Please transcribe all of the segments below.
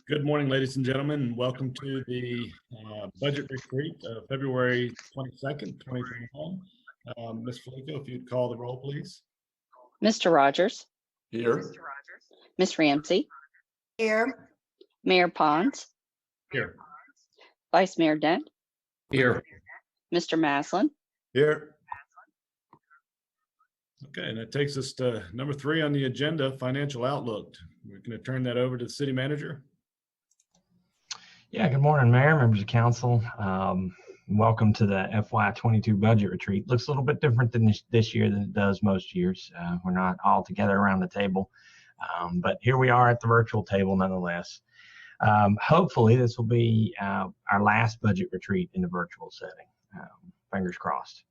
Good morning, ladies and gentlemen, and welcome to the budget retreat of February 22nd, 2021. Ms. Felico, if you'd call the roll, please. Mr. Rogers. Here. Ms. Ramsey. Here. Mayor Pons. Here. Vice Mayor Dent. Here. Mr. Maslin. Here. Okay, and that takes us to number 3 on the agenda, financial outlook. We're going to turn that over to the city manager. Yeah, good morning, Mayor, members of council. Welcome to the FY22 budget retreat. Looks a little bit different than this year than it does most years. We're not all together around the table, but here we are at the virtual table nonetheless. Hopefully this will be our last budget retreat in the virtual setting. Fingers crossed.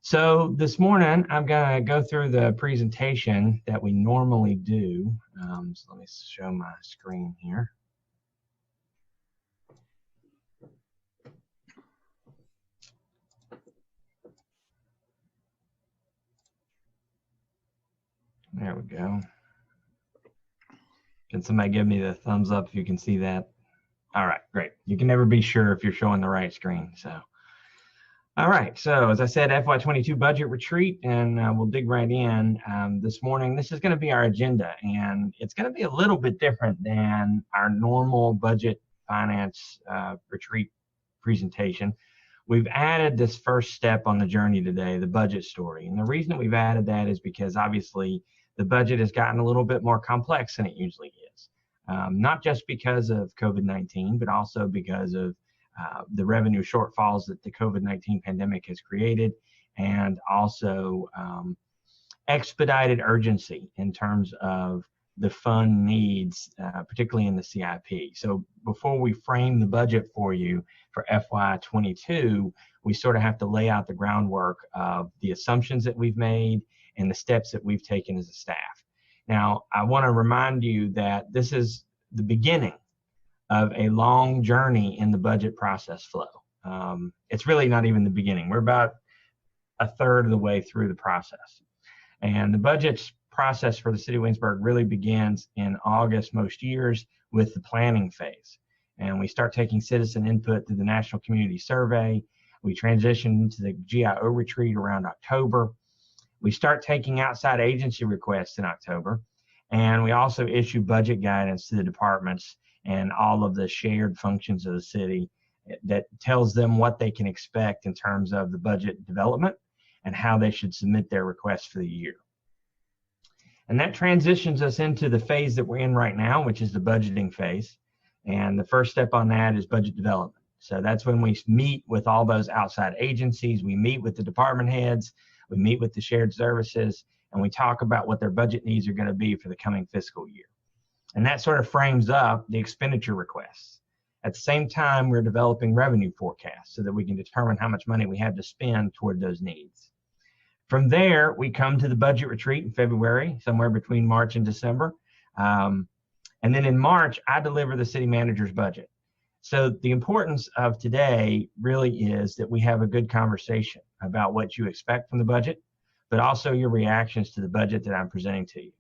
So this morning, I'm going to go through the presentation that we normally do. So let me show my screen here. There we go. Can somebody give me the thumbs up if you can see that? All right, great. You can never be sure if you're showing the right screen. So, all right. So as I said, FY22 budget retreat, and we'll dig right in this morning. This is going to be our agenda, and it's going to be a little bit different than our normal budget finance retreat presentation. We've added this first step on the journey today, the budget story. And the reason that we've added that is because obviously the budget has gotten a little bit more complex than it usually is. Not just because of COVID-19, but also because of the revenue shortfalls that the COVID-19 pandemic has created, and also expedited urgency in terms of the fund needs, particularly in the CIP. So before we frame the budget for you for FY22, we sort of have to lay out the groundwork of the assumptions that we've made and the steps that we've taken as a staff. Now, I want to remind you that this is the beginning of a long journey in the budget process flow. It's really not even the beginning. We're about a third of the way through the process. And the budget process for the city of Winsburg really begins in August most years with the planning phase. And we start taking citizen input through the National Community Survey. We transition to the GIO retreat around October. We start taking outside agency requests in October. And we also issue budget guidance to the departments and all of the shared functions of the city that tells them what they can expect in terms of the budget development and how they should submit their requests for the year. And that transitions us into the phase that we're in right now, which is the budgeting phase. And the first step on that is budget development. So that's when we meet with all those outside agencies. We meet with the department heads. We meet with the shared services, and we talk about what their budget needs are going to be for the coming fiscal year. And that sort of frames up the expenditure requests. At the same time, we're developing revenue forecasts so that we can determine how much money we have to spend toward those needs. From there, we come to the budget retreat in February, somewhere between March and December. And then in March, I deliver the city manager's budget. So the importance of today really is that we have a good conversation about what you expect from the budget, but also your reactions to the budget that I'm presenting to you.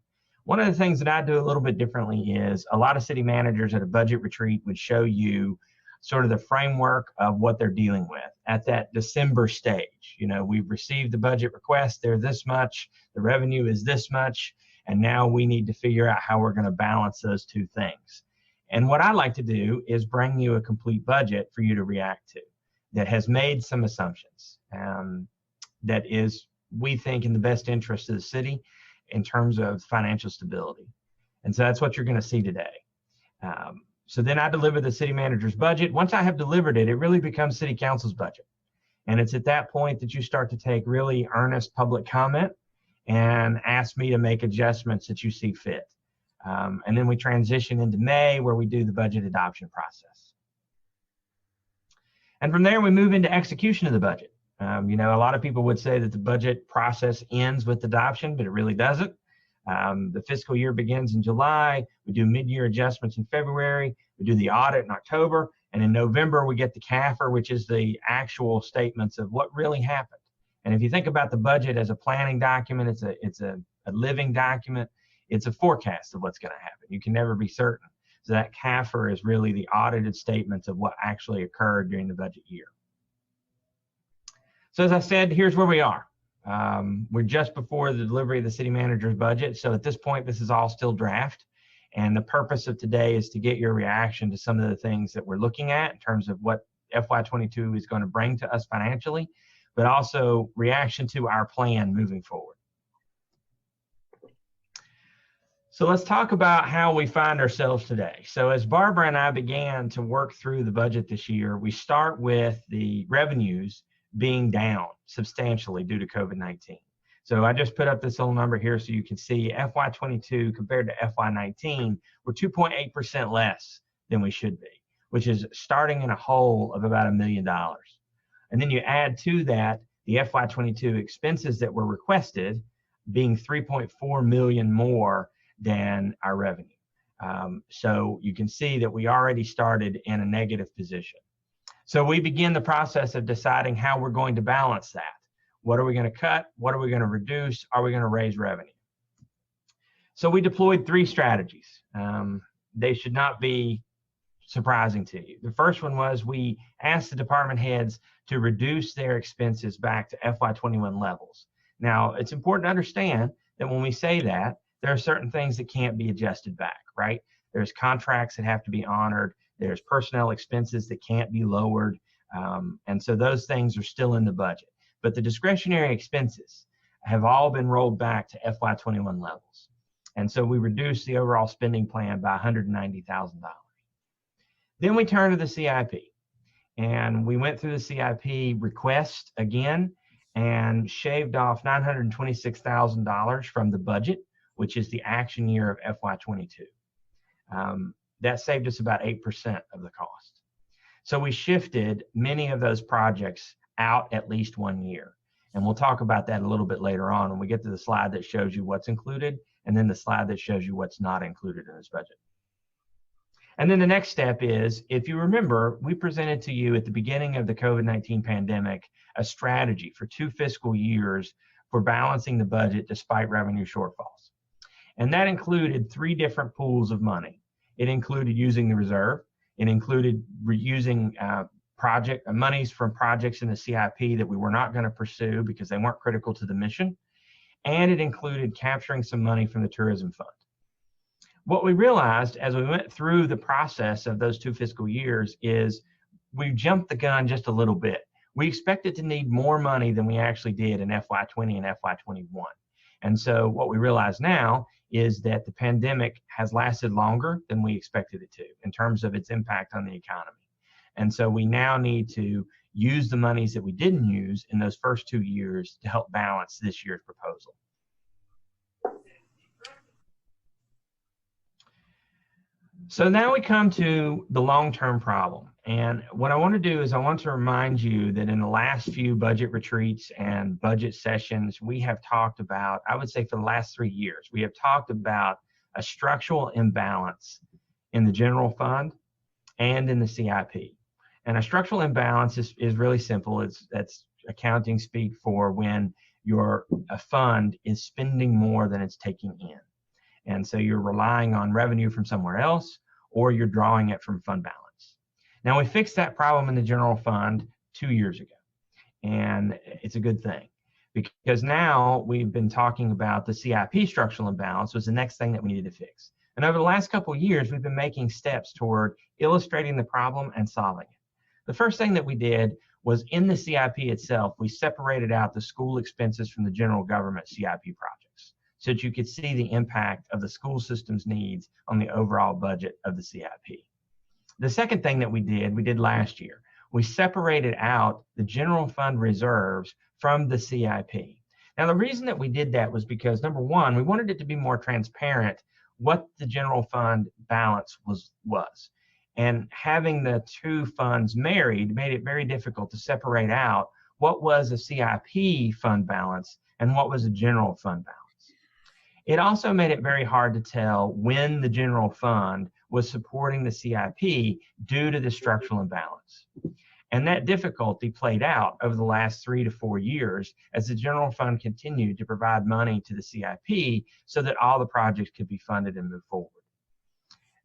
One of the things that I do a little bit differently is a lot of city managers at a budget retreat would show you sort of the framework of what they're dealing with at that December stage. You know, we've received the budget request, they're this much, the revenue is this much, and now we need to figure out how we're going to balance those two things. And what I like to do is bring you a complete budget for you to react to that has made some assumptions that is, we think, in the best interest of the city in terms of financial stability. And so that's what you're going to see today. So then I deliver the city manager's budget. Once I have delivered it, it really becomes city council's budget. And it's at that point that you start to take really earnest public comment and ask me to make adjustments that you see fit. And then we transition into May, where we do the budget adoption process. And from there, we move into execution of the budget. You know, a lot of people would say that the budget process ends with adoption, but it really doesn't. The fiscal year begins in July. We do mid-year adjustments in February. We do the audit in October. And in November, we get the CAFR, which is the actual statements of what really happened. And if you think about the budget as a planning document, it's a living document. It's a forecast of what's going to happen. You can never be certain. So that CAFR is really the audited statements of what actually occurred during the budget year. So as I said, here's where we are. We're just before the delivery of the city manager's budget. So at this point, this is all still draft. And the purpose of today is to get your reaction to some of the things that we're looking at in terms of what FY22 is going to bring to us financially, but also reaction to our plan moving forward. So let's talk about how we find ourselves today. So as Barbara and I began to work through the budget this year, we start with the revenues being down substantially due to COVID-19. So I just put up this little number here so you can see FY22 compared to FY19, we're 2.8% less than we should be, which is starting in a hole of about $1 million. And then you add to that the FY22 expenses that were requested being 3.4 million more than our revenue. So you can see that we already started in a negative position. So we begin the process of deciding how we're going to balance that. What are we going to cut? What are we going to reduce? Are we going to raise revenue? So we deployed 3 strategies. They should not be surprising to you. The first one was we asked the department heads to reduce their expenses back to FY21 levels. Now, it's important to understand that when we say that, there are certain things that can't be adjusted back, right? There's contracts that have to be honored. There's personnel expenses that can't be lowered. And so those things are still in the budget. But the discretionary expenses have all been rolled back to FY21 levels. And so we reduced the overall spending plan by $190,000. Then we turned to the CIP. And we went through the CIP request again and shaved off $926,000 from the budget, which is the action year of FY22. That saved us about 8% of the cost. So we shifted many of those projects out at least 1 year. And we'll talk about that a little bit later on when we get to the slide that shows you what's included and then the slide that shows you what's not included in this budget. And then the next step is, if you remember, we presented to you at the beginning of the COVID-19 pandemic a strategy for 2 fiscal years for balancing the budget despite revenue shortfalls. And that included 3 different pools of money. It included using the reserve. It included reusing monies from projects in the CIP that we were not going to pursue because they weren't critical to the mission. And it included capturing some money from the tourism fund. What we realized as we went through the process of those 2 fiscal years is we jumped the gun just a little bit. We expected to need more money than we actually did in FY20 and FY21. And so what we realize now is that the pandemic has lasted longer than we expected it to in terms of its impact on the economy. And so we now need to use the monies that we didn't use in those first 2 years to help balance this year's proposal. So now we come to the long-term problem. And what I want to do is I want to remind you that in the last few budget retreats and budget sessions, we have talked about, I would say for the last 3 years, we have talked about a structural imbalance in the general fund and in the CIP. And a structural imbalance is really simple. That's accounting speak for when a fund is spending more than it's taking in. And so you're relying on revenue from somewhere else, or you're drawing it from fund balance. Now, we fixed that problem in the general fund 2 years ago, and it's a good thing because now we've been talking about the CIP structural imbalance was the next thing that we needed to fix. And over the last couple of years, we've been making steps toward illustrating the problem and solving it. The first thing that we did was in the CIP itself, we separated out the school expenses from the general government CIP projects, so that you could see the impact of the school system's needs on the overall budget of the CIP. The second thing that we did last year, we separated out the general fund reserves from the CIP. Now, the reason that we did that was because, number one, we wanted it to be more transparent what the general fund balance was. And having the 2 funds married made it very difficult to separate out what was a CIP fund balance and what was a general fund balance. It also made it very hard to tell when the general fund was supporting the CIP due to the structural imbalance. And that difficulty played out over the last 3 to 4 years as the general fund continued to provide money to the CIP so that all the projects could be funded and move forward.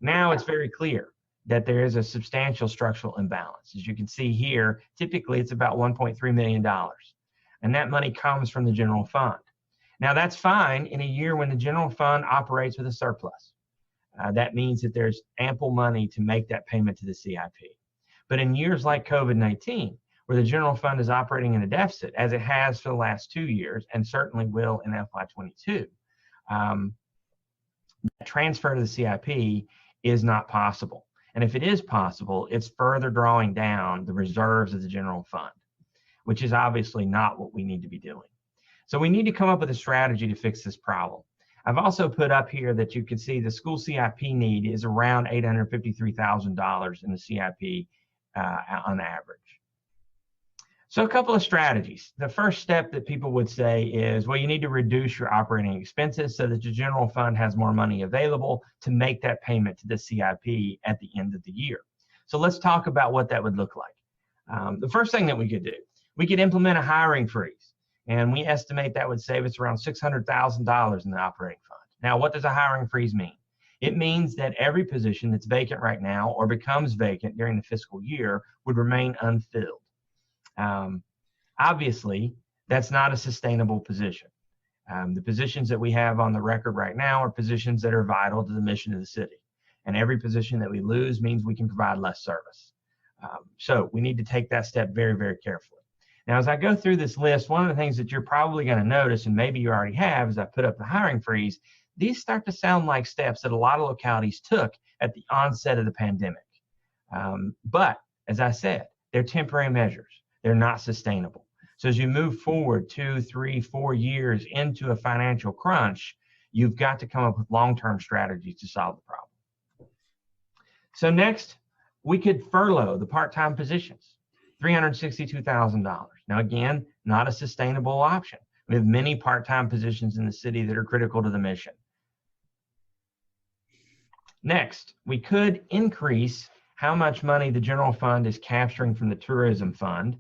Now it's very clear that there is a substantial structural imbalance. As you can see here, typically it's about $1.3 million. And that money comes from the general fund. Now that's fine in a year when the general fund operates with a surplus. That means that there's ample money to make that payment to the CIP. But in years like COVID-19, where the general fund is operating in a deficit, as it has for the last 2 years, and certainly will in FY22, transfer to the CIP is not possible. And if it is possible, it's further drawing down the reserves of the general fund, which is obviously not what we need to be doing. So we need to come up with a strategy to fix this problem. I've also put up here that you can see the school CIP need is around $853,000 in the CIP on average. So a couple of strategies. The first step that people would say is, well, you need to reduce your operating expenses so that your general fund has more money available to make that payment to the CIP at the end of the year. So let's talk about what that would look like. The first thing that we could do, we could implement a hiring freeze. And we estimate that would save us around $600,000 in the operating fund. Now, what does a hiring freeze mean? It means that every position that's vacant right now or becomes vacant during the fiscal year would remain unfilled. Obviously, that's not a sustainable position. The positions that we have on the record right now are positions that are vital to the mission of the city. And every position that we lose means we can provide less service. So we need to take that step very, very carefully. Now, as I go through this list, one of the things that you're probably going to notice, and maybe you already have, as I put up the hiring freeze, these start to sound like steps that a lot of localities took at the onset of the pandemic. But as I said, they're temporary measures. They're not sustainable. So as you move forward 2, 3, 4 years into a financial crunch, you've got to come up with long-term strategies to solve the problem. So next, we could furlough the part-time positions. $362,000. Now, again, not a sustainable option. We have many part-time positions in the city that are critical to the mission. Next, we could increase how much money the general fund is capturing from the tourism fund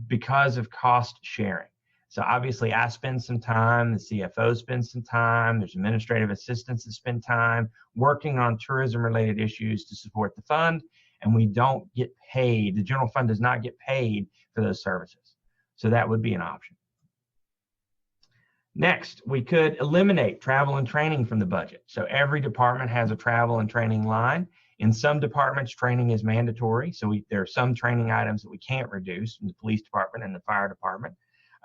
because of cost sharing. So obviously, I spend some time, the CFO spends some time, there's administrative assistants that spend time working on tourism-related issues to support the fund, and we don't get paid, the general fund does not get paid for those services. So that would be an option. Next, we could eliminate travel and training from the budget. So every department has a travel and training line. In some departments, training is mandatory. So there are some training items that we can't reduce in the police department and the fire department.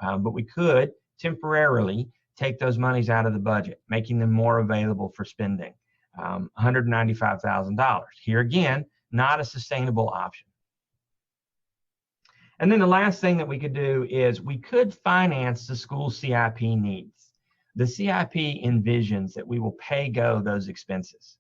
But we could temporarily take those monies out of the budget, making them more available for spending. $195,000. Here again, not a sustainable option. And then the last thing that we could do is we could finance the school CIP needs. The CIP envisions that we will pay go those expenses.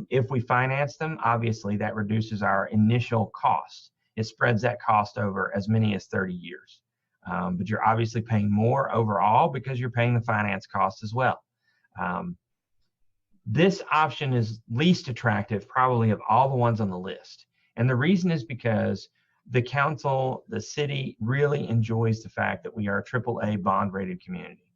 If we finance them, obviously that reduces our initial cost. It spreads that cost over as many as 30 years. But you're obviously paying more overall because you're paying the finance cost as well. This option is least attractive probably of all the ones on the list. And the reason is because the council, the city really enjoys the fact that we are a AAA bond rated community.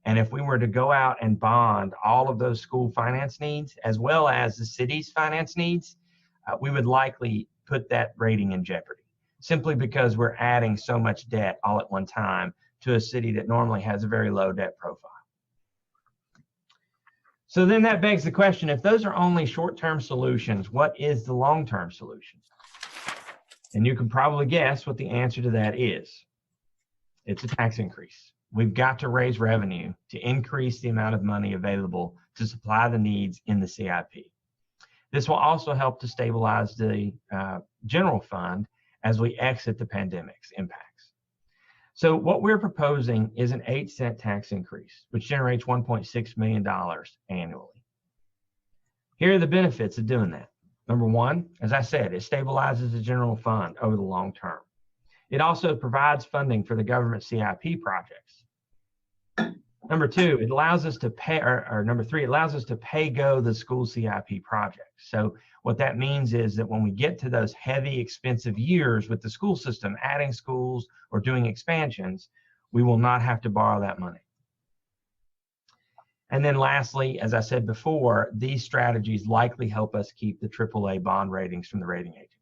And if we were to go out and bond all of those school finance needs, as well as the city's finance needs, we would likely put that rating in jeopardy, simply because we're adding so much debt all at one time to a city that normally has a very low debt profile. So then that begs the question, if those are only short-term solutions, what is the long-term solution? And you can probably guess what the answer to that is. It's a tax increase. We've got to raise revenue to increase the amount of money available to supply the needs in the CIP. This will also help to stabilize the general fund as we exit the pandemic's impacts. So what we're proposing is an 8-cent tax increase, which generates $1.6 million annually. Here are the benefits of doing that. Number one, as I said, it stabilizes the general fund over the long term. It also provides funding for the government CIP projects. Number two, it allows us to pay, or number three, it allows us to pay go the school CIP projects. So what that means is that when we get to those heavy, expensive years with the school system, adding schools or doing expansions, we will not have to borrow that money. And then lastly, as I said before, these strategies likely help us keep the AAA bond ratings from the rating agencies.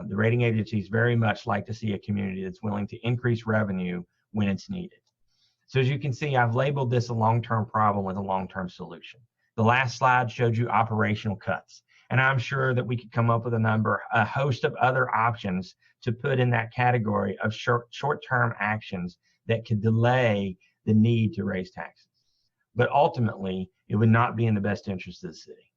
The rating agencies very much like to see a community that's willing to increase revenue when it's needed. So as you can see, I've labeled this a long-term problem with a long-term solution. The last slide showed you operational cuts, and I'm sure that we could come up with a host of other options to put in that category of short-term actions that could delay the need to raise taxes. But ultimately, it would not be in the best interest of the city.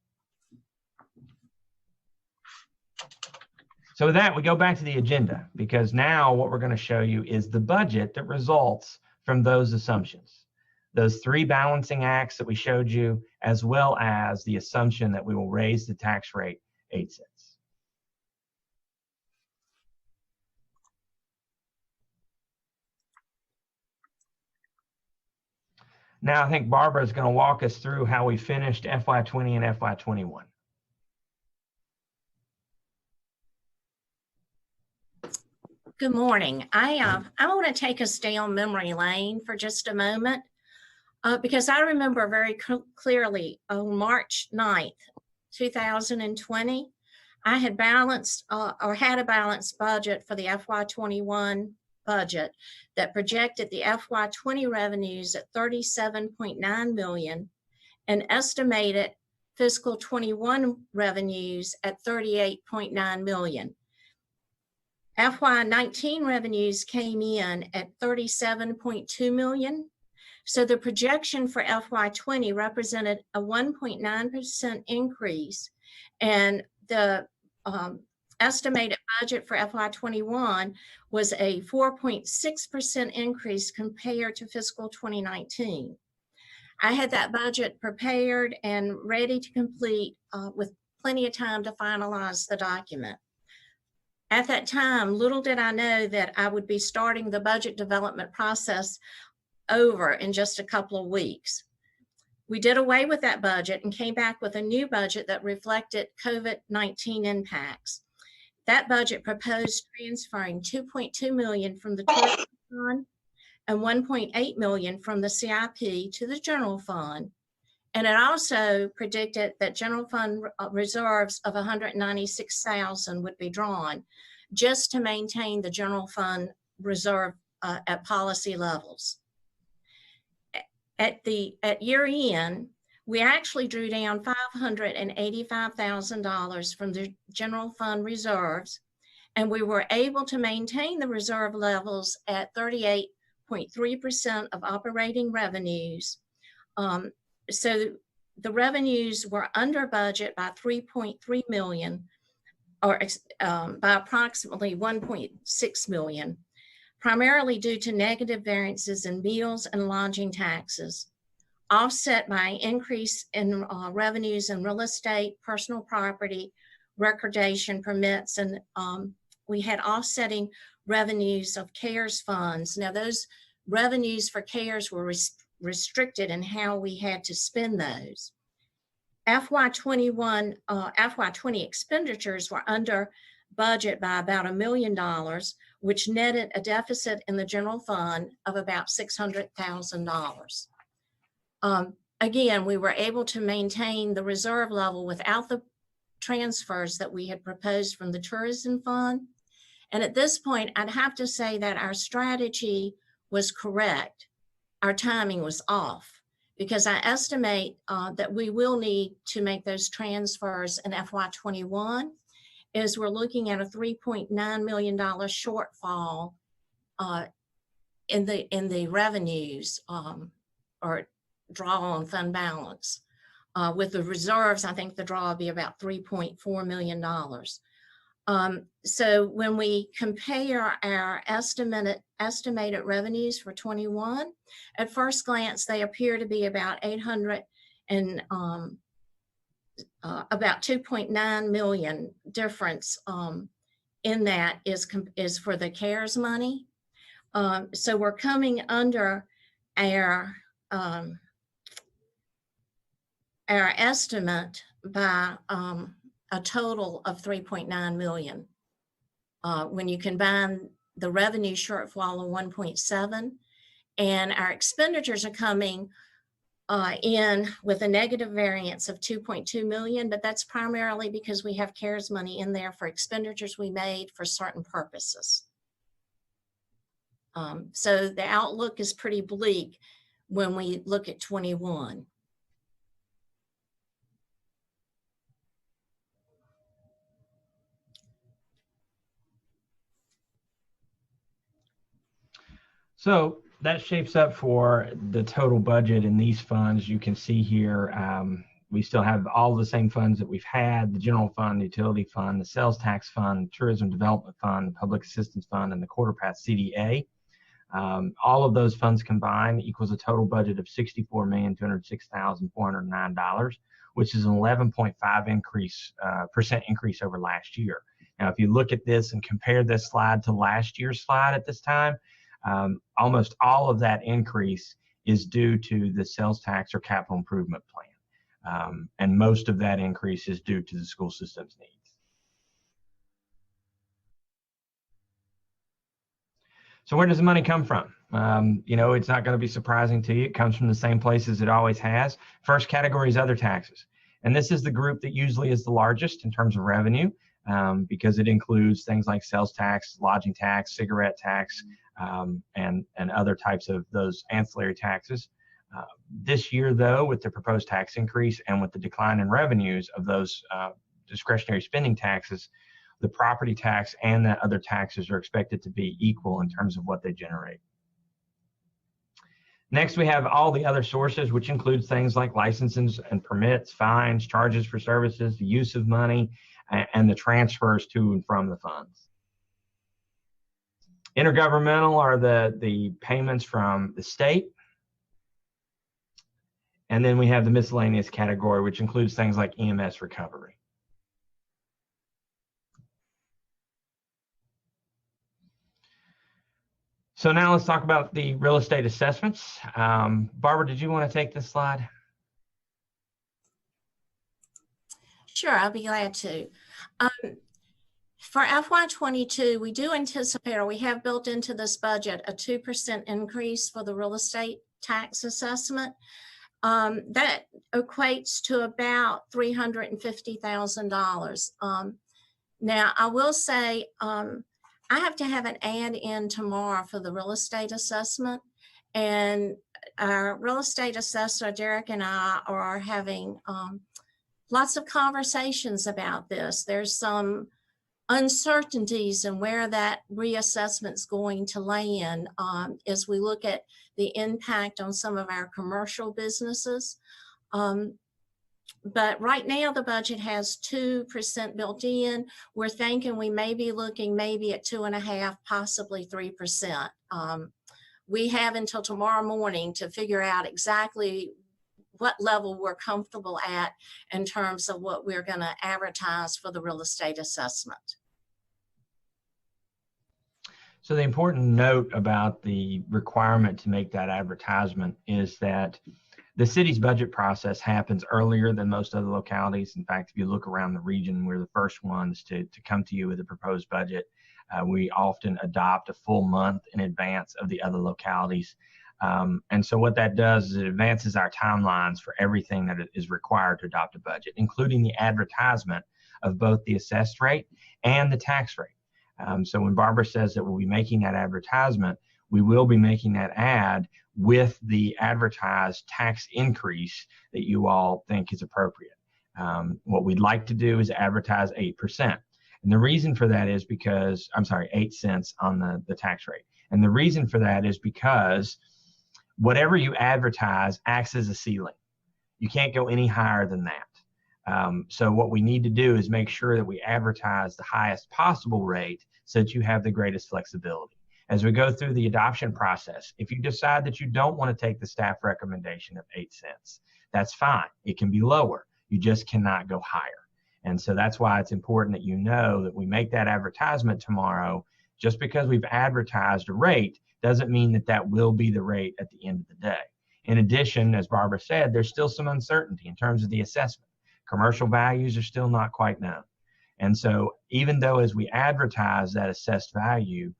So with that, we go back to the agenda, because now what we're going to show you is the budget that results from those assumptions, those three balancing acts that we showed you, as well as the assumption that we will raise the tax rate 8 cents. Now I think Barbara is going to walk us through how we finished FY20 and FY21. Good morning. I want to take us down memory lane for just a moment because I remember very clearly on March 9th, 2020, I had balanced or had a balanced budget for the FY21 budget that projected the FY20 revenues at $37.9 million and estimated fiscal 21 revenues at $38.9 million. FY19 revenues came in at $37.2 million. So the projection for FY20 represented a 1.9% increase, and the estimated budget for FY21 was a 4.6% increase compared to fiscal 2019. I had that budget prepared and ready to complete with plenty of time to finalize the document. At that time, little did I know that I would be starting the budget development process over in just a couple of weeks. We did away with that budget and came back with a new budget that reflected COVID-19 impacts. That budget proposed transferring $2.2 million from the tourism fund and $1.8 million from the CIP to the general fund. And it also predicted that general fund reserves of $196,000 would be drawn just to maintain the general fund reserve at policy levels. At year end, we actually drew down $585,000 from the general fund reserves, and we were able to maintain the reserve levels at 38.3% of operating revenues. So the revenues were under budget by $3.3 million, or by approximately $1.6 million, primarily due to negative variances in meals and lodging taxes, offset by an increase in revenues in real estate, personal property, recordation permits, and we had offsetting revenues of CARES funds. Now those revenues for CARES were restricted in how we had to spend those. FY20 expenditures were under budget by about $1 million, which netted a deficit in the general fund of about $600,000. Again, we were able to maintain the reserve level without the transfers that we had proposed from the tourism fund. And at this point, I'd have to say that our strategy was correct. Our timing was off, because I estimate that we will need to make those transfers in FY21, as we're looking at a $3.9 million shortfall in the revenues or draw on fund balance. With the reserves, I think the draw will be about $3.4 million. So when we compare our estimated revenues for 21, at first glance, they appear to be about $800 and about $2.9 million difference in that is for the CARES money. So we're coming under our estimate by a total of $3.9 million. When you combine the revenue shortfall of 1.7, and our expenditures are coming in with a negative variance of 2.2 million, but that's primarily because we have CARES money in there for expenditures we made for certain purposes. So the outlook is pretty bleak when we look at 21. So that shapes up for the total budget in these funds. You can see here, we still have all the same funds that we've had: the general fund, the utility fund, the sales tax fund, tourism development fund, the public assistance fund, and the quarter path CDA. All of those funds combined equals a total budget of $64,206,409, which is an 11.5% increase over last year. Now, if you look at this and compare this slide to last year's slide at this time, almost all of that increase is due to the sales tax or capital improvement plan. And most of that increase is due to the school system's needs. So where does the money come from? It's not going to be surprising to you. It comes from the same places it always has. First category is other taxes. And this is the group that usually is the largest in terms of revenue, because it includes things like sales tax, lodging tax, cigarette tax, and other types of those ancillary taxes. This year, though, with the proposed tax increase and with the decline in revenues of those discretionary spending taxes, the property tax and the other taxes are expected to be equal in terms of what they generate. Next, we have all the other sources, which includes things like licenses and permits, fines, charges for services, the use of money, and the transfers to and from the funds. Intergovernmental are the payments from the state. And then we have the miscellaneous category, which includes things like EMS recovery. So now let's talk about the real estate assessments. Barbara, did you want to take this slide? Sure, I'll be glad to. For FY22, we do anticipate, or we have built into this budget, a 2% increase for the real estate tax assessment. That equates to about $350,000. Now, I will say, I have to have an ad in tomorrow for the real estate assessment, and our real estate assessor, Derek, and I are having lots of conversations about this. There's some uncertainties in where that reassessment is going to land as we look at the impact on some of our commercial businesses. But right now the budget has 2% built in. We're thinking we may be looking maybe at 2.5%, possibly 3%. We have until tomorrow morning to figure out exactly what level we're comfortable at in terms of what we're going to advertise for the real estate assessment. So the important note about the requirement to make that advertisement is that the city's budget process happens earlier than most other localities. In fact, if you look around the region, we're the first ones to come to you with a proposed budget. We often adopt a full month in advance of the other localities. And so what that does is it advances our timelines for everything that is required to adopt a budget, including the advertisement of both the assessed rate and the tax rate. So when Barbara says that we'll be making that advertisement, we will be making that ad with the advertised tax increase that you all think is appropriate. What we'd like to do is advertise 8%. And the reason for that is because, 8 cents on the tax rate. And the reason for that is because whatever you advertise acts as a ceiling. You can't go any higher than that. So what we need to do is make sure that we advertise the highest possible rate so that you have the greatest flexibility. As we go through the adoption process, if you decide that you don't want to take the staff recommendation of 8 cents, that's fine. It can be lower. You just cannot go higher. And so that's why it's important that you know that we make that advertisement tomorrow. Just because we've advertised a rate doesn't mean that that will be the rate at the end of the day. In addition, as Barbara said, there's still some uncertainty in terms of the assessment. Commercial values are still not quite known. And so even though as we advertise that assessed value,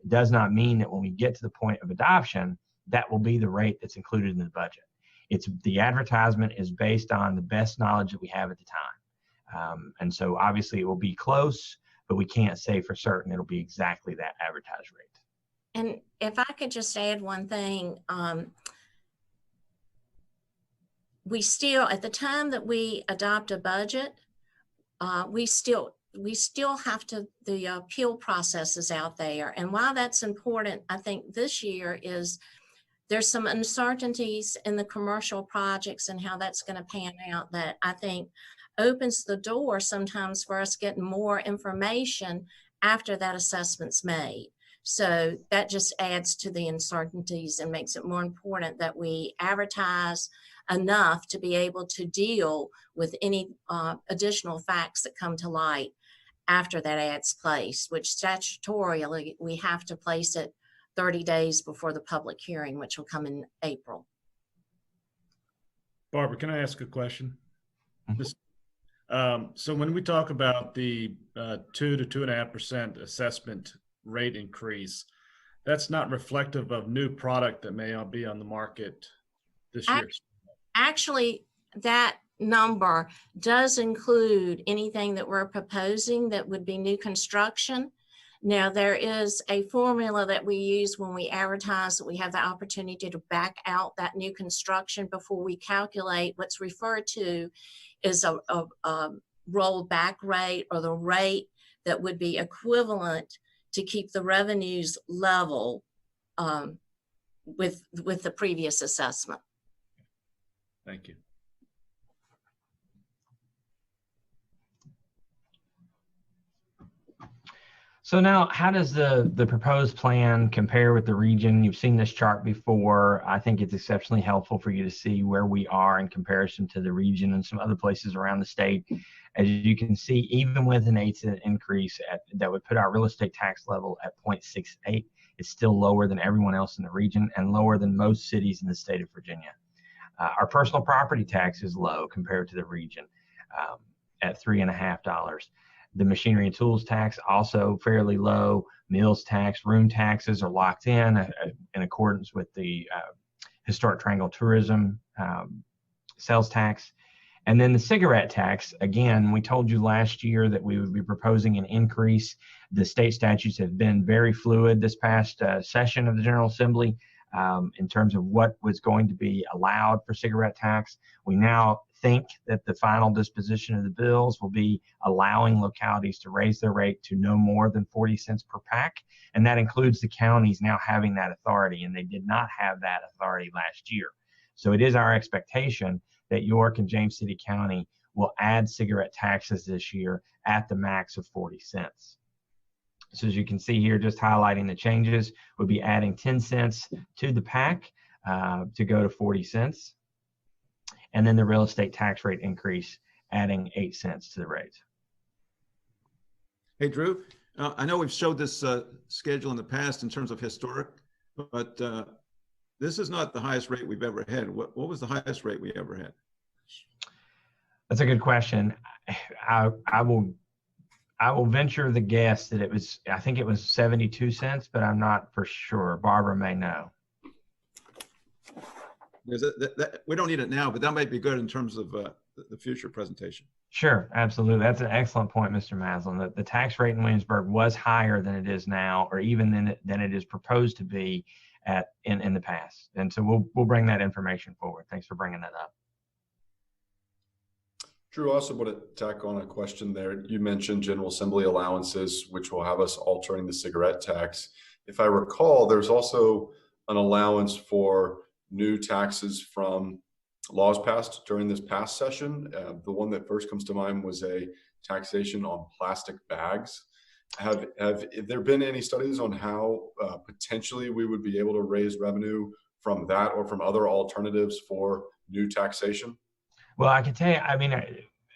does not mean that when we get to the point of adoption, that will be the rate that's included in the budget. It's the advertisement is based on the best knowledge that we have at the time. And so obviously it will be close, but we can't say for certain it'll be exactly that advertised rate. And if I could just add one thing, we still, at the time that we adopt a budget, we still have to, the appeal process is out there. And while that's important, I think this year is there's some uncertainties in the commercial projects and how that's going to pan out that I think opens the door sometimes for us getting more information after that assessment's made. So that just adds to the uncertainties and makes it more important that we advertise enough to be able to deal with any additional facts that come to light after that ad's placed, which statutorily we have to place it 30 days before the public hearing, which will come in April. Barbara, can I ask a question? Mhm. So when we talk about the 2 to 2.5% assessment rate increase, that's not reflective of new product that may not be on the market this year. Actually, that number does include anything that we're proposing that would be new construction. Now, there is a formula that we use when we advertise that we have the opportunity to back out that new construction before we calculate what's referred to as a rollback rate, or the rate that would be equivalent to keep the revenues level with the previous assessment. Thank you. So now, how does the proposed plan compare with the region? You've seen this chart before. I think it's exceptionally helpful for you to see where we are in comparison to the region and some other places around the state. As you can see, even with an 8-cent increase that would put our real estate tax level at 0.68, it's still lower than everyone else in the region and lower than most cities in the state of Virginia. Our personal property tax is low compared to the region at $3.50. The machinery and tools tax also fairly low. Meals tax, room taxes are locked in accordance with the historic triangle tourism sales tax. And then the cigarette tax, again, we told you last year that we would be proposing an increase. The state statutes have been very fluid this past session of the General Assembly in terms of what was going to be allowed for cigarette tax. We now think that the final disposition of the bills will be allowing localities to raise their rate to no more than 40 cents per pack. And that includes the counties now having that authority, and they did not have that authority last year. So it is our expectation that York and James City County will add cigarette taxes this year at the max of 40 cents. So as you can see here, just highlighting the changes, we'll be adding 10 cents to the pack to go to 40 cents. And then the real estate tax rate increase, adding 8 cents to the rate. Hey, Drew, I know we've showed this schedule in the past in terms of historic, but this is not the highest rate we've ever had. What was the highest rate we ever had? That's a good question. I will venture the guess that I think it was 72 cents, but I'm not for sure. Barbara may know. We don't need it now, but that might be good in terms of the future presentation. Sure, absolutely. That's an excellent point, Mr. Maslin. The tax rate in Williamsburg was higher than it is now, or even than it is proposed to be in the past. And so we'll bring that information forward. Thanks for bringing that up. Drew, I also want to tack on a question there. You mentioned General Assembly allowances, which will have us altering the cigarette tax. If I recall, there's also an allowance for new taxes from laws passed during this past session. The one that first comes to mind was a taxation on plastic bags. Have there been any studies on how potentially we would be able to raise revenue from that or from other alternatives for new taxation? Well, I can tell you, I mean,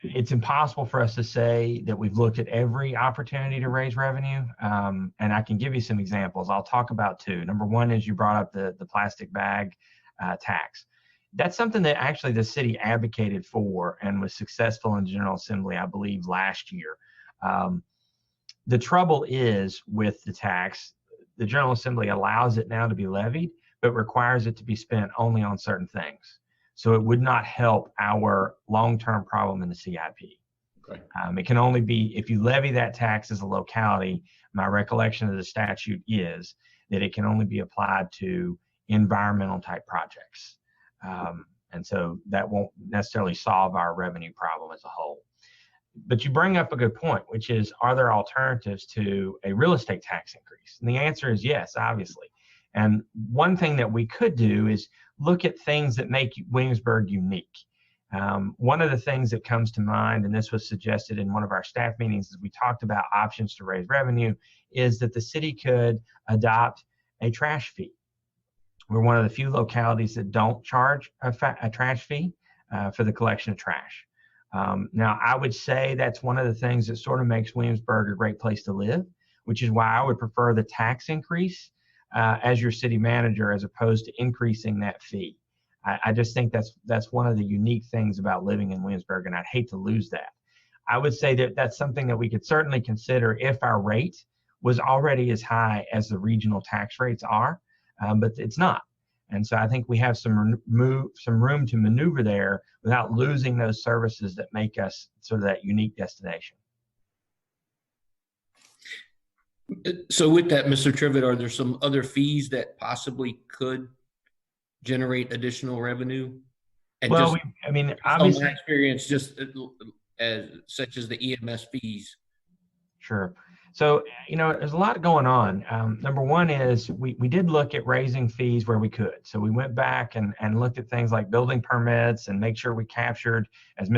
it's impossible for us to say that we've looked at every opportunity to raise revenue. And I can give you some examples. I'll talk about two. Number one is you brought up the plastic bag tax. That's something that actually the city advocated for and was successful in General Assembly, I believe, last year. The trouble is with the tax, the General Assembly allows it now to be levied, but requires it to be spent only on certain things. So it would not help our long-term problem in the CIP. Okay. It can only be, if you levy that tax as a locality, my recollection of the statute is that it can only be applied to environmental type projects. And so that won't necessarily solve our revenue problem as a whole. But you bring up a good point, which is, are there alternatives to a real estate tax increase? And the answer is yes, obviously. And one thing that we could do is look at things that make Williamsburg unique. One of the things that comes to mind, and this was suggested in one of our staff meetings as we talked about options to raise revenue, is that the city could adopt a trash fee. We're one of the few localities that don't charge a trash fee for the collection of trash. Now, I would say that's one of the things that sort of makes Williamsburg a great place to live, which is why I would prefer the tax increase as your city manager, as opposed to increasing that fee. I just think that's one of the unique things about living in Williamsburg, and I'd hate to lose that. I would say that that's something that we could certainly consider if our rate was already as high as the regional tax rates are, but it's not. And so I think we have some room to maneuver there without losing those services that make us sort of that unique destination. So with that, Mr. Trivett, are there some other fees that possibly could generate additional revenue? And well, just, I mean, from obviously, my experience, just such as the EMS fees. Sure. So, you know, there's a lot going on. Number one is we did look at raising fees where we could. So we went back and looked at things like building permits and make sure we captured, as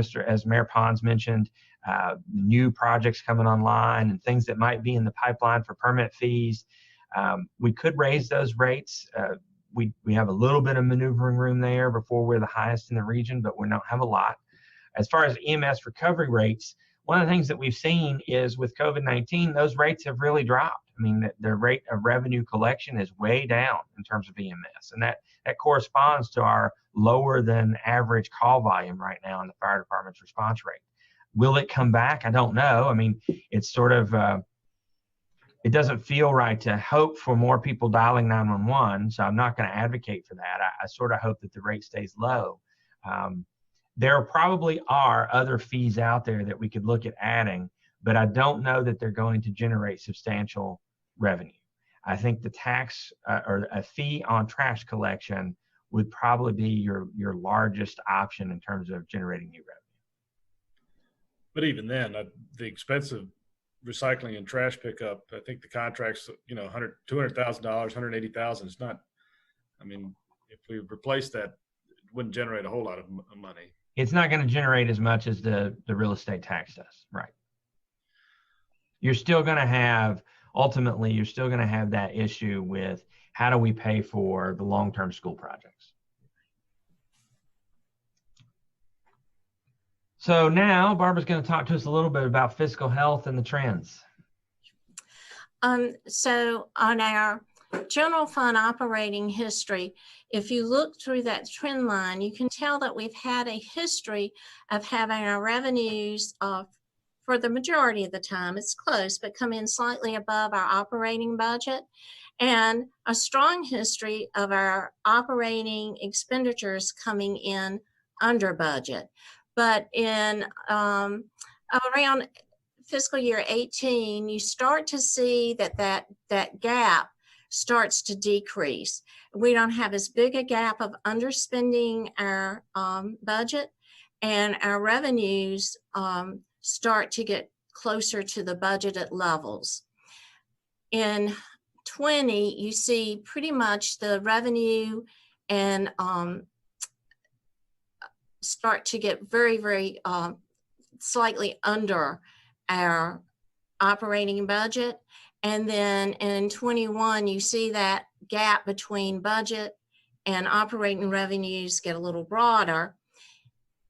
Mayor Pons mentioned, new projects coming online and things that might be in the pipeline for permit fees. We could raise those rates. We have a little bit of maneuvering room there before we're the highest in the region, but we don't have a lot. As far as EMS recovery rates, one of the things that we've seen is with COVID-19, those rates have really dropped. I mean, the rate of revenue collection is way down in terms of EMS, and that corresponds to our lower than average call volume right now in the fire department's response rate. Will it come back? I don't know. I mean, it's sort of, it doesn't feel right to hope for more people dialing 911, so I'm not going to advocate for that. I sort of hope that the rate stays low. There probably are other fees out there that we could look at adding, but I don't know that they're going to generate substantial revenue. I think the tax or a fee on trash collection would probably be your largest option in terms of generating new revenue. But even then, the expensive recycling and trash pickup, I think the contract's, you know, $200,000, $180,000 is not, I mean, if we replace that, it wouldn't generate a whole lot of money. It's not going to generate as much as the real estate tax does, right? You're still going to have, ultimately, you're still going to have that issue with how do we pay for the long-term school projects. So now Barbara's going to talk to us a little bit about fiscal health and the trends. So on our general fund operating history, if you look through that trend line, you can tell that we've had a history of having our revenues for the majority of the time, it's close, but come in slightly above our operating budget, and a strong history of our operating expenditures coming in under budget. But in around fiscal year 18, you start to see that gap starts to decrease. We don't have as big a gap of underspending our budget, and our revenues start to get closer to the budgeted levels. In 20, you see pretty much the revenue and start to get very, very slightly under our operating budget. And then in 21, you see that gap between budget and operating revenues get a little broader.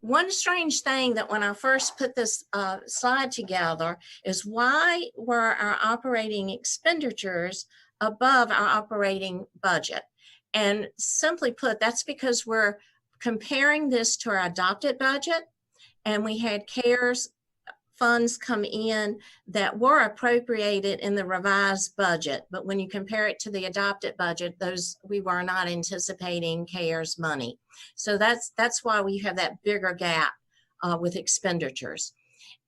One strange thing that when I first put this slide together is, why were our operating expenditures above our operating budget? And simply put, that's because we're comparing this to our adopted budget, and we had CARES funds come in that were appropriated in the revised budget. But when you compare it to the adopted budget, we were not anticipating CARES money. So that's why we have that bigger gap with expenditures.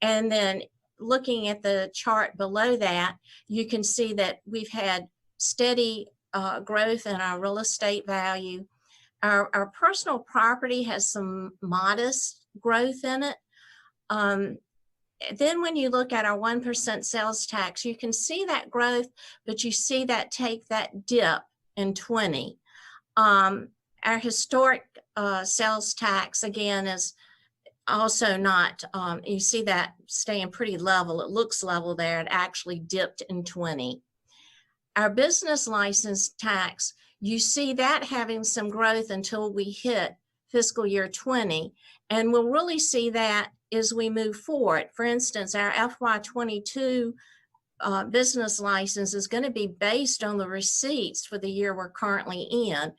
And then looking at the chart below that, you can see that we've had steady growth in our real estate value. Our personal property has some modest growth in it. Then when you look at our 1% sales tax, you can see that growth, but you see that take that dip in 20. Our historic sales tax, again, is also not, you see that staying pretty level. It looks level there. It actually dipped in 20. Our business license tax, you see that having some growth until we hit fiscal year 20. And we'll really see that as we move forward. For instance, our FY22 business license is going to be based on the receipts for the year we're currently in.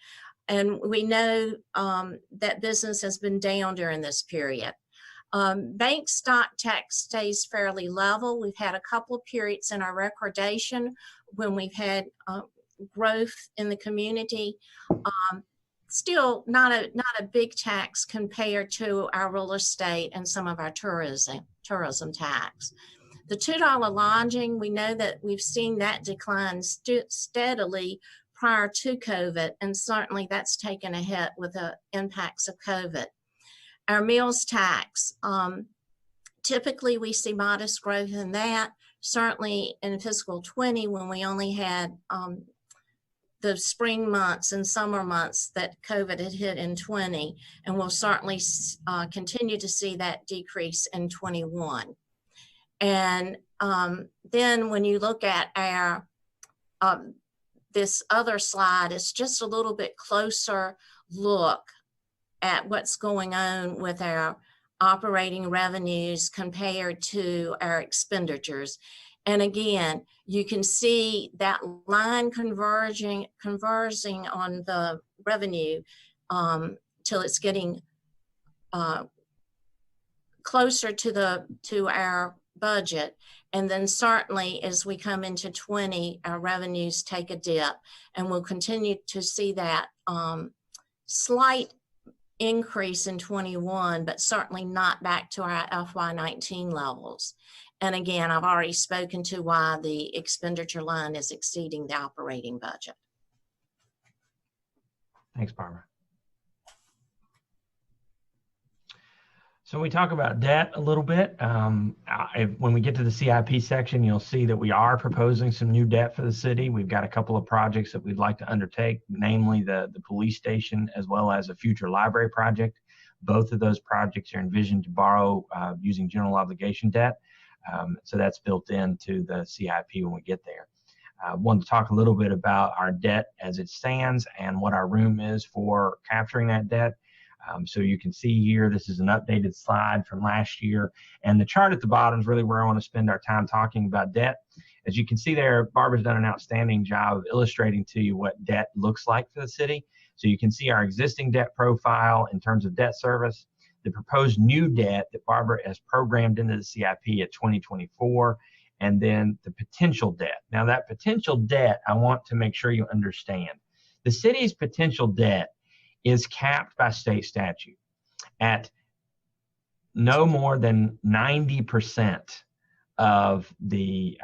And we know that business has been down during this period. Bank stock tax stays fairly level. We've had a couple of periods in our recordation when we've had growth in the community. Still not a big tax compared to our real estate and some of our tourism tax. The $2 lodging, we know that we've seen that decline steadily prior to COVID, and certainly that's taken a hit with the impacts of COVID. Our meals tax, typically we see modest growth in that. Certainly in fiscal 20, when we only had the spring months and summer months that COVID had hit in 20, and we'll certainly continue to see that decrease in 21. And then when you look at our this other slide, it's just a little bit closer look at what's going on with our operating revenues compared to our expenditures. And again, you can see that line converging on the revenue till it's getting closer to our budget. And then certainly as we come into 20, our revenues take a dip, and we'll continue to see that slight increase in 21, but certainly not back to our FY19 levels. And again, I've already spoken to why the expenditure line is exceeding the operating budget. Thanks, Barbara. So we talk about debt a little bit. When we get to the CIP section, you'll see that we are proposing some new debt for the city. We've got a couple of projects that we'd like to undertake, namely the police station as well as a future library project. Both of those projects are envisioned to borrow using general obligation debt. So that's built into the CIP when we get there. I wanted to talk a little bit about our debt as it stands and what our room is for capturing that debt. So you can see here, this is an updated slide from last year. And the chart at the bottom is really where I want to spend our time talking about debt. As you can see there, Barbara's done an outstanding job of illustrating to you what debt looks like for the city. So you can see our existing debt profile in terms of debt service, the proposed new debt that Barbara has programmed into the CIP at 2024, and then the potential debt. Now that potential debt, I want to make sure you understand. The city's potential debt is capped by state statute at no more than 90% of the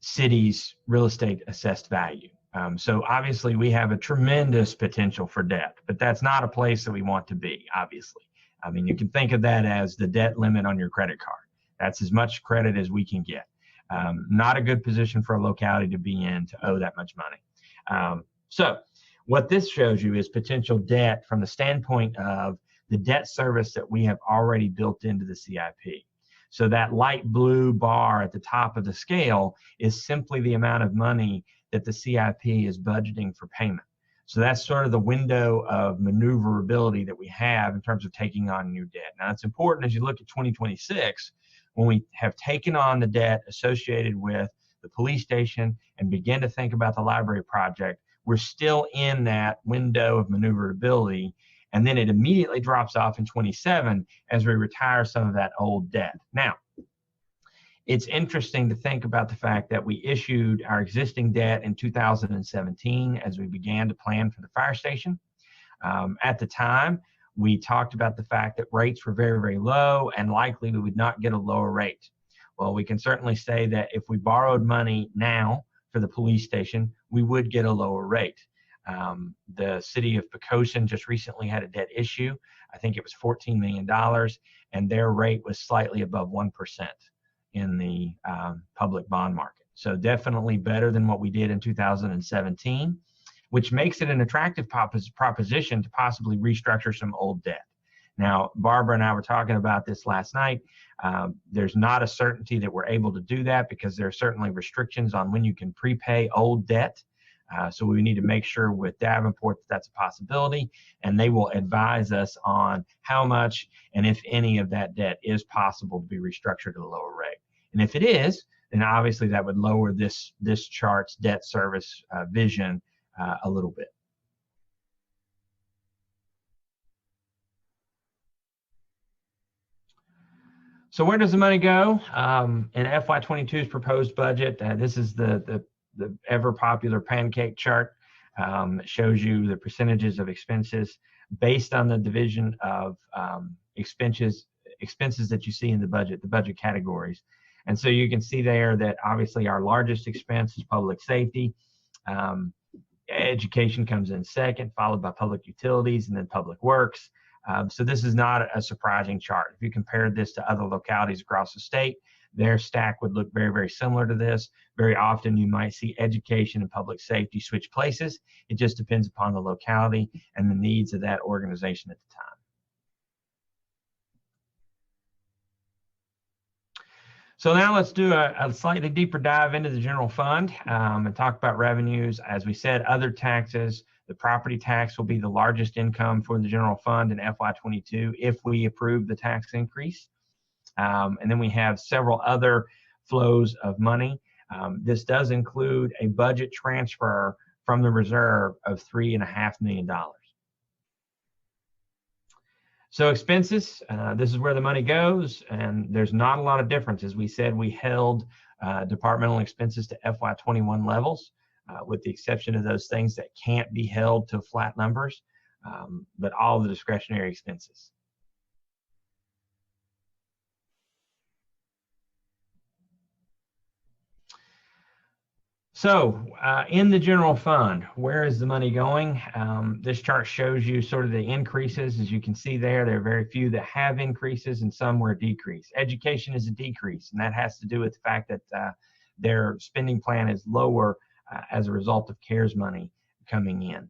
city's real estate assessed value. So obviously we have a tremendous potential for debt, but that's not a place that we want to be, obviously. I mean, you can think of that as the debt limit on your credit card. That's as much credit as we can get. Not a good position for a locality to be in to owe that much money. So what this shows you is potential debt from the standpoint of the debt service that we have already built into the CIP. So that light blue bar at the top of the scale is simply the amount of money that the CIP is budgeting for payment. So that's sort of the window of maneuverability that we have in terms of taking on new debt. Now it's important as you look at 2026, when we have taken on the debt associated with the police station and begin to think about the library project, we're still in that window of maneuverability, and then it immediately drops off in 27 as we retire some of that old debt. Now, it's interesting to think about the fact that we issued our existing debt in 2017 as we began to plan for the fire station. At the time, we talked about the fact that rates were very, very low and likely we would not get a lower rate. Well, we can certainly say that if we borrowed money now for the police station, we would get a lower rate. The city of Pursuant just recently had a debt issue. I think it was $14 million, and their rate was slightly above 1% in the public bond market. So definitely better than what we did in 2017, which makes it an attractive proposition to possibly restructure some old debt. Now, Barbara and I were talking about this last night. There's not a certainty that we're able to do that because there are certainly restrictions on when you can prepay old debt. So we need to make sure with Davenport that that's a possibility, and they will advise us on how much and if any of that debt is possible to be restructured at a lower rate. And if it is, then obviously that would lower this chart's debt service vision a little bit. So where does the money go? In FY22's proposed budget, this is the ever popular pancake chart. It shows you the percentages of expenses based on the division of expenses that you see in the budget categories. And so you can see there that obviously our largest expense is public safety. Education comes in second, followed by public utilities and then public works. So this is not a surprising chart. If you compare this to other localities across the state, their stack would look very, very similar to this. Very often you might see education and public safety switch places. It just depends upon the locality and the needs of that organization at the time. So now let's do a slightly deeper dive into the general fund and talk about revenues. As we said, other taxes, the property tax will be the largest income for the general fund in FY22 if we approve the tax increase. And then we have several other flows of money. This does include a budget transfer from the reserve of $3.5 million. So expenses, this is where the money goes, and there's not a lot of difference. As we said, we held departmental expenses to FY21 levels, with the exception of those things that can't be held to flat numbers, but all the discretionary expenses. So in the general fund, where is the money going? This chart shows you sort of the increases. As you can see there are very few that have increases and some were a decrease. Education is a decrease, and that has to do with the fact that their spending plan is lower as a result of CARES money coming in.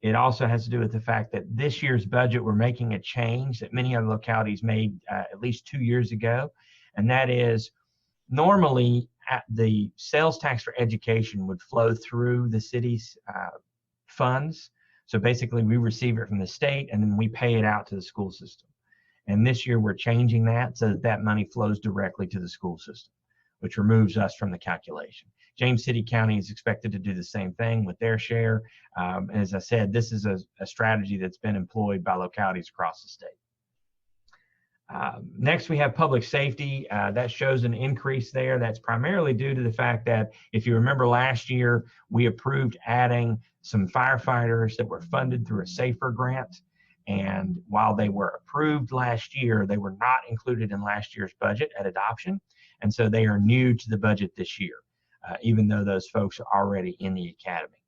It also has to do with the fact that this year's budget, we're making a change that many other localities made at least 2 years ago, and that is normally the sales tax for education would flow through the city's funds. So basically we receive it from the state and then we pay it out to the school system. And this year we're changing that so that that money flows directly to the school system, which removes us from the calculation. James City County is expected to do the same thing with their share. And as I said, this is a strategy that's been employed by localities across the state. Next, we have public safety. That shows an increase there. That's primarily due to the fact that, if you remember last year, we approved adding some firefighters that were funded through a SAFER grant. And while they were approved last year, they were not included in last year's budget at adoption. And so they are new to the budget this year, even though those folks are already in the academy.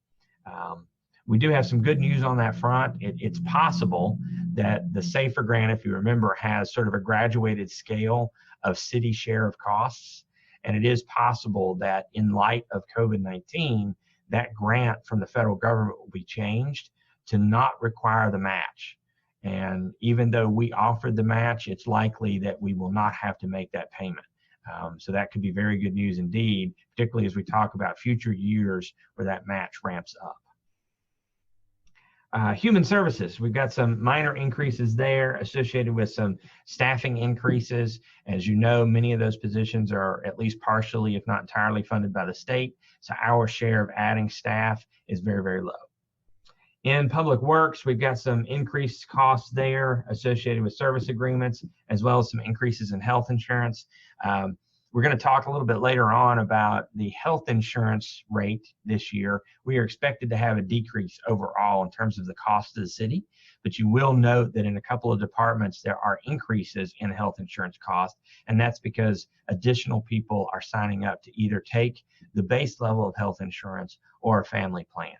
We do have some good news on that front. It's possible that the SAFER grant, if you remember, has sort of a graduated scale of city share of costs. And it is possible that in light of COVID-19, that grant from the federal government will be changed to not require the match. And even though we offered the match, it's likely that we will not have to make that payment. So that could be very good news indeed, particularly as we talk about future years where that match ramps up. Human services, we've got some minor increases there associated with some staffing increases. As you know, many of those positions are at least partially, if not entirely, funded by the state. So our share of adding staff is very, very low. In public works, we've got some increased costs there associated with service agreements, as well as some increases in health insurance. We're going to talk a little bit later on about the health insurance rate this year. We are expected to have a decrease overall in terms of the cost of the city, but you will note that in a couple of departments there are increases in health insurance costs, and that's because additional people are signing up to either take the base level of health insurance or a family plan.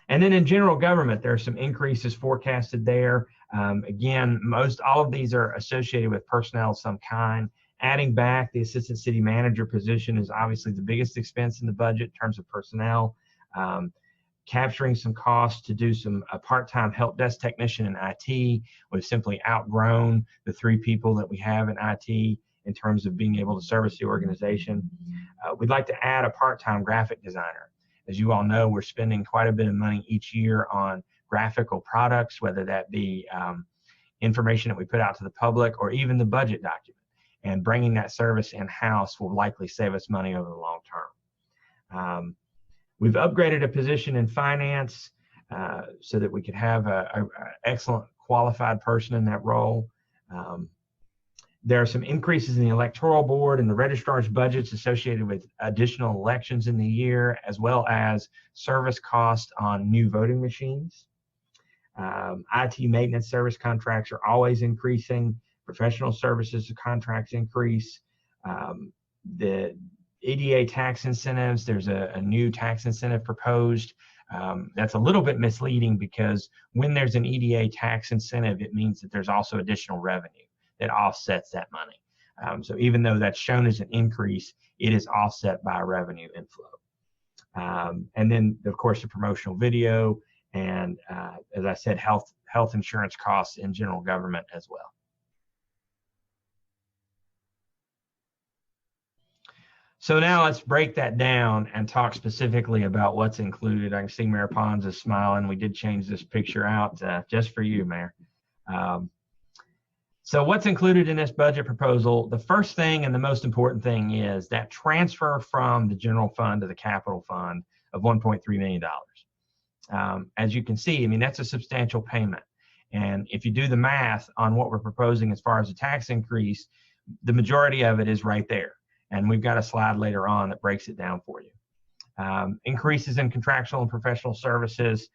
And then in general government, there are some increases forecasted there. Again, all of these are associated with personnel of some kind. Adding back the assistant city manager position is obviously the biggest expense in the budget in terms of personnel. Capturing some costs to do a part-time help desk technician in IT. We've simply outgrown the 3 people that we have in IT in terms of being able to service the organization. We'd like to add a part-time graphic designer. As you all know, we're spending quite a bit of money each year on graphical products, whether that be information that we put out to the public or even the budget document. And bringing that service in-house will likely save us money over the long term. We've upgraded a position in finance so that we could have an excellent qualified person in that role. There are some increases in the electoral board and the registrar's budgets associated with additional elections in the year, as well as service costs on new voting machines. IT maintenance service contracts are always increasing. Professional services contracts increase. The EDA tax incentives, there's a new tax incentive proposed. That's a little bit misleading because when there's an EDA tax incentive, it means that there's also additional revenue that offsets that money. So even though that's shown as an increase, it is offset by a revenue inflow. And then, of course, the promotional video and, as I said, health insurance costs in general government as well. So now let's break that down and talk specifically about what's included. I can see Mayor Pons is smiling. We did change this picture out just for you, Mayor. So what's included in this budget proposal? The first thing and the most important thing is that transfer from the general fund to the capital fund of $1.3 million. As you can see, I mean, that's a substantial payment. And if you do the math on what we're proposing as far as a tax increase, the majority of it is right there. And we've got a slide later on that breaks it down for you. Increases in contractual and professional services.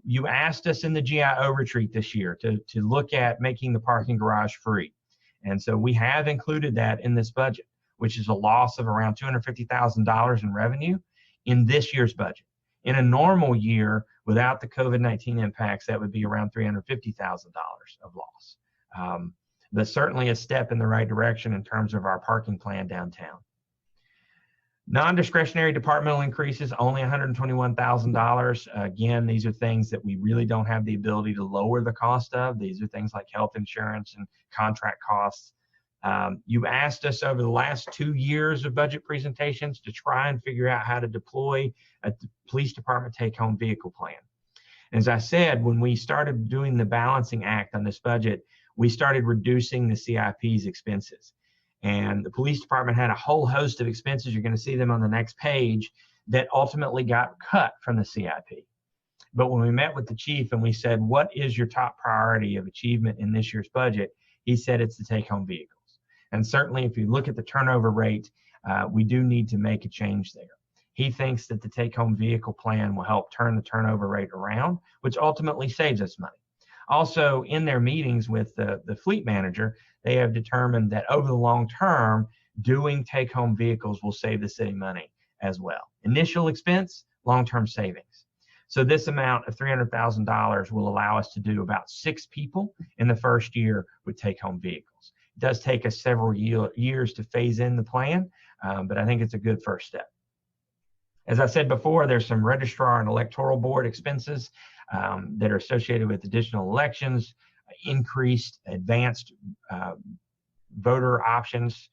You asked us in the GIO retreat this year to look at making the parking garage free. And so we have included that in this budget, which is a loss of around $250,000 in revenue in this year's budget. In a normal year, without the COVID-19 impacts, that would be around $350,000 of loss. But certainly a step in the right direction in terms of our parking plan downtown. Non-discretionary departmental increases, only $121,000. Again, these are things that we really don't have the ability to lower the cost of. These are things like health insurance and contract costs. You asked us over the last 2 years of budget presentations to try and figure out how to deploy a police department take-home vehicle plan. As I said, when we started doing the balancing act on this budget, we started reducing the CIP's expenses. And the police department had a whole host of expenses, you're going to see them on the next page, that ultimately got cut from the CIP. But when we met with the chief and we said, what is your top priority of achievement in this year's budget? He said it's the take-home vehicles. And certainly if you look at the turnover rate, we do need to make a change there. He thinks that the take-home vehicle plan will help turn the turnover rate around, which ultimately saves us money. Also, in their meetings with the fleet manager, they have determined that over the long term, doing take-home vehicles will save the city money as well. Initial expense, long-term savings. So this amount of $300,000 will allow us to do about 6 people in the first year with take-home vehicles. It does take us several years to phase in the plan, but I think it's a good first step. As I said before, there's some registrar and electoral board expenses that are associated with additional elections, increased advanced voter options,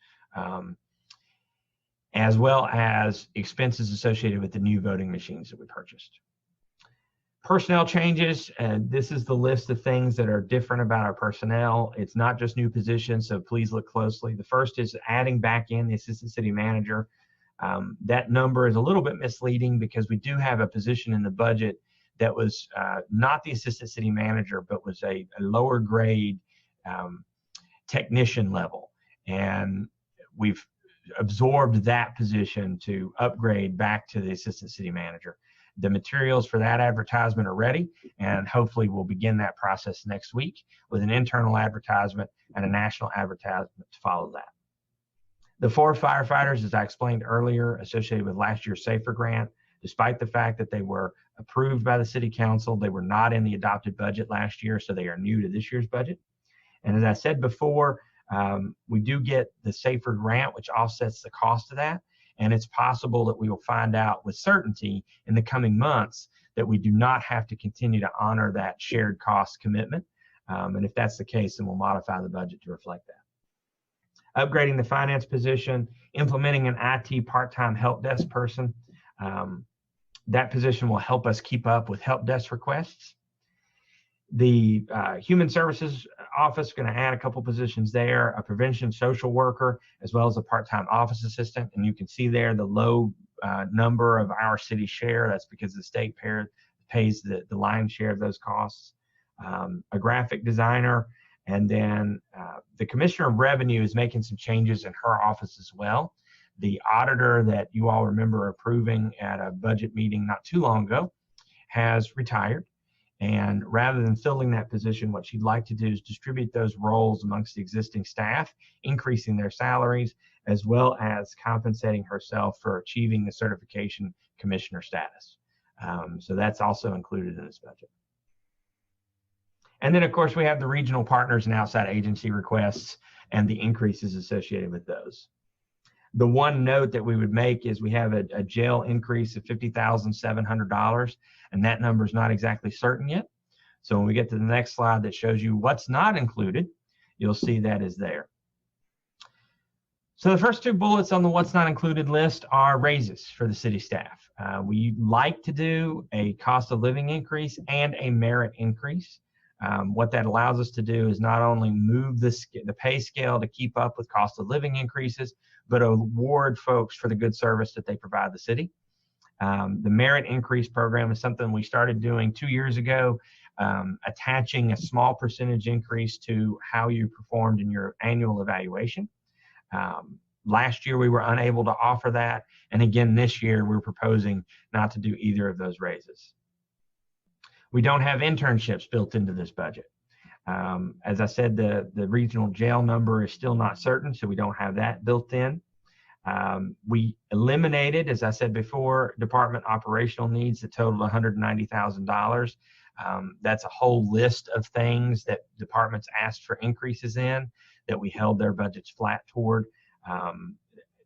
as well as expenses associated with the new voting machines that we purchased. Personnel changes, this is the list of things that are different about our personnel. It's not just new positions, so please look closely. The first is adding back in the assistant city manager. That number is a little bit misleading because we do have a position in the budget that was not the assistant city manager, but was a lower grade technician level. And we've absorbed that position to upgrade back to the assistant city manager. The materials for that advertisement are ready, and hopefully we'll begin that process next week with an internal advertisement and a national advertisement to follow that. The 4 firefighters, as I explained earlier, associated with last year's SAFER grant, despite the fact that they were approved by the city council, they were not in the adopted budget last year, so they are new to this year's budget. And as I said before, we do get the SAFER grant, which offsets the cost of that. And it's possible that we will find out with certainty in the coming months that we do not have to continue to honor that shared cost commitment. And if that's the case, then we'll modify the budget to reflect that. Upgrading the finance position, implementing an IT part-time help desk person. That position will help us keep up with help desk requests. The Human Services Office is going to add a couple positions there, a prevention social worker, as well as a part-time office assistant. And you can see there the low number of our city share. That's because the state pays the lion's share of those costs. A graphic designer, and then the Commissioner of Revenue is making some changes in her office as well. The auditor that you all remember approving at a budget meeting not too long ago has retired. And rather than filling that position, what she'd like to do is distribute those roles amongst the existing staff, increasing their salaries, as well as compensating herself for achieving the certification commissioner status. So that's also included in this budget. And then, of course, we have the regional partners and outside agency requests and the increases associated with those. The one note that we would make is we have a jail increase of $50,700, and that number is not exactly certain yet. So when we get to the next slide that shows you what's not included, you'll see that is there. So the first 2 bullets on the what's not included list are raises for the city staff. We like to do a cost of living increase and a merit increase. What that allows us to do is not only move the pay scale to keep up with cost of living increases, but award folks for the good service that they provide the city. The merit increase program is something we started doing 2 years ago, attaching a small percentage increase to how you performed in your annual evaluation. Last year, we were unable to offer that. And again, this year, we're proposing not to do either of those raises. We don't have internships built into this budget. As I said, the regional jail number is still not certain, so we don't have that built in. We eliminated, as I said before, department operational needs that totaled $190,000. That's a whole list of things that departments asked for increases in that we held their budgets flat toward.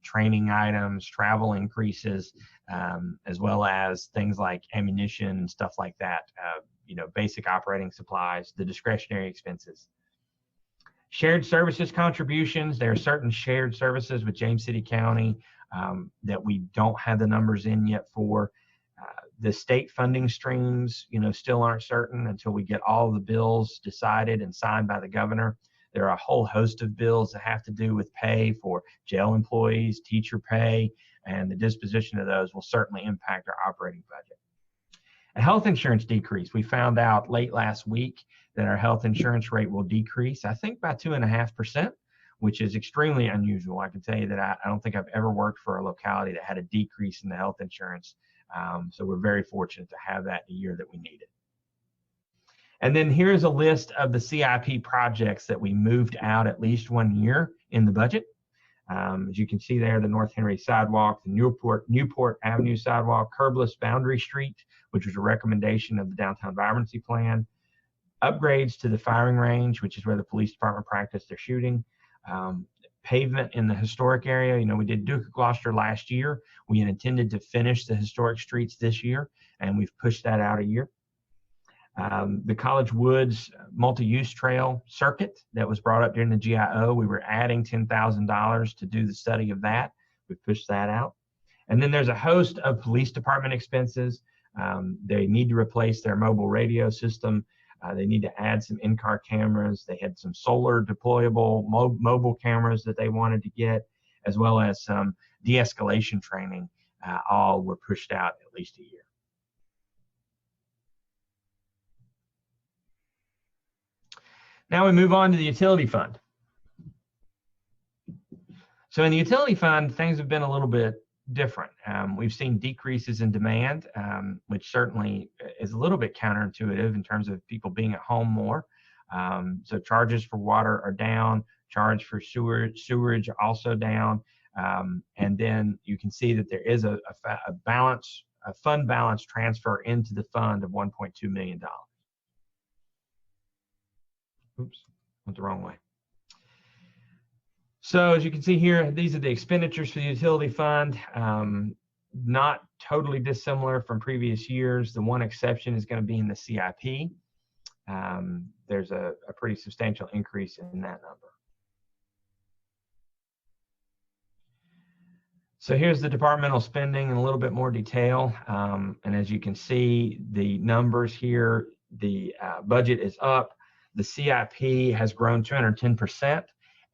Training items, travel increases, as well as things like ammunition and stuff like that, basic operating supplies, the discretionary expenses. Shared services contributions, there are certain shared services with James City County that we don't have the numbers in yet for. The state funding streams, still aren't certain until we get all the bills decided and signed by the governor. There are a whole host of bills that have to do with pay for jail employees, teacher pay, and the disposition of those will certainly impact our operating budget. A health insurance decrease. We found out late last week that our health insurance rate will decrease, I think by 2.5%, which is extremely unusual. I can tell you that I don't think I've ever worked for a locality that had a decrease in the health insurance. So we're very fortunate to have that the year that we need it. And then here's a list of the CIP projects that we moved out at least 1 year in the budget. As you can see there, the North Henry sidewalk, the Newport Avenue sidewalk, curbless Boundary Street, which was a recommendation of the downtown vibrancy plan, upgrades to the firing range, which is where the police department practiced their shooting, pavement in the historic area. We did Duke of Gloucester last year. We had intended to finish the historic streets this year, and we've pushed that out a year. The College Woods multi-use trail circuit that was brought up during the GIO, we were adding $10,000 to do the study of that. We pushed that out. And then there's a host of police department expenses. They need to replace their mobile radio system. They need to add some in-car cameras. They had some solar deployable mobile cameras that they wanted to get, as well as some de-escalation training. All were pushed out at least a year. Now we move on to the utility fund. So in the utility fund, things have been a little bit different. We've seen decreases in demand, which certainly is a little bit counterintuitive in terms of people being at home more. So charges for water are down, charge for sewerage also down. And then you can see that there is a fund balance transfer into the fund of $1.2 million. Oops, went the wrong way. So as you can see here, these are the expenditures for the utility fund. Not totally dissimilar from previous years. The one exception is going to be in the CIP. There's a pretty substantial increase in that number. So here's the departmental spending in a little bit more detail. And as you can see, the numbers here, the budget is up. The CIP has grown 210%.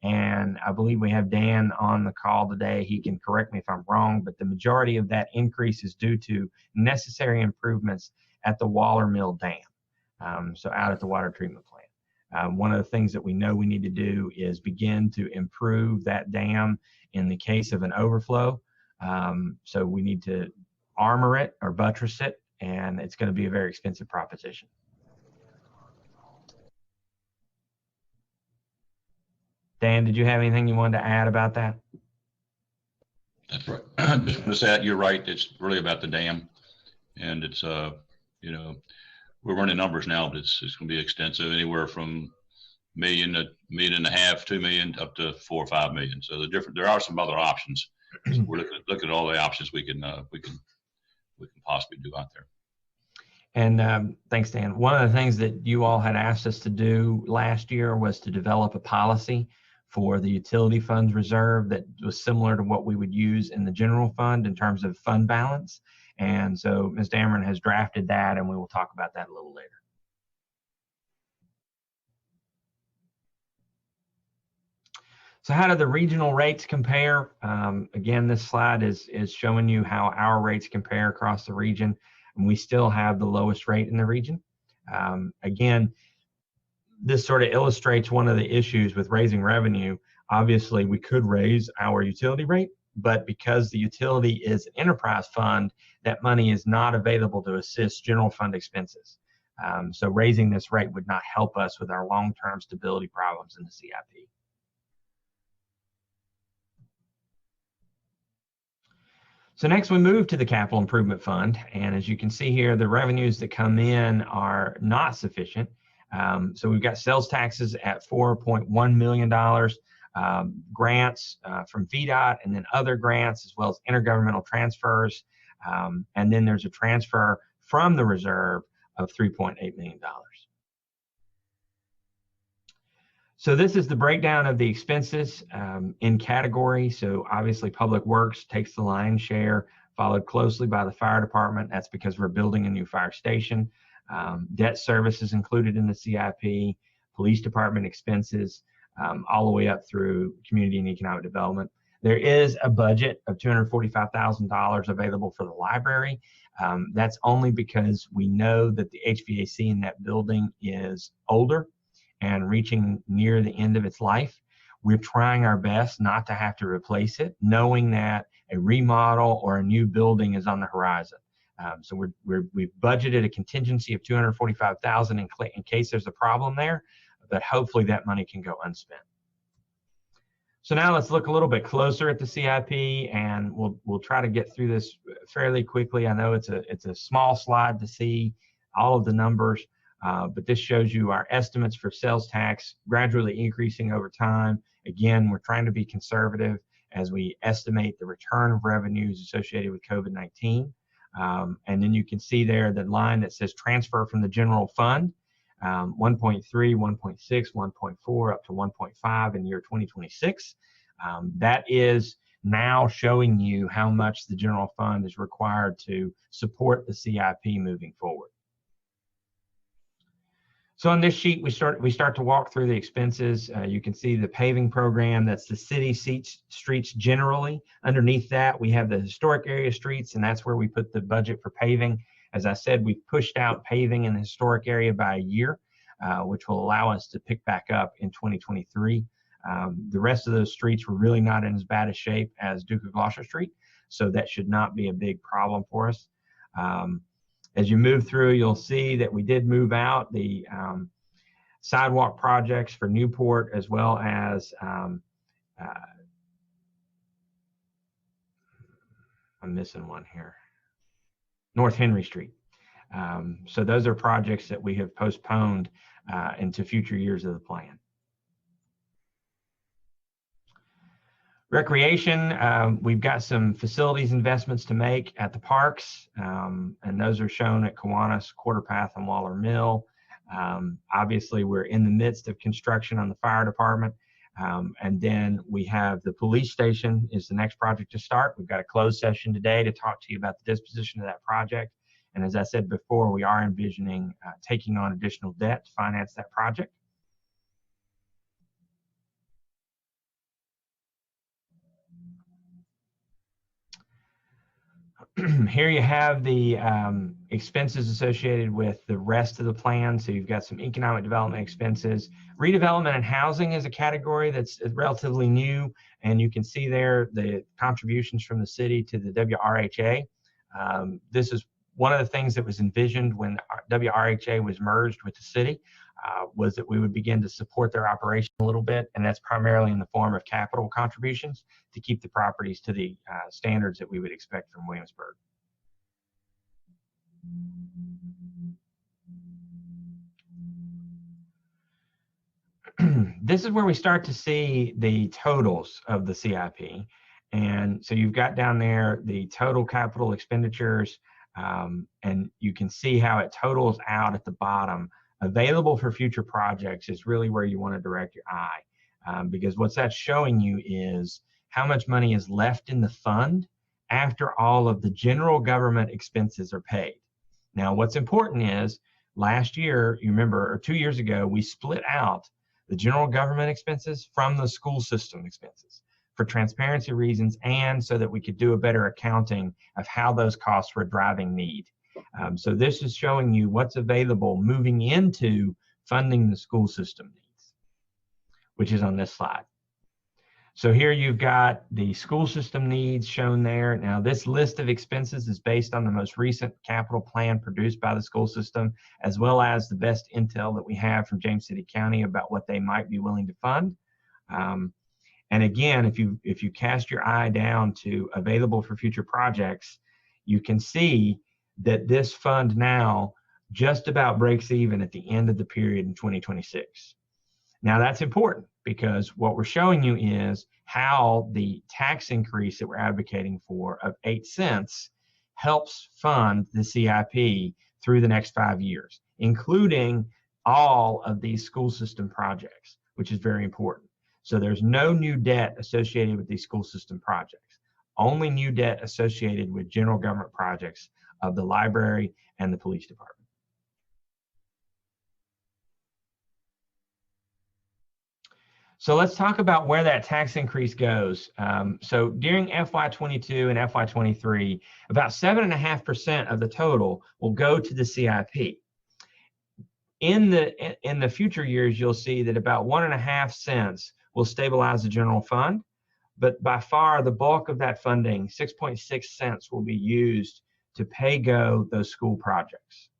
And I believe we have Dan on the call today. He can correct me if I'm wrong, but the majority of that increase is due to necessary improvements at the Waller Mill Dam, so out at the water treatment plant. One of the things that we know we need to do is begin to improve that dam in the case of an overflow. So we need to armor it or buttress it, and it's going to be a very expensive proposition. Dan, did you have anything you wanted to add about that? That's right. Just want to say you're right. It's really about the dam, and it's you know, we're running numbers now, but it's going to be extensive, anywhere from million to $1.5 million, 2 million, up to 4 or 5 million. So there are some other options. So we're looking at all the options we can possibly do out there. And thanks, Dan. One of the things that you all had asked us to do last year was to develop a policy for the utility funds reserve that was similar to what we would use in the general fund in terms of fund balance. And so Ms. Dameron has drafted that, and we will talk about that a little later. So how do the regional rates compare? Again, this slide is showing you how our rates compare across the region, and we still have the lowest rate in the region. Again, this sort of illustrates one of the issues with raising revenue. Obviously, we could raise our utility rate, but because the utility is an enterprise fund, that money is not available to assist general fund expenses. So raising this rate would not help us with our long-term stability problems in the CIP. So next we move to the capital improvement fund. And as you can see here, the revenues that come in are not sufficient. So we've got sales taxes at $4.1 million, grants from VDOT, and then other grants, as well as intergovernmental transfers. And then there's a transfer from the reserve of $3.8 million. So this is the breakdown of the expenses in category. So obviously Public Works takes the lion's share, followed closely by the fire department. That's because we're building a new fire station. Debt service is included in the CIP, police department expenses, all the way up through community and economic development. There is a budget of $245,000 available for the library. That's only because we know that the HVAC in that building is older and reaching near the end of its life. We're trying our best not to have to replace it, knowing that a remodel or a new building is on the horizon. So we've budgeted a contingency of $245,000 in case there's a problem there, but hopefully that money can go unspent. So now let's look a little bit closer at the CIP, and we'll try to get through this fairly quickly. I know it's a small slide to see all of the numbers, but this shows you our estimates for sales tax gradually increasing over time. Again, we're trying to be conservative as we estimate the return of revenues associated with COVID-19. And then you can see there the line that says transfer from the general fund, 1.3, 1.6, 1.4, up to 1.5 in year 2026. That is now showing you how much the general fund is required to support the CIP moving forward. So on this sheet, we start to walk through the expenses. You can see the paving program. That's the city streets generally. Underneath that, we have the historic area streets, and that's where we put the budget for paving. As I said, we've pushed out paving in the historic area by a year, which will allow us to pick back up in 2023. The rest of those streets were really not in as bad a shape as Duke of Gloucester Street, so that should not be a big problem for us. As you move through, you'll see that we did move out the sidewalk projects for Newport, as well as I'm missing one here, North Henry Street. So those are projects that we have postponed into future years of the plan. Recreation, we've got some facilities investments to make at the parks, and those are shown at Kiwanis, Quarter Path, and Waller Mill. Obviously, we're in the midst of construction on the fire department. And then we have the police station is the next project to start. We've got a closed session today to talk to you about the disposition of that project. And as I said before, we are envisioning taking on additional debt to finance that project. Here you have the expenses associated with the rest of the plan. So you've got some economic development expenses. Redevelopment and housing is a category that's relatively new, and you can see there the contributions from the city to the WRHA. This is one of the things that was envisioned when WRHA was merged with the city, was that we would begin to support their operation a little bit, and that's primarily in the form of capital contributions to keep the properties to the standards that we would expect from Williamsburg. This is where we start to see the totals of the CIP. And so you've got down there the total capital expenditures, and you can see how it totals out at the bottom. Available for future projects is really where you want to direct your eye, because what that's showing you is how much money is left in the fund after all of the general government expenses are paid. Now, what's important is last year, you remember, or 2 years ago, we split out the general government expenses from the school system expenses for transparency reasons, and so that we could do a better accounting of how those costs were driving need. So this is showing you what's available moving into funding the school system needs, which is on this slide. So here you've got the school system needs shown there. Now this list of expenses is based on the most recent capital plan produced by the school system, as well as the best intel that we have from James City County about what they might be willing to fund. And again, if you cast your eye down to available for future projects, you can see that this fund now just about breaks even at the end of the period in 2026. Now that's important, because what we're showing you is how the tax increase that we're advocating for of 8 cents helps fund the CIP through the next 5 years, including all of these school system projects, which is very important. So there's no new debt associated with these school system projects, only new debt associated with general government projects of the library and the police department. So let's talk about where that tax increase goes. So during FY22 and FY23, about 7.5% of the total will go to the CIP. In the future years, you'll see that about 1.5 cents will stabilize the general fund, but by far the bulk of that funding, 6.6 cents, will be used to pay go those school projects.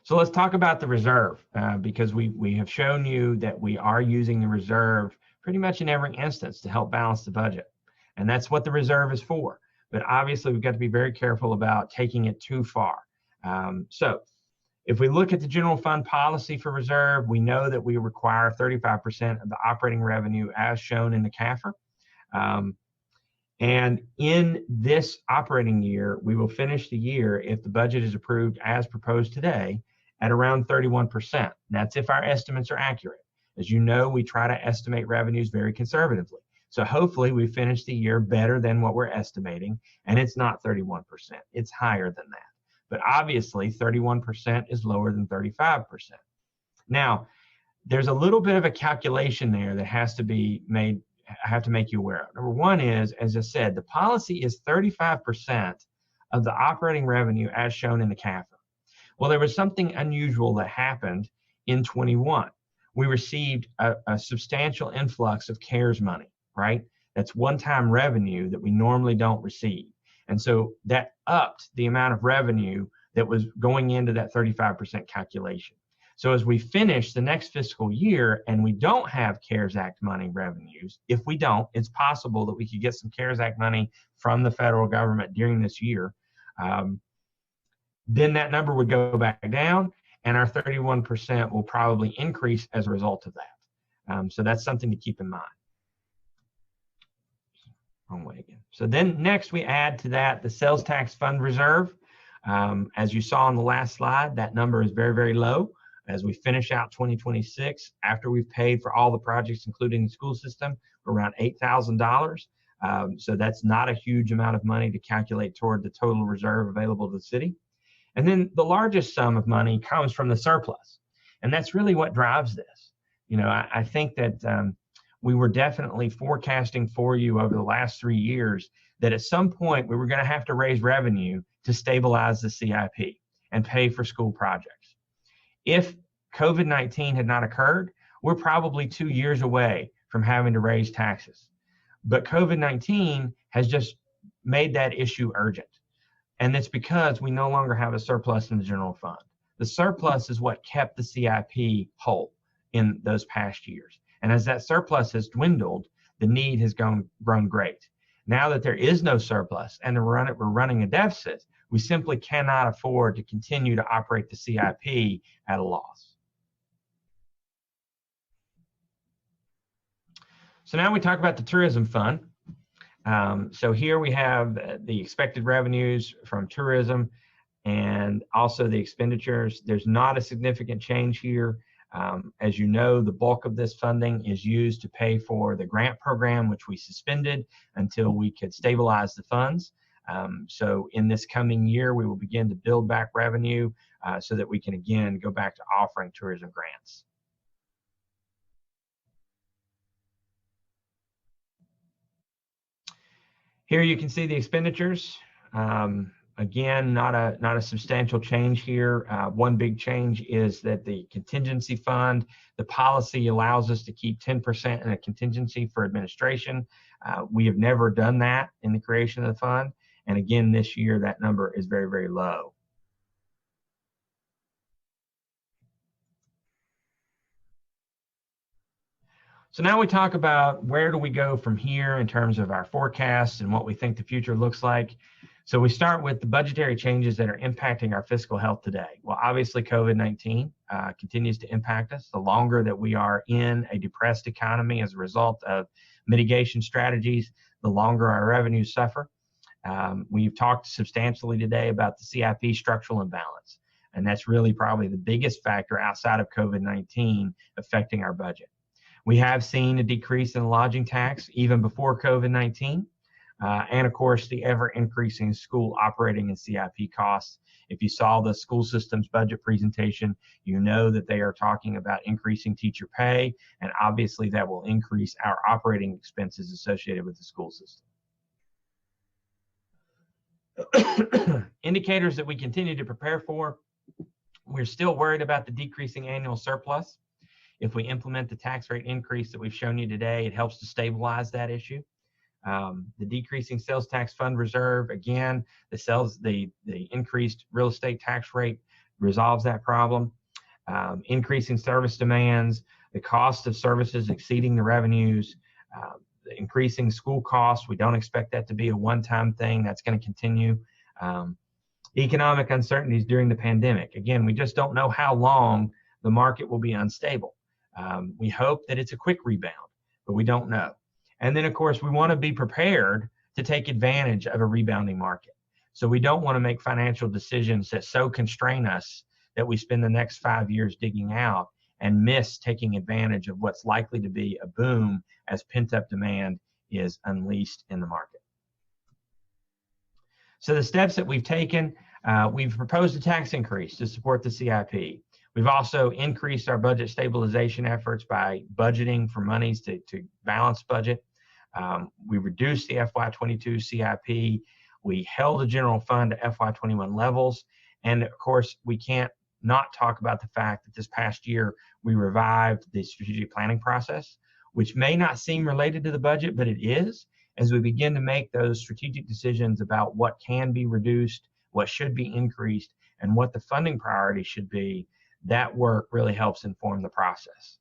So let's talk about the reserve, because we have shown you that we are using the reserve pretty much in every instance to help balance the budget. And that's what the reserve is for. But obviously, we've got to be very careful about taking it too far. So if we look at the general fund policy for reserve, we know that we require 35% of the operating revenue as shown in the CAFR. And in this operating year, we will finish the year, if the budget is approved as proposed today, at around 31%. That's if our estimates are accurate. As you know, we try to estimate revenues very conservatively. So hopefully we finish the year better than what we're estimating, and it's not 31%. It's higher than that. But obviously 31% is lower than 35%. Now, there's a little bit of a calculation there that has to be made, I have to make you aware of. Number one is, as I said, the policy is 35% of the operating revenue as shown in the CAFR. Well, there was something unusual that happened in 21. We received a substantial influx of CARES money, right? That's one-time revenue that we normally don't receive. And so that upped the amount of revenue that was going into that 35% calculation. So as we finish the next fiscal year and we don't have CARES Act money revenues, if we don't, it's possible that we could get some CARES Act money from the federal government during this year. Then that number would go back down, and our 31% will probably increase as a result of that. So that's something to keep in mind. Wrong way again. So then next we add to that the sales tax fund reserve. As you saw on the last slide, that number is very, very low. As we finish out 2026, after we've paid for all the projects, including the school system, around $8,000. So that's not a huge amount of money to calculate toward the total reserve available to the city. And then the largest sum of money comes from the surplus. And that's really what drives this. You know, I think that we were definitely forecasting for you over the last 3 years that at some point we were going to have to raise revenue to stabilize the CIP and pay for school projects. If COVID-19 had not occurred, we're probably 2 years away from having to raise taxes. But COVID-19 has just made that issue urgent. And it's because we no longer have a surplus in the general fund. The surplus is what kept the CIP whole in those past years. And as that surplus has dwindled, the need has grown great. Now that there is no surplus and we're running a deficit, we simply cannot afford to continue to operate the CIP at a loss. So now we talk about the tourism fund. So here we have the expected revenues from tourism and also the expenditures. There's not a significant change here. As you know, the bulk of this funding is used to pay for the grant program, which we suspended until we could stabilize the funds. So in this coming year, we will begin to build back revenue so that we can again go back to offering tourism grants. Here you can see the expenditures. Again, not a substantial change here. One big change is that the contingency fund, the policy allows us to keep 10% in a contingency for administration. We have never done that in the creation of the fund. And again, this year, that number is very, very low. So now we talk about where do we go from here in terms of our forecasts and what we think the future looks like. So we start with the budgetary changes that are impacting our fiscal health today. Well, obviously COVID-19 continues to impact us. The longer that we are in a depressed economy as a result of mitigation strategies, the longer our revenues suffer. We've talked substantially today about the CIP structural imbalance, and that's really probably the biggest factor outside of COVID-19 affecting our budget. We have seen a decrease in the lodging tax even before COVID-19, and of course the ever increasing school operating and CIP costs. If you saw the school system's budget presentation, you know that they are talking about increasing teacher pay, and obviously that will increase our operating expenses associated with the school system. Indicators that we continue to prepare for, we're still worried about the decreasing annual surplus. If we implement the tax rate increase that we've shown you today, it helps to stabilize that issue. The decreasing sales tax fund reserve, again, the increased real estate tax rate resolves that problem. Increasing service demands, the cost of services exceeding the revenues, the increasing school costs, we don't expect that to be a one-time thing. That's going to continue. Economic uncertainties during the pandemic. Again, we just don't know how long the market will be unstable. We hope that it's a quick rebound, but we don't know. And then, of course, we want to be prepared to take advantage of a rebounding market. So we don't want to make financial decisions that so constrain us that we spend the next 5 years digging out and miss taking advantage of what's likely to be a boom as pent-up demand is unleashed in the market. So the steps that we've taken, we've proposed a tax increase to support the CIP. We've also increased our budget stabilization efforts by budgeting for monies to balance budget. We reduced the FY22 CIP. We held the general fund to FY21 levels, And of course, we can't not talk about the fact that this past year we revived the strategic planning process, which may not seem related to the budget, but it is, as we begin to make those strategic decisions about what can be reduced, what should be increased, and what the funding priority should be. That work really helps inform the process.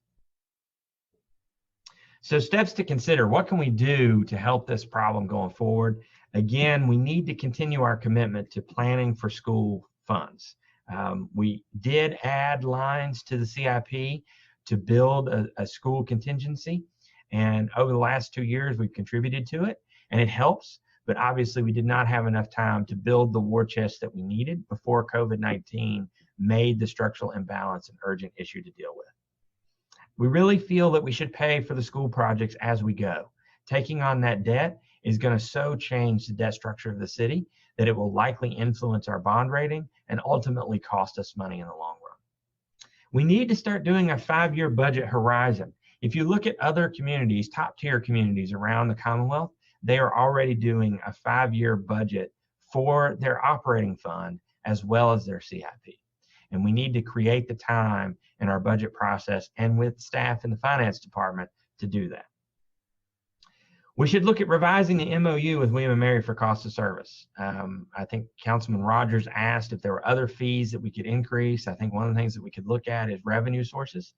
So steps to consider: what can we do to help this problem going forward? Again, we need to continue our commitment to planning for school funds. We did add lines to the CIP to build a school contingency. And over the last 2 years, we've contributed to it, and it helps. But obviously, we did not have enough time to build the war chest that we needed before COVID-19 made the structural imbalance an urgent issue to deal with. We really feel that we should pay for the school projects as we go. Taking on that debt is going to so change the debt structure of the city that it will likely influence our bond rating and ultimately cost us money in the long run. We need to start doing a 5-year budget horizon. If you look at other communities, top-tier communities around the Commonwealth, they are already doing a 5-year budget for their operating fund as well as their CIP. And we need to create the time in our budget process and with staff in the finance department to do that. We should look at revising the MOU with William & Mary for cost of service. I think Councilman Rogers asked if there were other fees that we could increase. I think one of the things that we could look at is revenue sources.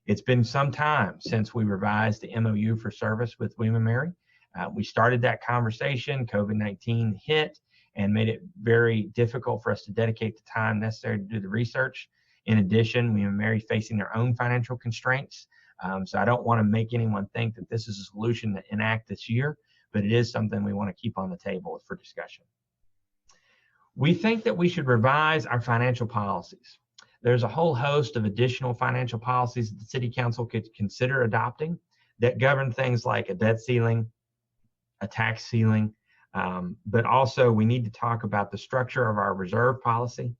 It's been some time since we revised the MOU for service with William & Mary. We started that conversation. COVID-19 hit and made it very difficult for us to dedicate the time necessary to do the research. In addition, William & Mary facing their own financial constraints. So I don't want to make anyone think that this is a solution to enact this year, but it is something we want to keep on the table for discussion. We think that we should revise our financial policies. There's a whole host of additional financial policies that the City Council could consider adopting that govern things like a debt ceiling, a tax ceiling, but also we need to talk about the structure of our reserve policy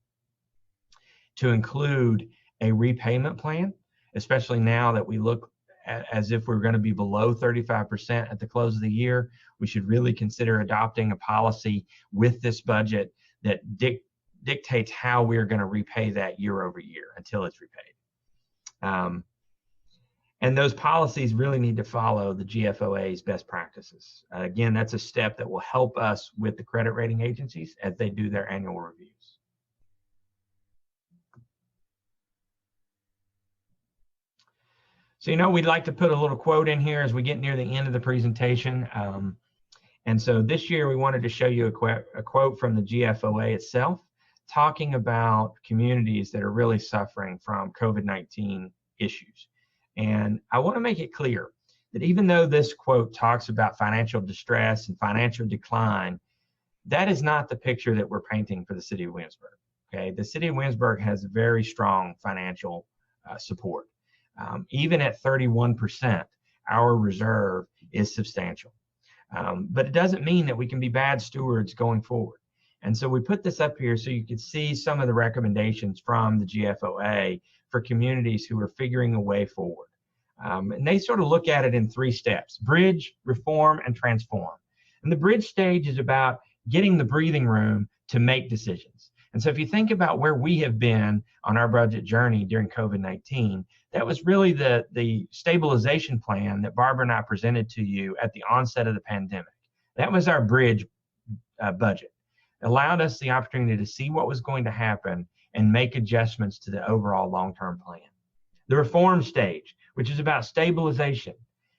to include a repayment plan, especially now that we look as if we're going to be below 35% at the close of the year. We should really consider adopting a policy with this budget that dictates how we're going to repay that year over year until it's repaid. And those policies really need to follow the GFOA's best practices. Again, that's a step that will help us with the credit rating agencies as they do their annual reviews. So, we'd like to put a little quote in here as we get near the end of the presentation. And so this year we wanted to show you a quote from the GFOA itself, talking about communities that are really suffering from COVID-19 issues. And I want to make it clear that even though this quote talks about financial distress and financial decline, that is not the picture that we're painting for the city of Williamsburg. Okay, the city of Williamsburg has very strong financial support. Even at 31%, our reserve is substantial. But it doesn't mean that we can be bad stewards going forward. And so we put this up here so you could see some of the recommendations from the GFOA for communities who are figuring a way forward. And they sort of look at it in 3 steps: bridge, reform, and transform. And the bridge stage is about getting the breathing room to make decisions. And so if you think about where we have been on our budget journey during COVID-19, that was really the stabilization plan that Barbara and I presented to you at the onset of the pandemic. That was our bridge budget. It allowed us the opportunity to see what was going to happen and make adjustments to the overall long-term plan. The reform stage, which is about stabilization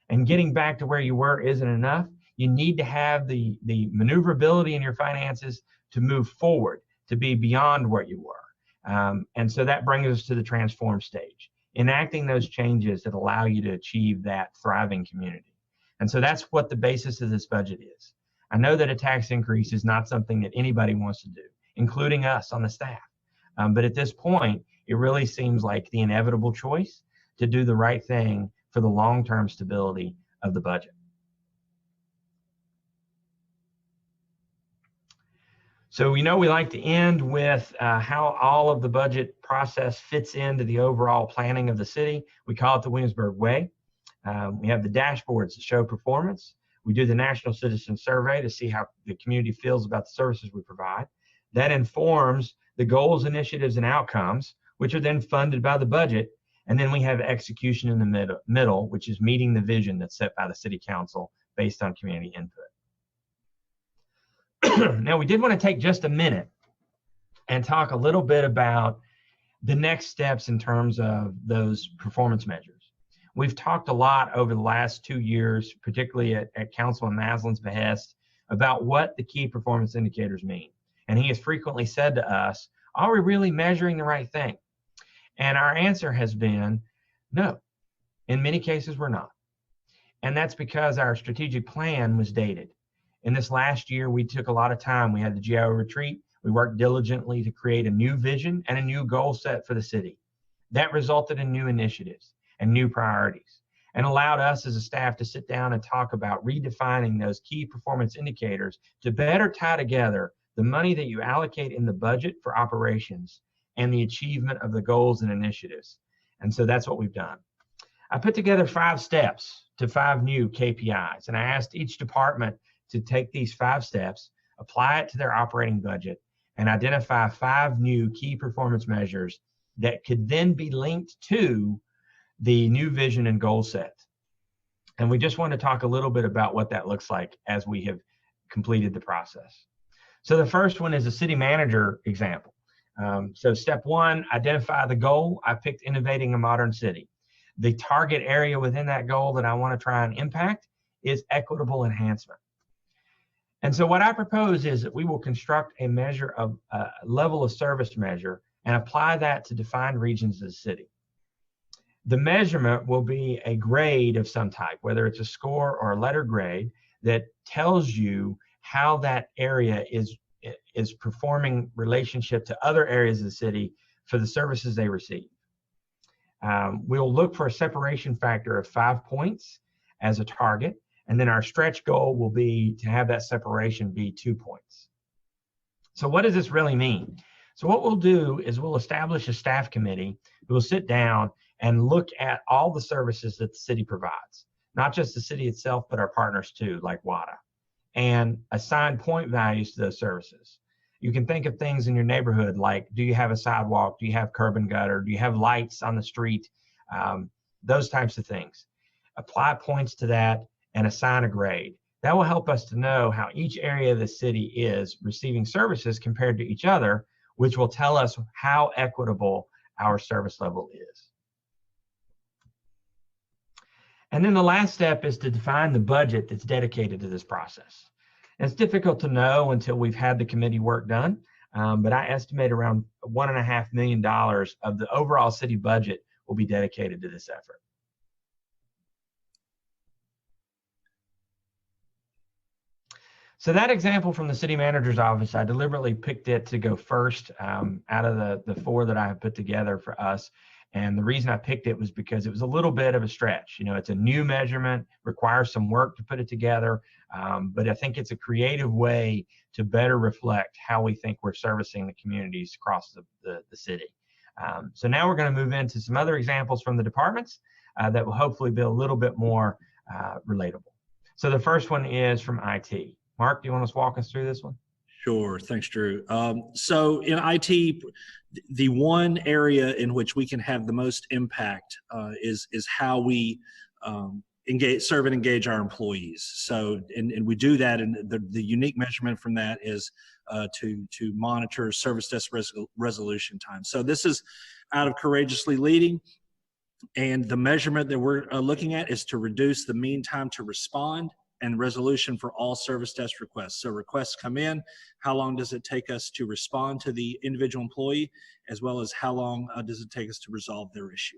and getting back to where you were isn't enough. You need to have the maneuverability in your finances to move forward, to be beyond where you were. And so that brings us to the transform stage, enacting those changes that allow you to achieve that thriving community. And so that's what the basis of this budget is. I know that a tax increase is not something that anybody wants to do, including us on the staff. But at this point, it really seems like the inevitable choice to do the right thing for the long-term stability of the budget. So we like to end with how all of the budget process fits into the overall planning of the city. We call it the Williamsburg Way. We have the dashboards that show performance. We do the National Citizen Survey to see how the community feels about the services we provide. That informs the goals, initiatives, and outcomes, which are then funded by the budget. And then we have execution in the middle, which is meeting the vision that's set by the city council based on community input. Now, we did want to take just a minute and talk a little bit about the next steps in terms of those performance measures. We've talked a lot over the last 2 years, particularly at Councilman Maslin's behest, about what the key performance indicators mean. And he has frequently said to us, are we really measuring the right thing? And our answer has been no. In many cases, we're not. And that's because our strategic plan was dated. In this last year, we took a lot of time. We had the GIO retreat. We worked diligently to create a new vision and a new goal set for the city. That resulted in new initiatives and new priorities, and allowed us as a staff to sit down and talk about redefining those key performance indicators to better tie together the money that you allocate in the budget for operations and the achievement of the goals and initiatives. And so that's what we've done. I put together 5 steps to 5 new KPIs, and I asked each department to take these 5 steps, apply it to their operating budget, and identify 5 new key performance measures that could then be linked to the new vision and goal set. And we just want to talk a little bit about what that looks like as we have completed the process. So the first one is a city manager example. So step 1, identify the goal. I picked innovating a modern city. The target area within that goal that I want to try and impact is equitable enhancement. And so what I propose is that we will construct a measure of level of service measure and apply that to defined regions of the city. The measurement will be a grade of some type, whether it's a score or a letter grade, that tells you how that area is performing relationship to other areas of the city for the services they receive. We'll look for a separation factor of 5 points as a target, and then our stretch goal will be to have that separation be 2 points. So what does this really mean? So what we'll do is we'll establish a staff committee who will sit down and look at all the services that the city provides, not just the city itself, but our partners too, like WADA, and assign point values to those services. You can think of things in your neighborhood like, do you have a sidewalk? Do you have curb and gutter? Do you have lights on the street? Those types of things. Apply points to that and assign a grade. That will help us to know how each area of the city is receiving services compared to each other, which will tell us how equitable our service level is. And then the last step is to define the budget that's dedicated to this process. And it's difficult to know until we've had the committee work done, but I estimate around $1.5 million of the overall city budget will be dedicated to this effort. So that example from the city manager's office, I deliberately picked it to go first out of the 4 that I have put together for us. And the reason I picked it was because it was a little bit of a stretch. You know, it's a new measurement, requires some work to put it together, but I think it's a creative way to better reflect how we think we're servicing the communities across the city. So now we're going to move into some other examples from the departments that will hopefully be a little bit more relatable. So the first one is from IT. Mark, do you want to walk us through this one? Sure. Thanks, Drew. So in IT, the one area in which we can have the most impact is how we serve and engage our employees. So, and we do that, and the unique measurement from that is to monitor service desk resolution time. So this is out of Courageously Leading, and the measurement that we're looking at is to reduce the mean time to respond and resolution for all service desk requests. So requests come in, how long does it take us to respond to the individual employee, as well as how long does it take us to resolve their issue.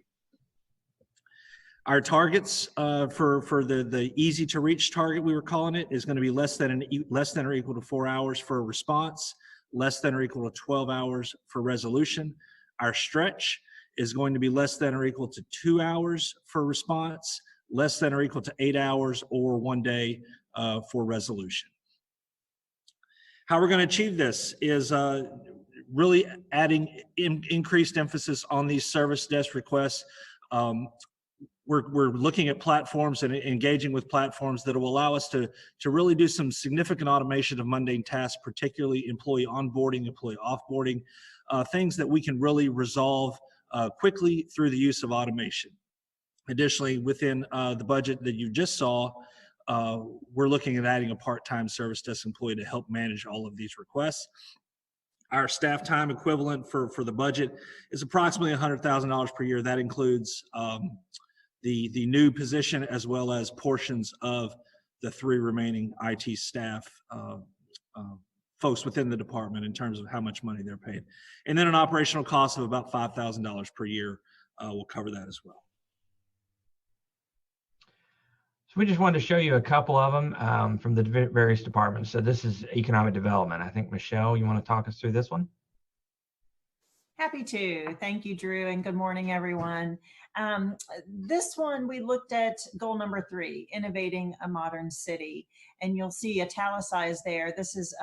Our targets for the easy to reach target, we were calling it, is going to be less than or equal to 4 hours for a response, less than or equal to 12 hours for resolution. Our stretch is going to be less than or equal to 2 hours for response, less than or equal to 8 hours or 1 day for resolution. How we're going to achieve this is really adding increased emphasis on these service desk requests. we're looking at platforms and engaging with platforms that will allow us to really do some significant automation of mundane tasks, particularly employee onboarding, employee offboarding, things that we can really resolve quickly through the use of automation. Additionally, within the budget that you just saw, we're looking at adding a part-time service desk employee to help manage all of these requests. Our staff time equivalent for the budget is approximately $100,000 per year. That includes the new position as well as portions of the 3 remaining IT staff folks within the department in terms of how much money they're paid. And then an operational cost of about $5,000 per year will cover that as well. So we just wanted to show you a couple of them from the various departments. So this is economic development. I think, Michelle, you want to talk us through this one? Happy to. Thank you, Drew, and good morning, everyone. This one, we looked at goal number 3, innovating a modern city. And you'll see italicized there. This is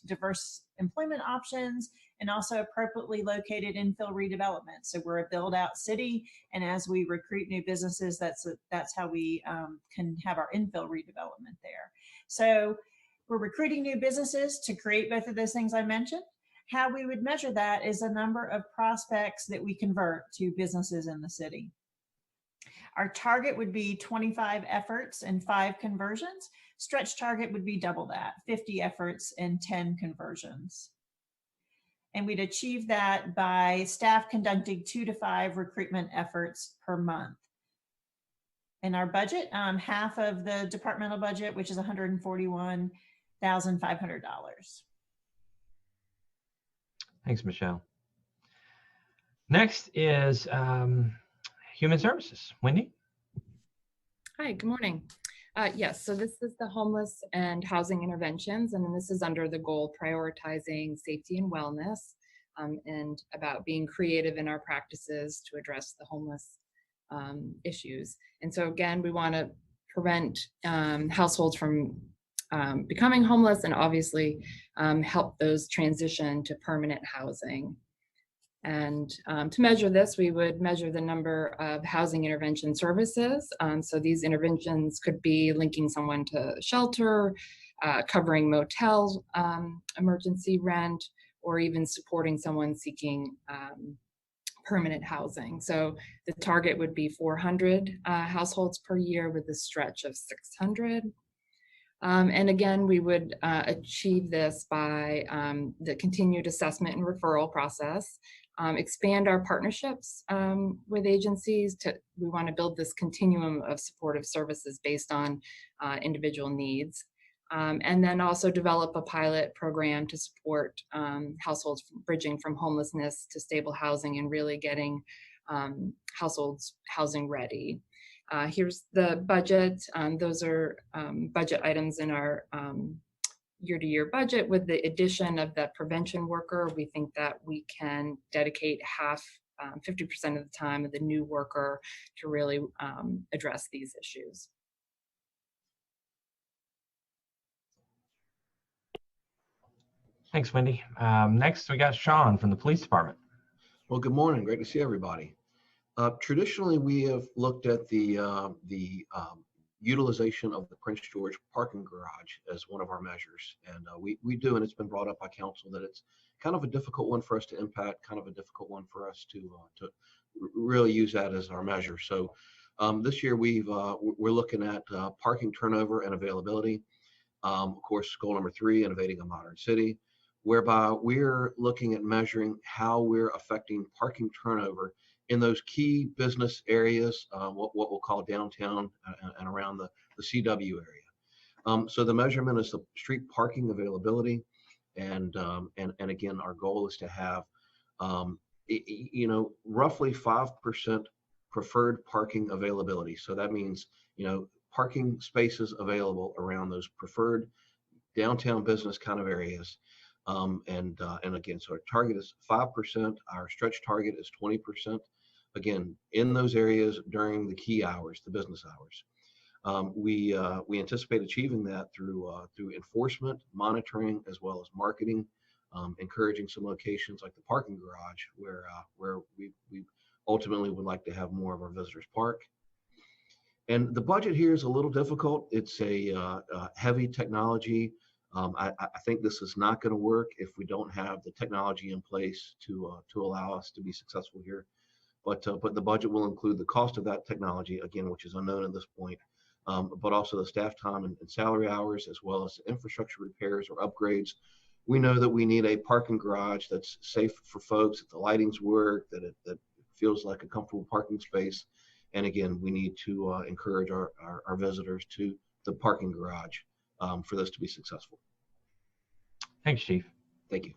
diverse employment options and also appropriately located infill redevelopment. So we're a build out city. And as we recruit new businesses, that's how we can have our infill redevelopment there. So we're recruiting new businesses to create both of those things I mentioned. How we would measure that is a number of prospects that we convert to businesses in the city. Our target would be 25 efforts and 5 conversions. Stretch target would be double that, 50 efforts and 10 conversions. And we'd achieve that by staff conducting 2 to 5 recruitment efforts per month. In our budget, half of the departmental budget, which is $141,500. Thanks, Michelle. Next is human services. Wendy? Hi, good morning. Yes, so this is the homeless and housing interventions, and this is under the goal prioritizing safety and wellness, and about being creative in our practices to address the homeless issues. And so again, we want to prevent households from becoming homeless, and obviously help those transition to permanent housing. And to measure this, we would measure the number of housing intervention services. So these interventions could be linking someone to shelter, covering motel emergency rent, or even supporting someone seeking permanent housing. So the target would be 400 households per year with a stretch of 600. And again, we would achieve this by the continued assessment and referral process, expand our partnerships with agencies. We want to build this continuum of supportive services based on individual needs. And then also develop a pilot program to support households bridging from homelessness to stable housing and really getting households housing ready. Here's the budget. Those are budget items in our year-to-year budget. With the addition of that prevention worker, we think that we can dedicate 50% of the time of the new worker to really address these issues. Thanks, Wendy. Next, we got Sean from the police department. Well, good morning. Great to see everybody. Traditionally, we have looked at the utilization of the Prince George parking garage as one of our measures. And we do, and it's been brought up by council that it's kind of a difficult one for us to impact, kind of a difficult one for us to really use that as our measure. So this year we're looking at parking turnover and availability. Of course, goal number 3, innovating a modern city, whereby we're looking at measuring how we're affecting parking turnover in those key business areas, what we'll call downtown and around the CW area. So the measurement is the street parking availability. And again, our goal is to have, roughly 5% preferred parking availability. So that means, parking spaces available around those preferred downtown business kind of areas. And again, so our target is 5%. Our stretch target is 20%. Again, in those areas during the key hours, the business hours. We anticipate achieving that through enforcement, monitoring, as well as marketing, encouraging some locations like the parking garage where we ultimately would like to have more of our visitors park. And the budget here is a little difficult. It's a heavy technology. I think this is not going to work if we don't have the technology in place to allow us to be successful here. But the budget will include the cost of that technology, again, which is unknown at this point, but also the staff time and salary hours, as well as infrastructure repairs or upgrades. We know that we need a parking garage that's safe for folks, that the lighting's work, that it feels like a comfortable parking space. And again, we need to encourage our visitors to the parking garage for this to be successful. Thanks, Chief. Thank you.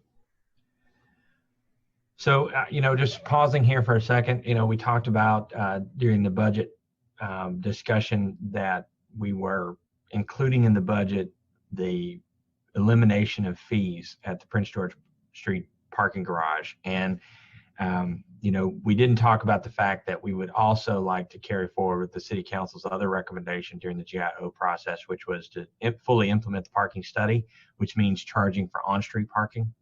So, just pausing here for a second, we talked about during the budget discussion that we were including in the budget the elimination of fees at the Prince George Street parking garage. And, we didn't talk about the fact that we would also like to carry forward with the City Council's other recommendation during the GIO process, which was to fully implement the parking study, which means charging for on-street parking.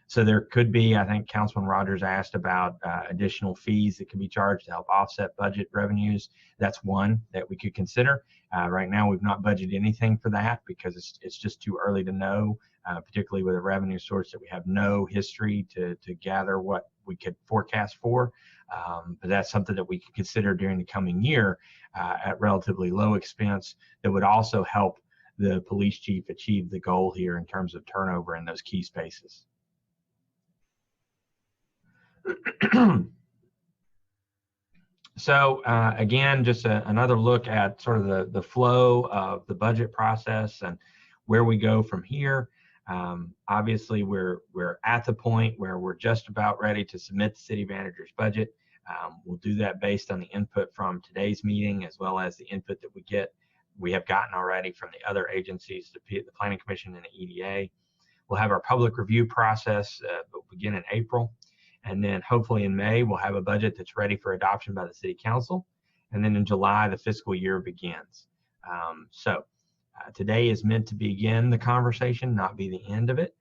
So there could be, I think Councilman Rogers asked about additional fees that could be charged to help offset budget revenues. That's one that we could consider. Right now, we've not budgeted anything for that because it's just too early to know, particularly with a revenue source that we have no history to gather what we could forecast for. But that's something that we could consider during the coming year at relatively low expense that would also help the police chief achieve the goal here in terms of turnover in those key spaces. So again, just another look at sort of the flow of the budget process and where we go from here. Obviously, we're at the point where we're just about ready to submit the city manager's budget. We'll do that based on the input from today's meeting, as well as the input that we have gotten already from the other agencies, the Planning Commission and the EDA. We'll have our public review process begin in April. And then hopefully in May, we'll have a budget that's ready for adoption by the City Council. And then in July, the fiscal year begins. Today is meant to begin the conversation, not be the end of it.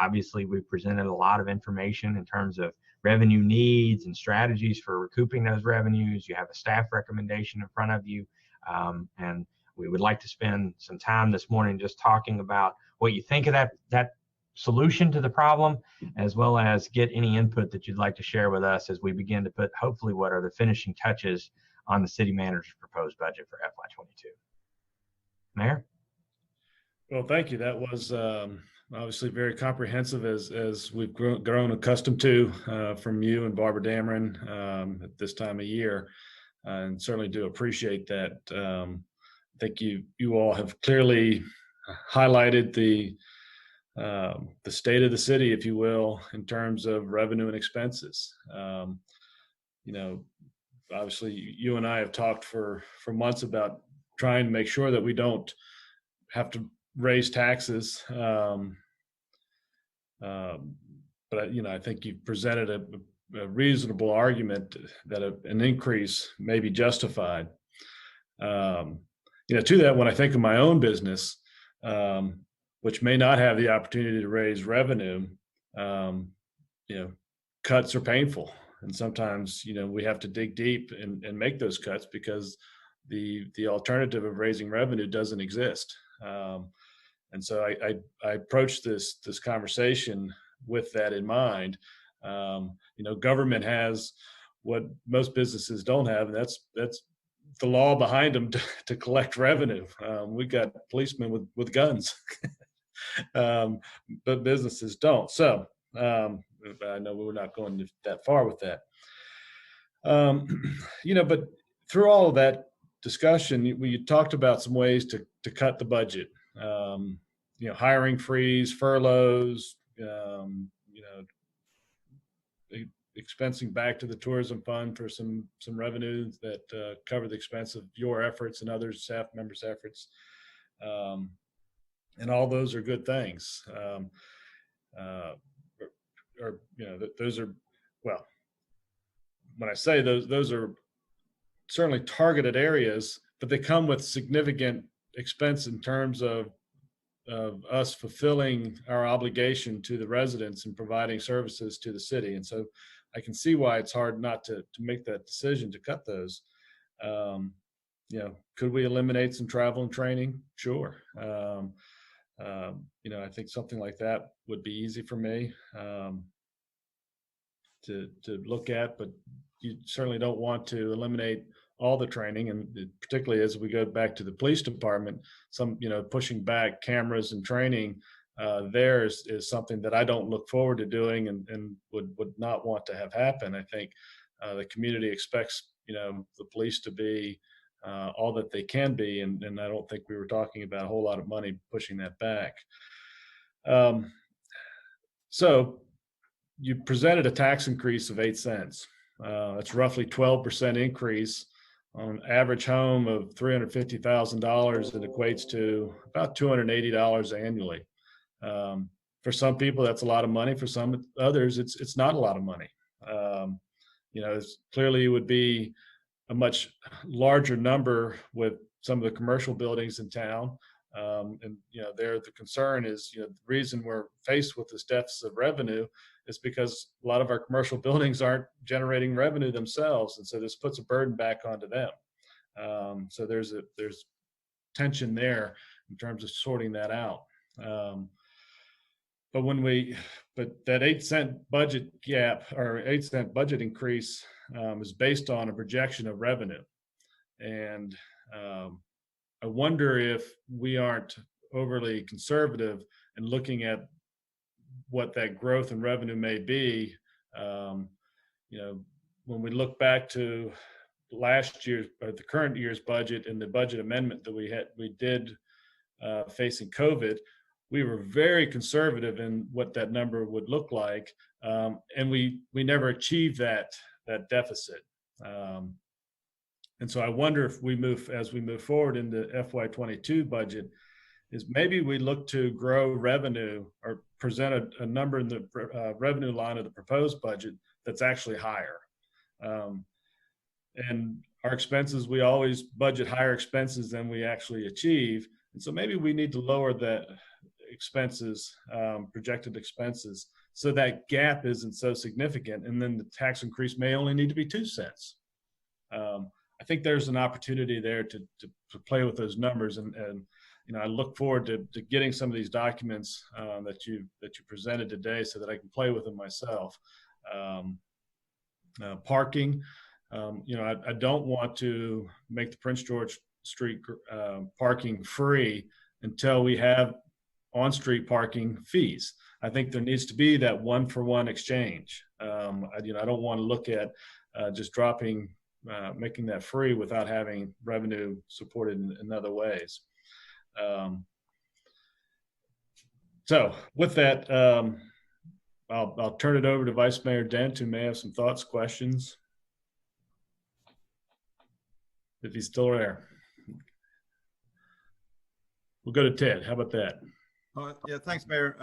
Obviously, we've presented a lot of information in terms of revenue needs and strategies for recouping those revenues. You have a staff recommendation in front of you. And we would like to spend some time this morning just talking about what you think of that solution to the problem, as well as get any input that you'd like to share with us as we begin to put hopefully what are the finishing touches on the city manager's proposed budget for FY22. Mayor? Well, thank you. That was obviously very comprehensive as we've grown accustomed to from you and Barbara Dameron at this time of year, and certainly do appreciate that. I think you all have clearly highlighted the state of the city, if you will, in terms of revenue and expenses. Obviously you and I have talked for months about trying to make sure that we don't have to raise taxes. But I think you've presented a reasonable argument that an increase may be justified. To that, when I think of my own business, which may not have the opportunity to raise revenue, cuts are painful. And sometimes, we have to dig deep and make those cuts because the alternative of raising revenue doesn't exist. And so I approached this conversation with that in mind. Government has what most businesses don't have, and that's the law behind them to collect revenue. We got policemen with guns. But businesses don't. So I know we're not going that far with that. But through all of that discussion, we talked about some ways to cut the budget. Hiring freeze, furloughs, expensing back to the tourism fund for some revenue that cover the expense of your efforts and other staff members' efforts. And all those are good things. Those are, well, when I say those are certainly targeted areas, but they come with significant expense in terms of us fulfilling our obligation to the residents and providing services to the city. And so I can see why it's hard not to make that decision to cut those. could we eliminate some travel and training? Sure. I think something like that would be easy for me to look at, but you certainly don't want to eliminate all the training, and particularly as we go back to the police department, pushing back cameras and training there is something that I don't look forward to doing and would not want to have happen. I think the community expects the police to be all that they can be, and I don't think we were talking about a whole lot of money pushing that back. So you presented a tax increase of 8 cents. That's roughly 12% increase on an average home of $350,000. It equates to about $280 annually. For some people, that's a lot of money. For some others, it's not a lot of money. Clearly, it would be a much larger number with some of the commercial buildings in town. The concern is, the reason we're faced with this deficit of revenue is because a lot of our commercial buildings aren't generating revenue themselves. And so this puts a burden back onto them. So there's tension there in terms of sorting that out. But that 8 cent budget gap or 8 cent budget increase is based on a projection of revenue. And I wonder if we aren't overly conservative in looking at what that growth in revenue may be. When we look back to last year's or the current year's budget and the budget amendment that we did facing COVID, we were very conservative in what that number would look like, and we never achieved that deficit. And so I wonder if as we move forward into FY22 budget, is maybe we look to grow revenue or present a number in the revenue line of the proposed budget that's actually higher. And our expenses, we always budget higher expenses than we actually achieve. And so maybe we need to lower that expenses, projected expenses, so that gap isn't so significant. And then the tax increase may only need to be 2 cents. I think there's an opportunity there to play with those numbers, and I look forward to getting some of these documents that you presented today, so that I can play with them myself. Parking, I don't want to make the Prince George Street parking free until we have on-street parking fees. I think there needs to be that one-for-one exchange. I don't want to look at just making that free without having revenue supported in other ways. So with that, I'll turn it over to Vice Mayor Dent, who may have some thoughts, questions, if he's still there. We'll go to Ted. How about that? Yeah, thanks, Mayor.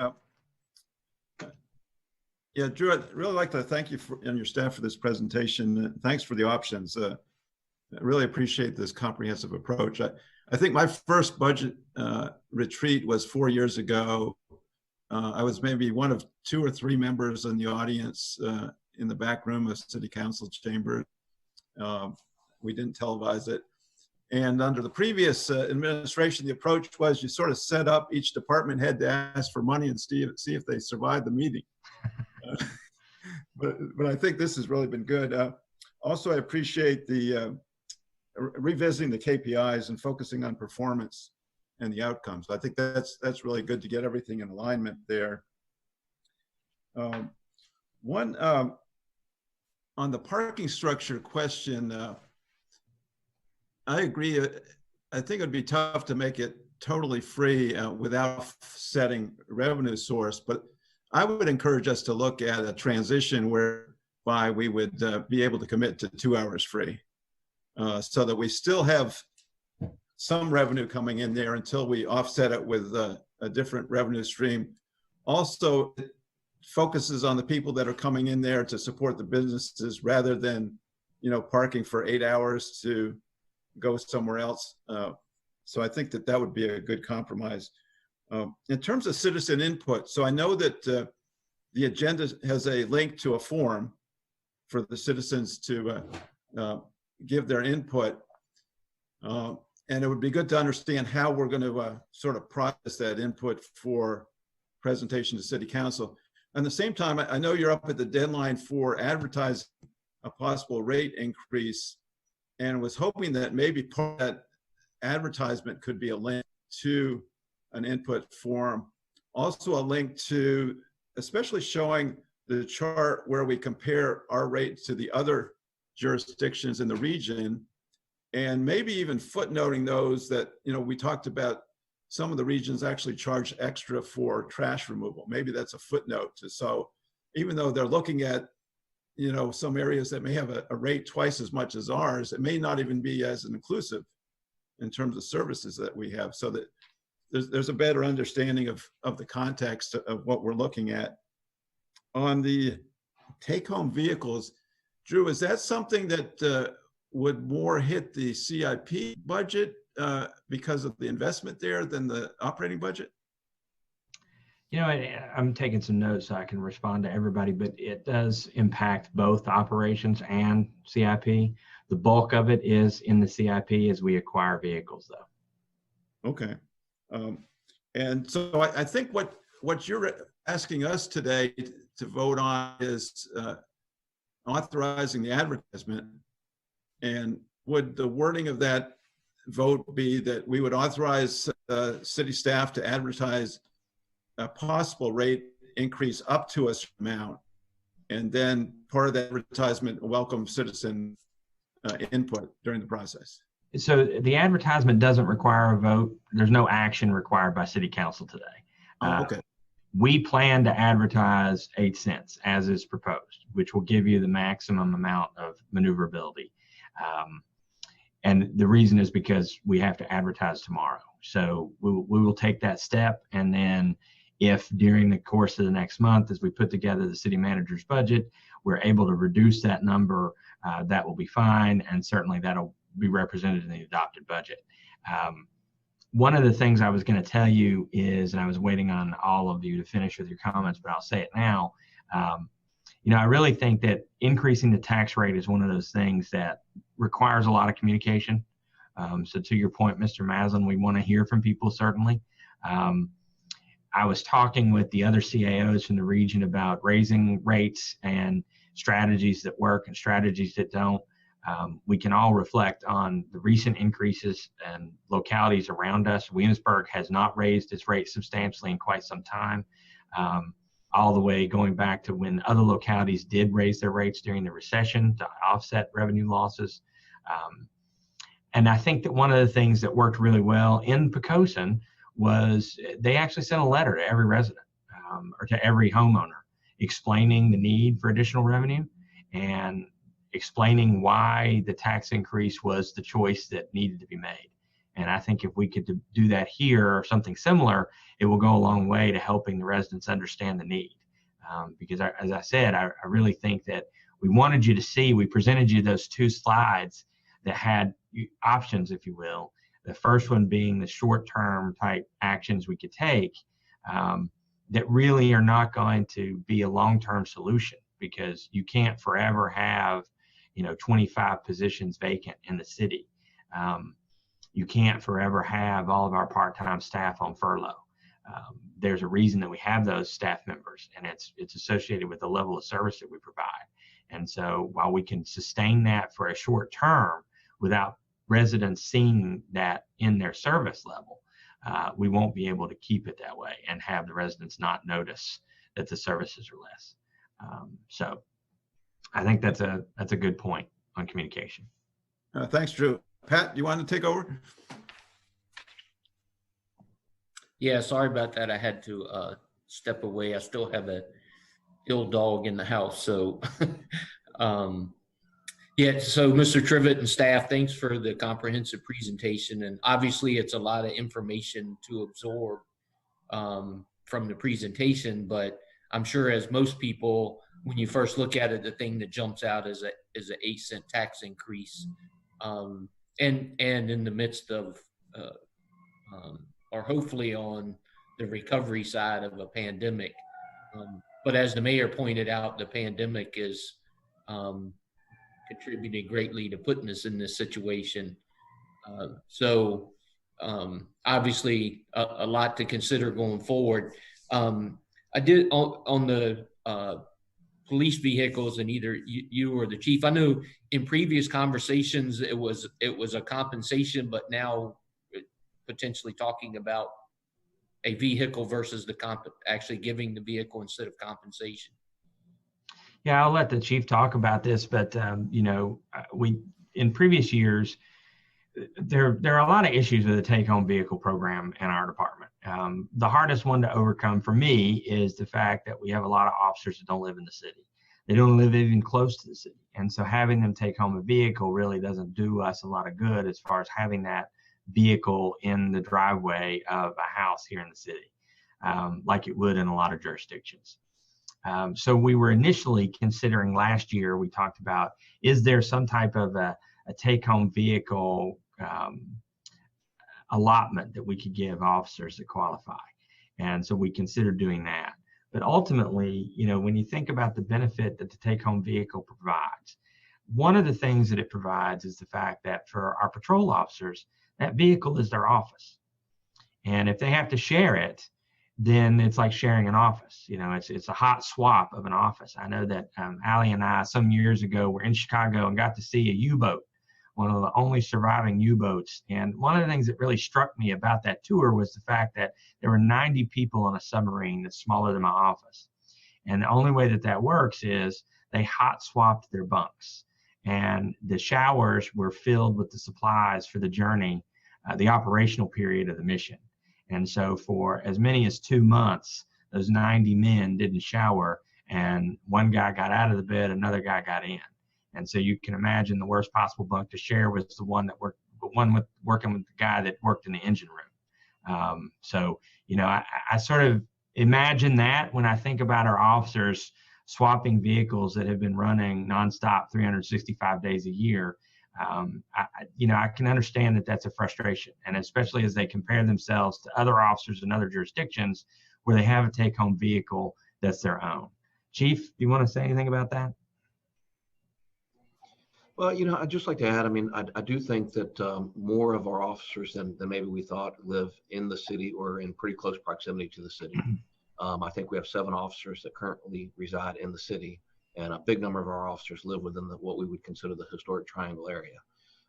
Yeah, Drew, I'd really like to thank you and your staff for this presentation. Thanks for the options. I really appreciate this comprehensive approach. I think my first budget retreat was 4 years ago. I was maybe one of 2 or 3 members in the audience in the back room of City Council chamber. We didn't televise it. And under the previous administration, the approach was you sort of set up each department head to ask for money and see if they survived the meeting. But I think this has really been good. Also, I appreciate the revisiting the KPIs and focusing on performance and the outcomes. I think that's really good to get everything in alignment there. One on the parking structure question, I agree. I think it'd be tough to make it totally free without setting revenue source, but I would encourage us to look at a transition whereby we would be able to commit to 2 hours free, so that we still have some revenue coming in there until we offset it with a different revenue stream. Also, it focuses on the people that are coming in there to support the businesses rather than, parking for 8 hours to go somewhere else. So I think that would be a good compromise. In terms of citizen input, so I know that the agenda has a link to a form for the citizens to give their input. And it would be good to understand how we're going to sort of process that input for presentation to City Council. At the same time, I know you're up at the deadline for advertising a possible rate increase, and was hoping that maybe part of that advertisement could be a link to an input form. Also a link to, especially showing the chart where we compare our rates to the other jurisdictions in the region, and maybe even footnoting those that, you know, we talked about some of the regions actually charge extra for trash removal. Maybe that's a footnote to, so even though they're looking at, you know, some areas that may have a rate twice as much as ours, it may not even be as inclusive in terms of services that we have, so that there's a better understanding of the context of what we're looking at. On the take-home vehicles, Drew, is that something that would more hit the CIP budget because of the investment there than the operating budget? You know, I'm taking some notes so I can respond to everybody, but it does impact both operations and CIP. The bulk of it is in the CIP as we acquire vehicles, though. Okay. And so I think what you're asking us today to vote on is authorizing the advertisement. And would the wording of that vote be that we would authorize city staff to advertise a possible rate increase up to a certain amount, and then part of that advertisement welcome citizen input during the process? So the advertisement doesn't require a vote. There's no action required by City Council today. Okay. We plan to advertise 8 cents as is proposed, which will give you the maximum amount of maneuverability. And the reason is because we have to advertise tomorrow. So we will take that step, and then if during the course of the next month, as we put together the city manager's budget, we're able to reduce that number, that will be fine. And certainly that'll be represented in the adopted budget. One of the things I was going to tell you is, and I was waiting on all of you to finish with your comments, but I'll say it now. You know, I really think that increasing the tax rate is one of those things that requires a lot of communication. So to your point, Mr. Maslin, we want to hear from people, certainly. I was talking with the other CAOs from the region about raising rates and strategies that work and strategies that don't. We can all reflect on the recent increases and localities around us. Williamsburg has not raised its rate substantially in quite some time, all the way going back to when other localities did raise their rates during the recession to offset revenue losses. And I think that one of the things that worked really well in Poquoson was they actually sent a letter to every resident or to every homeowner explaining the need for additional revenue and explaining why the tax increase was the choice that needed to be made. And I think if we could do that here or something similar, it will go a long way to helping the residents understand the need. Because as I said, I really think that we wanted you to see, we presented you those 2 slides that had options, if you will. The first one being the short-term type actions we could take that really are not going to be a long-term solution, because you can't forever have, 25 positions vacant in the city. You can't forever have all of our part-time staff on furlough. There's a reason that we have those staff members, and it's associated with the level of service that we provide. And so while we can sustain that for a short term without residents seeing that in their service level, we won't be able to keep it that way and have the residents not notice that the services are less. So I think that's a good point on communication. Thanks, Drew. Pat, you want to take over? Yeah, sorry about that. I had to step away. I still have a ill dog in the house. So, yeah, so Mr. Trivett and staff, thanks for the comprehensive presentation. And obviously it's a lot of information to absorb from the presentation, but I'm sure as most people, when you first look at it, the thing that jumps out is an 8-cent tax increase. And in the midst of, or hopefully on the recovery side of a pandemic. But as the mayor pointed out, the pandemic is contributing greatly to putting us in this situation. So obviously a lot to consider going forward. I did on the police vehicles, and either you or the chief, I know in previous conversations it was a compensation, but now potentially talking about a vehicle versus the actually giving the vehicle instead of compensation. Yeah, I'll let the chief talk about this, but you know, we in previous years there are a lot of issues with the take-home vehicle program in our department. The hardest one to overcome for me is the fact that we have a lot of officers that don't live in the city. They don't live even close to the city, and so having them take home a vehicle really doesn't do us a lot of good as far as having that vehicle in the driveway of a house here in the city, like it would in a lot of jurisdictions. So we were initially considering last year, we talked about, is there some type of a take-home vehicle allotment that we could give officers that qualify? And so we considered doing that. But ultimately, you know, when you think about the benefit that the take-home vehicle provides, one of the things that it provides is the fact that for our patrol officers, that vehicle is their office. And if they have to share it, then it's like sharing an office. You know, it's a hot swap of an office. I know that Allie and I, some years ago, were in Chicago and got to see a U-boat, one of the only surviving U-boats. And one of the things that really struck me about that tour was the fact that there were 90 people on a submarine that's smaller than my office. And the only way that that works is they hot swapped their bunks. And the showers were filled with the supplies for the journey, the operational period of the mission. And so for as many as 2 months, those 90 men didn't shower, and one guy got out of the bed, another guy got in. And so you can imagine the worst possible bunk to share was the one that worked, working with the guy that worked in the engine room. So, you know, I sort of imagine that when I think about our officers swapping vehicles that have been running nonstop 365 days a year. You know, I can understand that that's a frustration, and especially as they compare themselves to other officers in other jurisdictions where they have a take-home vehicle that's their own. Chief, do you want to say anything about that? Well, you know, I'd just like to add, I mean, I do think that more of our officers than maybe we thought live in the city or in pretty close proximity to the city. I think we have 7 officers that currently reside in the city, and a big number of our officers live within what we would consider the historic triangle area.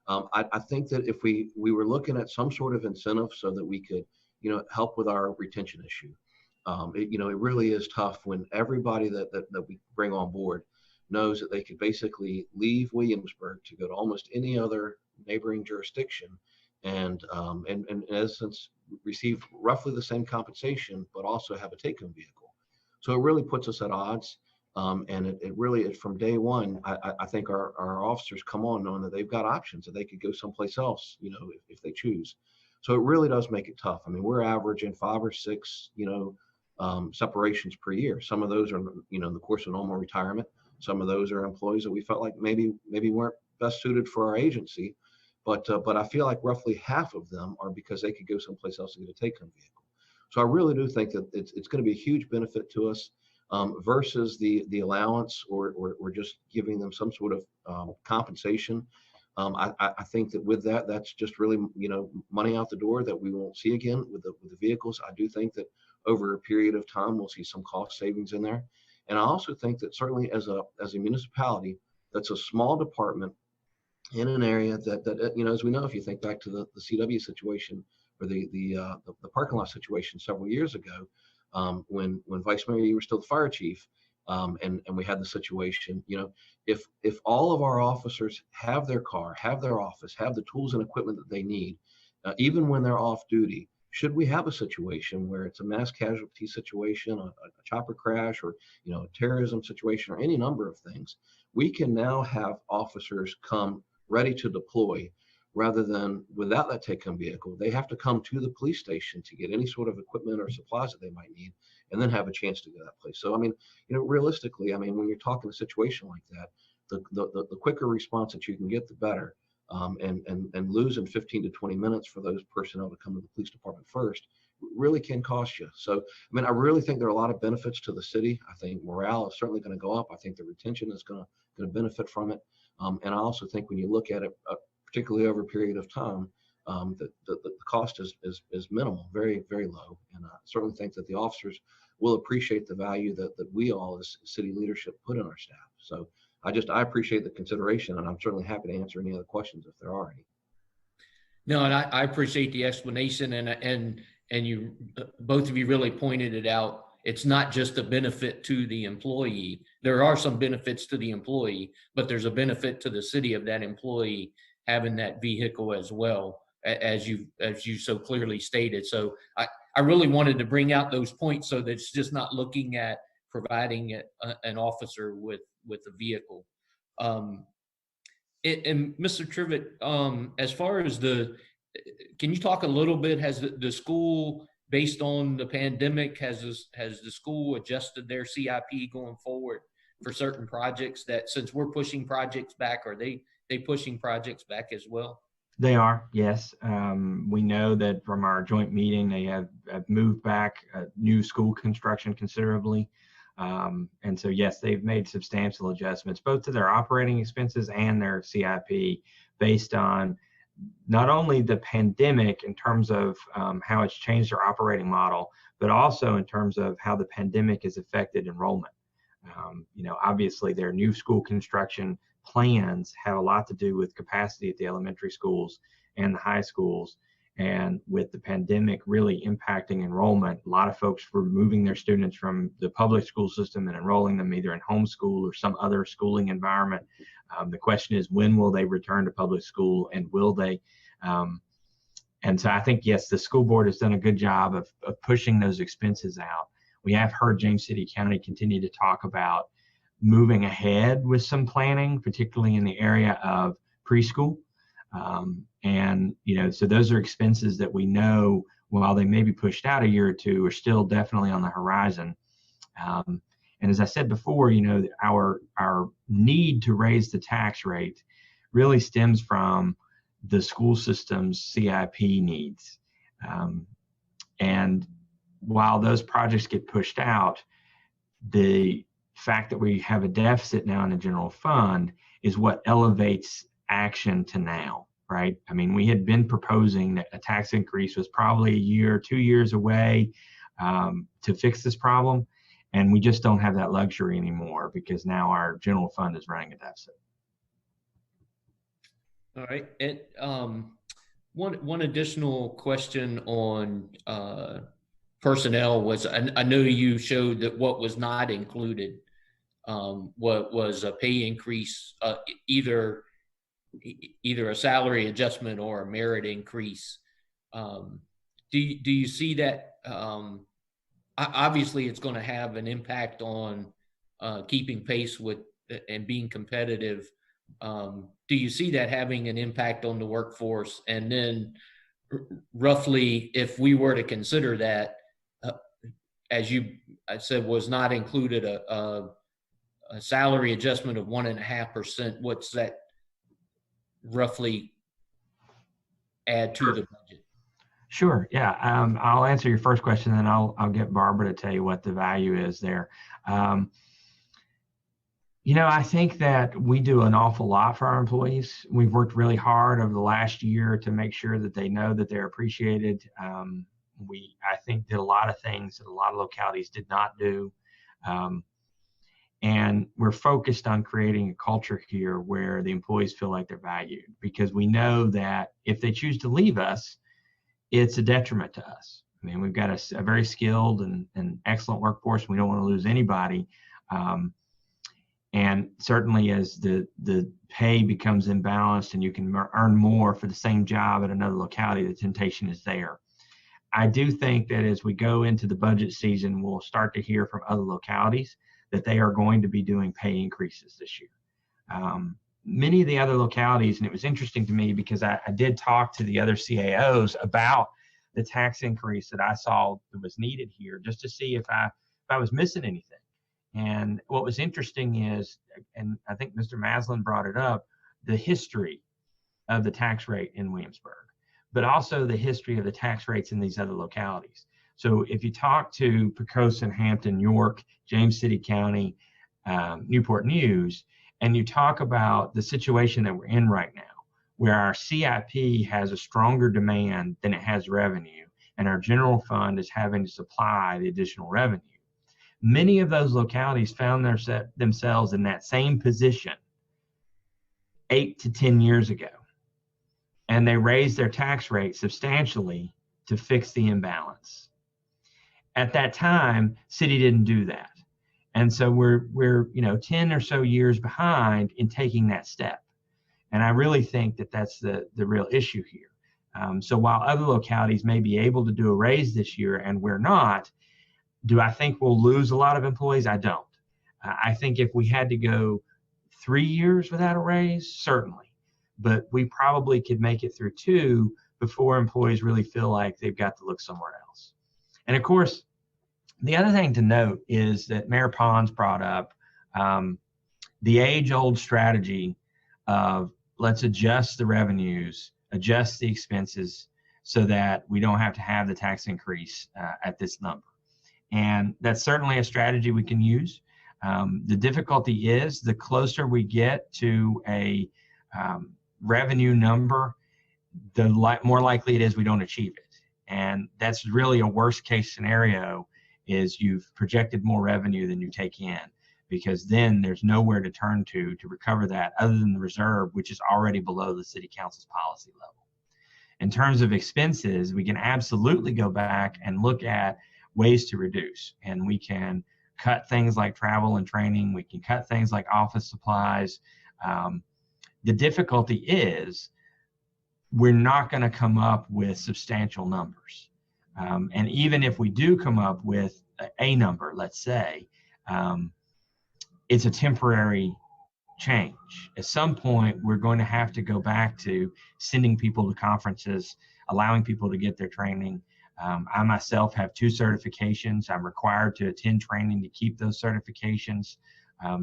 I think that if we were looking at some sort of incentive so that we could, you know, help with our retention issue, you know, it really is tough when everybody that we bring on board knows that they could basically leave Williamsburg to go to almost any other neighboring jurisdiction and in essence receive roughly the same compensation, but also have a take-home vehicle. So it really puts us at odds. And it really, from day one, I think our officers come on knowing that they've got options, that they could go someplace else, you know, if they choose. So it really does make it tough. I mean, we're averaging 5 or 6, you know, separations per year. Some of those are, you know, in the course of normal retirement. Some of those are employees that we felt like maybe weren't best suited for our agency. But I feel like roughly half of them are because they could go someplace else and get a take-home vehicle. So I really do think that it's going to be a huge benefit to us. Versus the allowance or just giving them some sort of compensation. I think that with that's just really, you know, money out the door that we won't see again with the vehicles. I do think that over a period of time we'll see some cost savings in there, and I also think that certainly as a municipality that's a small department in an area that you know, as we know, if you think back to the CW situation or the parking lot situation several years ago. When Vice Mayor, you were still the fire chief, and we had the situation, you know, if all of our officers have their car, have their office, have the tools and equipment that they need, even when they're off duty, should we have a situation where it's a mass casualty situation, a chopper crash, or, you know, a terrorism situation, or any number of things, we can now have officers come ready to deploy. Rather than without that take-home vehicle, they have to come to the police station to get any sort of equipment or supplies that they might need, and then have a chance to go to that place. So, I mean, you know, realistically, I mean, when you're talking a situation like that, the quicker response that you can get, the better. And losing 15 to 20 minutes for those personnel to come to the police department first really can cost you. So, I mean, I really think there are a lot of benefits to the city. I think morale is certainly going to go up. I think the retention is going to benefit from it. And I also think when you look at it, particularly over a period of time, the cost is minimal, very, very low. And I certainly think that the officers will appreciate the value that we all as city leadership put in our staff. So I appreciate the consideration, and I'm certainly happy to answer any other questions if there are any. No, and I appreciate the explanation, and you both of you really pointed it out. It's not just a benefit to the employee. There are some benefits to the employee, but there's a benefit to the city of that employee having that vehicle as well, as you so clearly stated. So I really wanted to bring out those points so that it's just not looking at providing an officer with a vehicle. And Mr. Trivett, as far as can you talk a little bit, has the school, based on the pandemic, has the school adjusted their CIP going forward for certain projects, that since we're pushing projects back, are they pushing projects back as well? They are, yes. We know that from our joint meeting, they have moved back new school construction considerably. And so, yes, they've made substantial adjustments, both to their operating expenses and their CIP, based on not only the pandemic in terms of how it's changed their operating model, but also in terms of how the pandemic has affected enrollment. Obviously, their new school construction plans have a lot to do with capacity at the elementary schools and the high schools. And with the pandemic really impacting enrollment, a lot of folks were moving their students from the public school system and enrolling them either in homeschool or some other schooling environment. The question is, when will they return to public school, and will they? And so I think, yes, the school board has done a good job of pushing those expenses out. We have heard James City County continue to talk about moving ahead with some planning, particularly in the area of preschool. So those are expenses that we know, while they may be pushed out a year or two, are still definitely on the horizon. And as I said before, our need to raise the tax rate really stems from the school system's CIP needs. And while those projects get pushed out, the fact that we have a deficit now in the general fund is what elevates action to now, right? I mean, we had been proposing that a tax increase was probably a year, 2 years away to fix this problem. And we just don't have that luxury anymore, because now our general fund is running a deficit. All right. And one additional question on personnel was, I know you showed that what was not included what was a pay increase, either a salary adjustment or a merit increase. Do you see that? Obviously, it's going to have an impact on keeping pace with and being competitive. Do you see that having an impact on the workforce? And then roughly, if we were to consider that, as I said, was not included a salary adjustment of 1.5%, what's that roughly add to the budget? Sure. Yeah. I'll answer your first question, then I'll get Barbara to tell you what the value is there. I think that we do an awful lot for our employees. We've worked really hard over the last year to make sure that they know that they're appreciated. I think did a lot of things that a lot of localities did not do. And we're focused on creating a culture here where the employees feel like they're valued, because we know that if they choose to leave us, it's a detriment to us. I mean, we've got a very skilled and excellent workforce. We don't want to lose anybody. And certainly as the pay becomes imbalanced and you can earn more for the same job at another locality, the temptation is there. I do think that as we go into the budget season, we'll start to hear from other localities that they are going to be doing pay increases this year. Many of the other localities, and it was interesting to me because I did talk to the other CAOs about the tax increase that I saw that was needed here, just to see if I was missing anything. And what was interesting is, and I think Mr. Maslin brought it up, the history of the tax rate in Williamsburg, but also the history of the tax rates in these other localities. So if you talk to Pocosin, Hampton, York, James City County, Newport News, and you talk about the situation that we're in right now, where our CIP has a stronger demand than it has revenue, and our general fund is having to supply the additional revenue. Many of those localities found themselves in that same position 8 to 10 years ago, and they raised their tax rate substantially to fix the imbalance. At that time, city didn't do that. And so we're 10 or so years behind in taking that step. And I really think that that's the real issue here. So while other localities may be able to do a raise this year and we're not, do I think we'll lose a lot of employees? I don't. I think if we had to go 3 years without a raise, certainly. But we probably could make it through 2 before employees really feel like they've got to look somewhere else. And of course, the other thing to note is that Mayor Pons brought up the age-old strategy of let's adjust the revenues, adjust the expenses so that we don't have to have the tax increase at this number. And that's certainly a strategy we can use. The difficulty is the closer we get to a revenue number, the more likely it is we don't achieve it. And that's really a worst case scenario, is you've projected more revenue than you take in, because then there's nowhere to turn to recover that other than the reserve, which is already below the city council's policy level. In terms of expenses, we can absolutely go back and look at ways to reduce, and we can cut things like travel and training. We can cut things like office supplies. The difficulty is we're not going to come up with substantial numbers. And even if we do come up with a number, let's say, it's a temporary change. At some point, we're going to have to go back to sending people to conferences, allowing people to get their training. I myself have 2 certifications. I'm required to attend training to keep those certifications.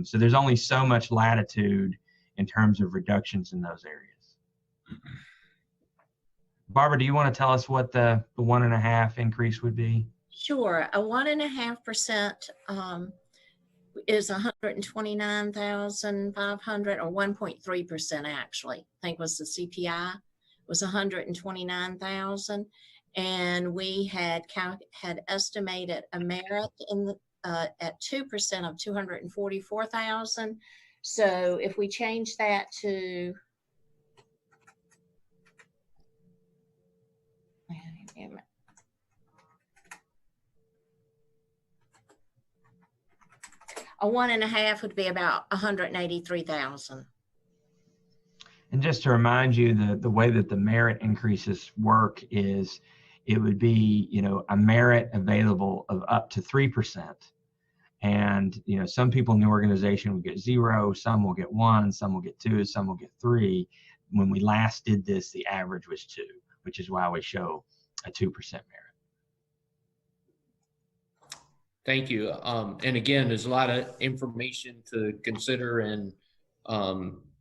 So there's only so much latitude in terms of reductions in those areas. Barbara, do you want to tell us what the 1.5% increase would be? Sure. A 1.5% is 129,500, or 1.3% actually. I think was the CPI was 129,000, and we had estimated a merit in the at 2% of 244,000. So if we change that to a 1.5 would be about 183,000. And just to remind you, the way that the merit increases work is it would be, a merit available of up to 3%. And, some people in the organization will get 0, some will get 1, some will get 2, some will get 3. When we last did this, the average was 2, which is why we show a 2% merit. Thank you. And again, there's a lot of information to consider, and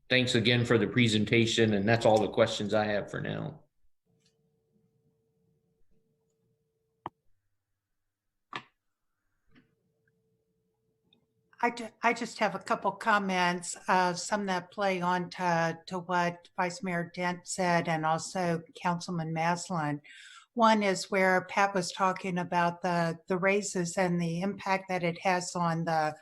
thanks again for the presentation. And that's all the questions I have for now. I just have a couple comments, some that play on to what Vice Mayor Dent said, and also Councilman Maslin. One is where Pat was talking about the raises and the impact that it has on the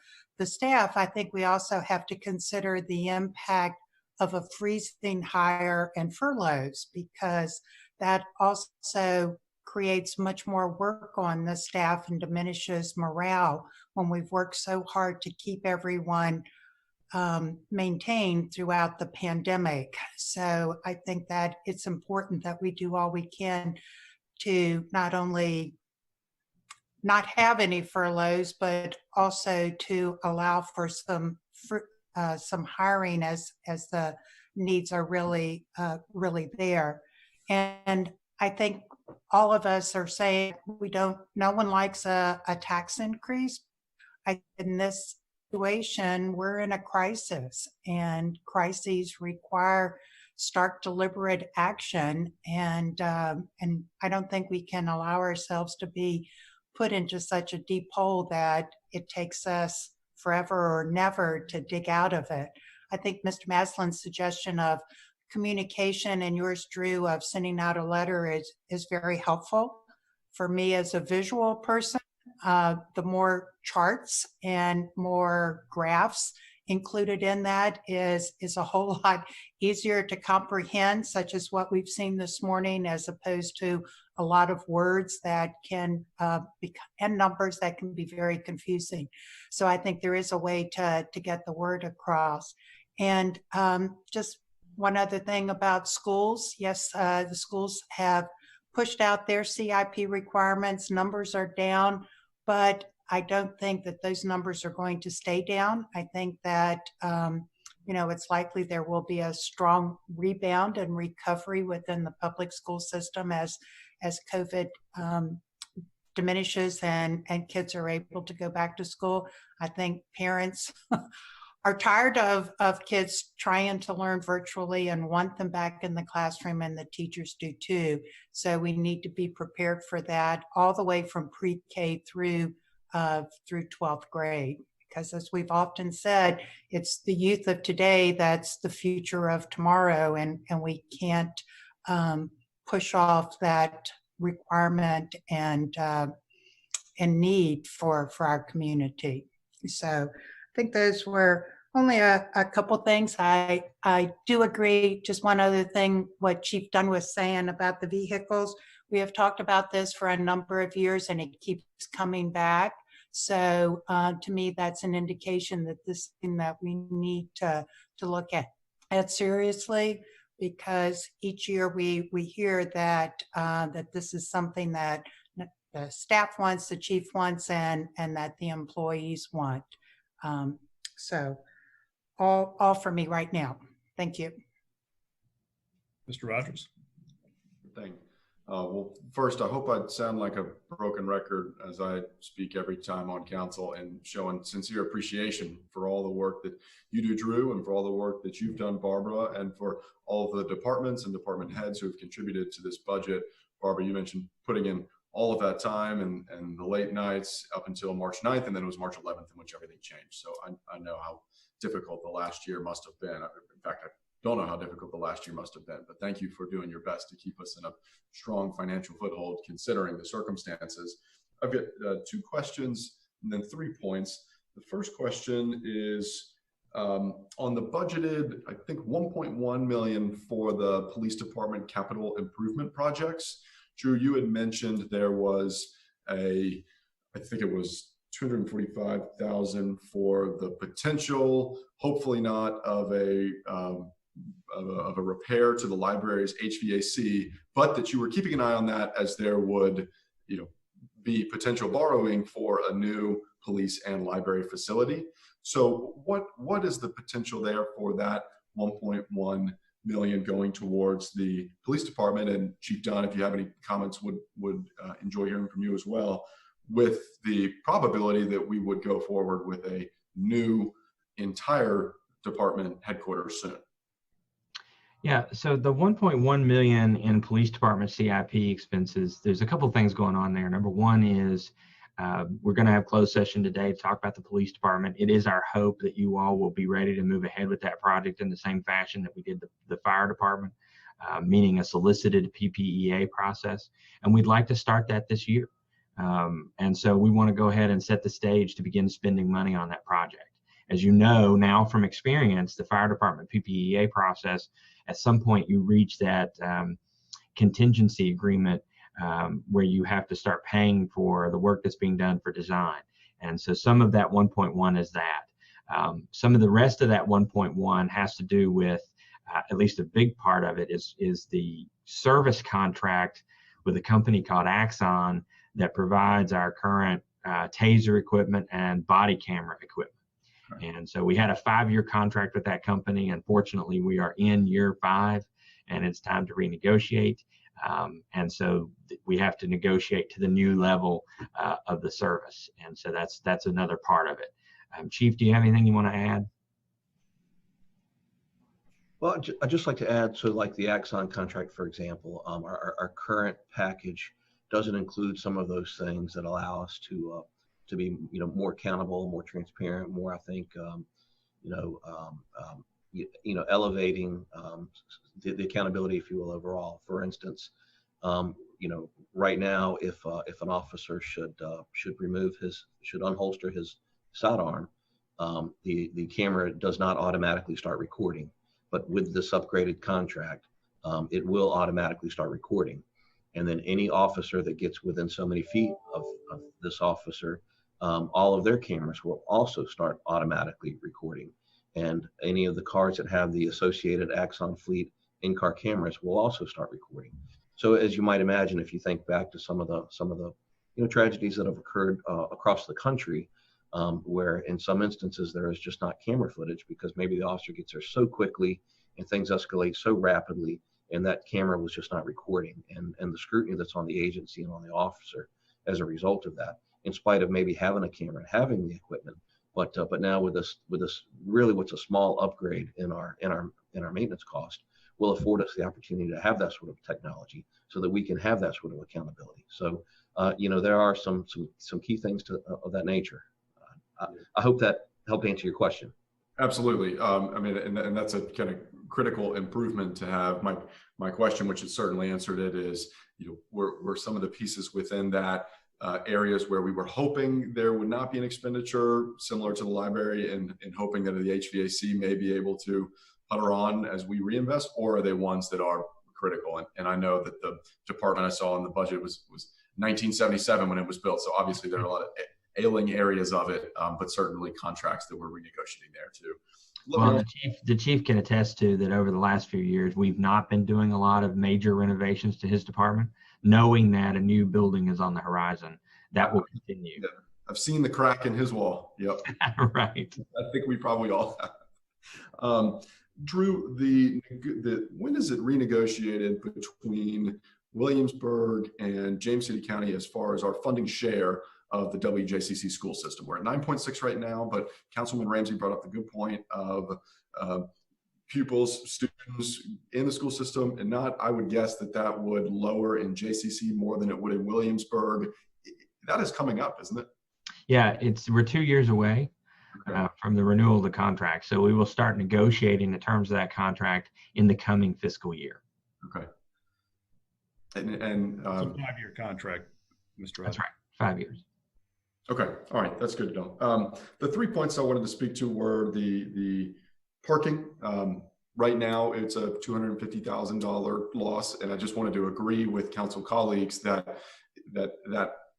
staff. I think we also have to consider the impact of a freezing hire and furloughs, because that also creates much more work on the staff and diminishes morale when we've worked so hard to keep everyone maintained throughout the pandemic. So I think that it's important that we do all we can to not only not have any furloughs, but also to allow for some hiring as the needs are really there. And I think all of us are saying no one likes a tax increase. In this situation, we're in a crisis, and crises require stark, deliberate action. And I don't think we can allow ourselves to be put into such a deep hole that it takes us forever or never to dig out of it. I think Mr. Maslin's suggestion of communication and yours, Drew, of sending out a letter is very helpful. For me as a visual person, the more charts and more graphs included in that is a whole lot easier to comprehend, such as what we've seen this morning, as opposed to a lot of words that can and numbers that can be very confusing. So I think there is a way to get the word across. And just one other thing about schools. Yes, the schools have pushed out their CIP requirements. Numbers are down, but I don't think that those numbers are going to stay down. I think that, it's likely there will be a strong rebound and recovery within the public school system as COVID diminishes and kids are able to go back to school. I think parents are tired of kids trying to learn virtually and want them back in the classroom, and the teachers do too. So we need to be prepared for that all the way from pre-K through 12th grade. Because as we've often said, it's the youth of today that's the future of tomorrow, and we can't push off that requirement and need for our community. So I think those were only a couple things. I do agree. Just one other thing, what Chief Dunn was saying about the vehicles. We have talked about this for a number of years and it keeps coming back. So to me, that's an indication that this is something that we need to look at seriously, because each year we hear that this is something that the staff wants, the chief wants, and that the employees want. So all for me right now. Thank you. Mr. Rogers. Thing. Well, first, I hope I sound like a broken record as I speak every time on council, and showing sincere appreciation for all the work that you do, Drew, and for all the work that you've done, Barbara, and for all of the departments and department heads who have contributed to this budget. Barbara, you mentioned putting in all of that time and the late nights up until March 9th, and then it was March 11th in which everything changed. So I know how difficult the last year must have been. In fact, I don't know how difficult the last year must have been, but thank you for doing your best to keep us in a strong financial foothold considering the circumstances. I've got 2 questions and then 3 points. The first question is on the budgeted, I think 1.1 million for the police department capital improvement projects. Drew, you had mentioned there was I think it was 245,000 for the potential, hopefully not of a repair to the library's HVAC, but that you were keeping an eye on that as there would, be potential borrowing for a new police and library facility. So what is the potential there for that 1.1 million going towards the police department? And Chief Dunn, if you have any comments, would enjoy hearing from you as well, with the probability that we would go forward with a new entire department headquarters soon. Yeah, so the 1.1 million in police department CIP expenses, there's a couple of things going on there. Number one is we're going to have closed session today to talk about the police department. It is our hope that you all will be ready to move ahead with that project in the same fashion that we did the fire department, meaning a solicited PPEA process. And we'd like to start that this year. And so we want to go ahead and set the stage to begin spending money on that project. As you know now from experience, the fire department PPEA process, at some point you reach that contingency agreement where you have to start paying for the work that's being done for design. And so some of that 1.1 is that. Some of the rest of that 1.1 has to do with, at least a big part of it is the service contract with a company called Axon that provides our current taser equipment and body camera equipment. And so we had a 5-year contract with that company. Unfortunately, we are in year 5 and it's time to renegotiate. And so we have to negotiate to the new level of the service. And so that's another part of it. Chief, do you have anything you want to add? Well, I'd just like to add, so like the Axon contract, for example, our current package doesn't include some of those things that allow us to be, more accountable, more transparent, more, I think, elevating the accountability, if you will, overall. For instance, right now, if an officer should unholster his sidearm, the camera does not automatically start recording. But with this upgraded contract, it will automatically start recording. And then any officer that gets within so many feet of this officer, all of their cameras will also start automatically recording. And any of the cars that have the associated Axon fleet in-car cameras will also start recording. So as you might imagine, if you think back to some of the tragedies that have occurred across the country, where in some instances there is just not camera footage because maybe the officer gets there so quickly and things escalate so rapidly, and that camera was just not recording, and the scrutiny that's on the agency and on the officer as a result of that, in spite of maybe having a camera and having the equipment, but now with this really what's a small upgrade in our maintenance cost, will afford us the opportunity to have that sort of technology so that we can have that sort of accountability. So there are some key things of that nature. I hope that helped answer your question. Absolutely. And that's a kind of critical improvement to have. My question, which has certainly answered it, is, were some of the pieces within that areas where we were hoping there would not be an expenditure similar to the library, and hoping that the HVAC may be able to putter on as we reinvest, or are they ones that are critical? And I know that the department I saw in the budget was 1977 when it was built. So obviously there are a lot of ailing areas of it, but certainly contracts that we're renegotiating there too. Well, the chief can attest to that over the last few years, we've not been doing a lot of major renovations to his department, knowing that a new building is on the horizon. That will continue. Yeah. I've seen the crack in his wall. Yep. Right. I think we probably all have. Drew, when is it renegotiated between Williamsburg and James City County as far as our funding share of the WJCC school system? We're at 9.6 right now, but Councilman Ramsey brought up the good point of pupils, students in the school system, and I would guess that would lower in JCC more than it would in Williamsburg. That is coming up, isn't it? Yeah, we're 2 years away from the renewal of the contract. So we will start negotiating the terms of that contract in the coming fiscal year. Okay. It's a 5-year contract, Mr. That's right, 5 years. Okay, all right, that's good to know. The 3 points I wanted to speak to were the parking. Right now, it's a $250,000 loss, and I just wanted to agree with council colleagues that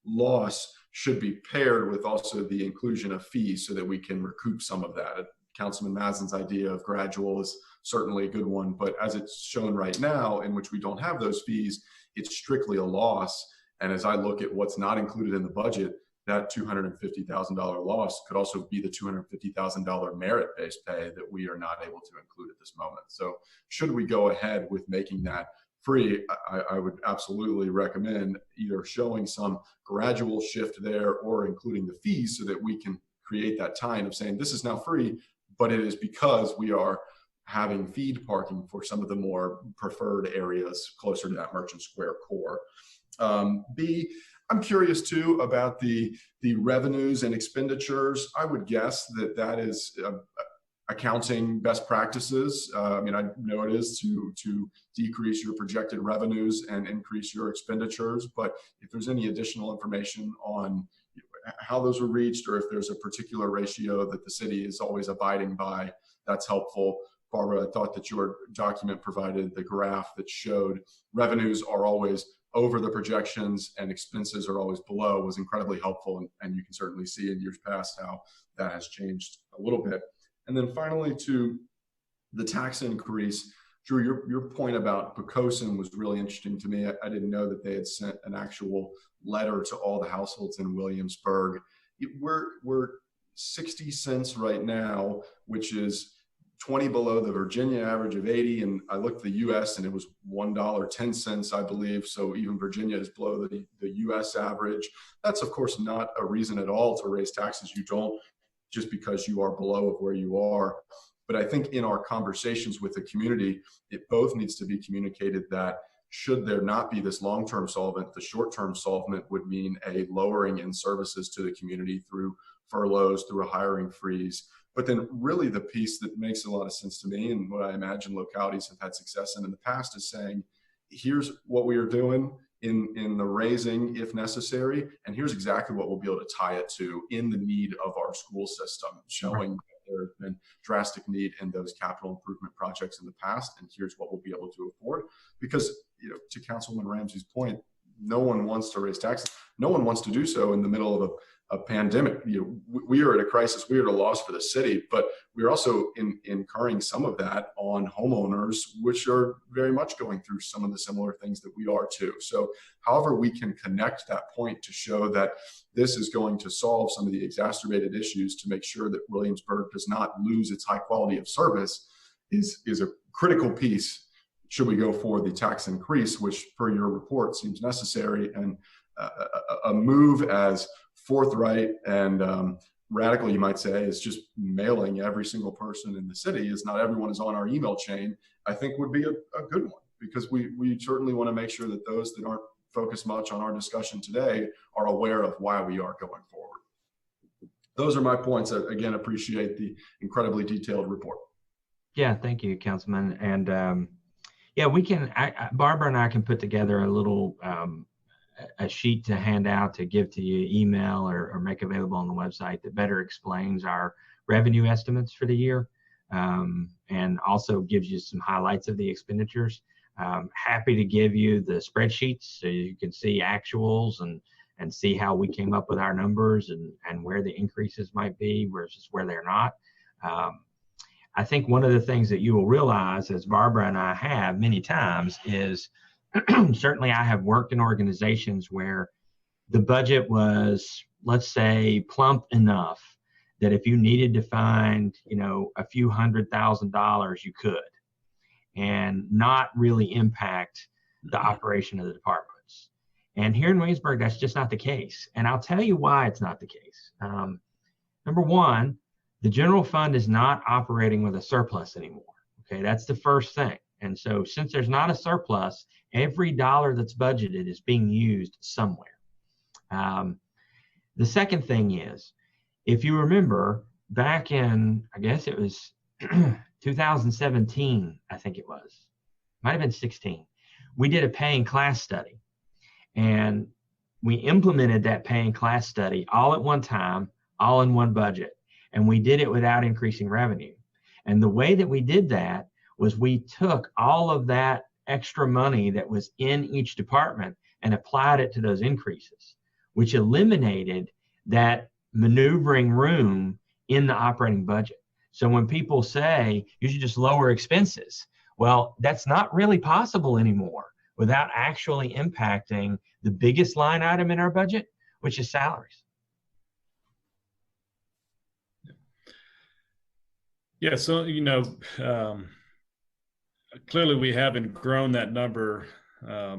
loss should be paired with also the inclusion of fees so that we can recoup some of that. Councilman Maslin's idea of gradual is certainly a good one, but as it's shown right now, in which we don't have those fees, it's strictly a loss. And as I look at what's not included in the budget, that $250,000 loss could also be the $250,000 merit-based pay that we are not able to include at this moment. So should we go ahead with making that free, I would absolutely recommend either showing some gradual shift there or including the fees so that we can create that time of saying this is now free, but it is because we are having feed parking for some of the more preferred areas closer to that Merchant Square core. B, I'm curious too about the revenues and expenditures. I would guess that is accounting best practices. I know it is to decrease your projected revenues and increase your expenditures, but if there's any additional information on how those were reached, or if there's a particular ratio that the city is always abiding by, that's helpful. Barbara, I thought that your document provided the graph that showed revenues are always over the projections and expenses are always below, was incredibly helpful. And you can certainly see in years past how that has changed a little bit. And then finally, to the tax increase, Drew, your point about Pocosin was really interesting to me. I didn't know that they had sent an actual letter to all the households in Williamsburg. We're 60 cents right now, which is 20 below the Virginia average of 80. And I looked at the US and it was $1.10, I believe. So even Virginia is below the US average. That's of course not a reason at all to raise taxes. You don't just because you are below of where you are. But I think in our conversations with the community, it both needs to be communicated that should there not be this long-term solvent, the short-term solvent would mean a lowering in services to the community through furloughs, through a hiring freeze, But then really the piece that makes a lot of sense to me, and what I imagine localities have had success in the past, is saying, here's what we are doing in the raising if necessary, and here's exactly what we'll be able to tie it to in the need of our school system, showing that there has been drastic need in those capital improvement projects in the past, and here's what we'll be able to afford. Because, to Councilman Ramsey's point, no one wants to raise taxes. No one wants to do so in the middle of a pandemic. We are at a crisis. We are at a loss for the city, but we're also incurring some of that on homeowners, which are very much going through some of the similar things that we are too. So however we can connect that point to show that this is going to solve some of the exacerbated issues to make sure that Williamsburg does not lose its high quality of service is a critical piece should we go for the tax increase, which per your report seems necessary, and a move as forthright and radical, you might say, is just mailing every single person in the city, as not everyone is on our email chain, I think would be a good one, because we certainly want to make sure that those that aren't focused much on our discussion today are aware of why we are going forward. Those are my points. I, again, appreciate the incredibly detailed report. Yeah, thank you, Councilman. And yeah, we can, Barbara and I can put together a little, a sheet to hand out to give to you, email or make available on the website, that better explains our revenue estimates for the year, and also gives you some highlights of the expenditures. Happy to give you the spreadsheets so you can see actuals and see how we came up with our numbers and where the increases might be versus where they're not. I think one of the things that you will realize, as Barbara and I have many times, is certainly I have worked in organizations where the budget was, let's say, plump enough that if you needed to find, a few $100,000, you could, and not really impact the operation of the departments. And here in Williamsburg, that's just not the case. And I'll tell you why it's not the case. Number one, the general fund is not operating with a surplus anymore. Okay, that's the first thing. And so since there's not a surplus, every dollar that's budgeted is being used somewhere. The second thing is, if you remember back in, I guess it was 2017, I think it was, might have been 16, we did a paying class study. And we implemented that paying class study all at one time, all in one budget. And we did it without increasing revenue. And the way that we did that was we took all of that extra money that was in each department and applied it to those increases, which eliminated that maneuvering room in the operating budget. So when people say you should just lower expenses, well, that's not really possible anymore without actually impacting the biggest line item in our budget, which is salaries. Yeah, so, clearly we haven't grown that number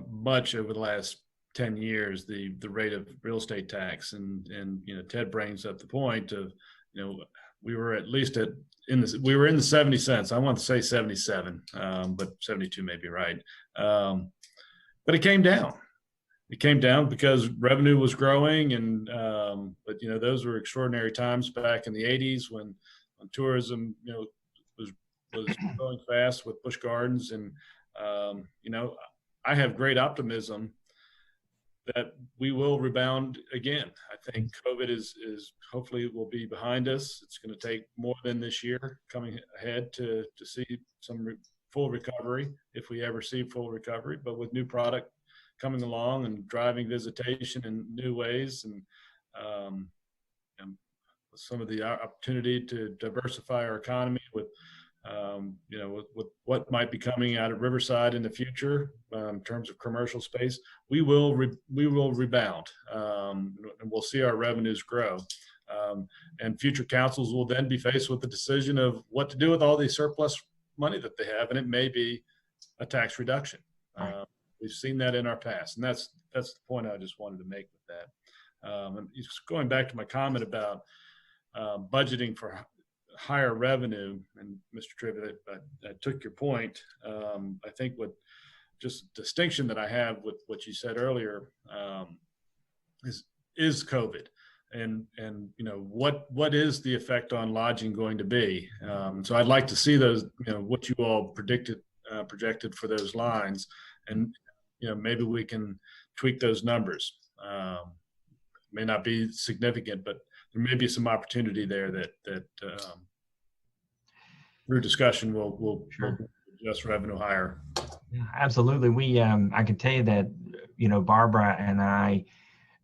much over the last 10 years, the rate of real estate tax. And Ted brings up the point of, we were at least we were in the 70 cents. I want to say 77, but 72 may be right. But it came down. It came down because revenue was growing, and but those were extraordinary times back in the 80s when tourism was growing fast with Busch Gardens, and I have great optimism that we will rebound again. I think COVID is hopefully will be behind us. It's going to take more than this year coming ahead to see some full recovery, if we ever see full recovery. But with new product coming along and driving visitation in new ways, and some of the opportunity to diversify our economy with what might be coming out of Riverside in the future in terms of commercial space, we will rebound, and we'll see our revenues grow. And future councils will then be faced with the decision of what to do with all the surplus money that they have, and it may be a tax reduction. We've seen that in our past, and that's the point I just wanted to make with that. And going back to my comment about budgeting for higher revenue, and Mr. Trivett, I took your point. I think what just distinction that I have with what you said earlier is COVID. and what is the effect on lodging going to be? So I'd like to see those, what you all projected for those lines, and maybe we can tweak those numbers. May not be significant, but there may be some opportunity there that through discussion we'll adjust revenue higher. Yeah, absolutely. I can tell you that Barbara and I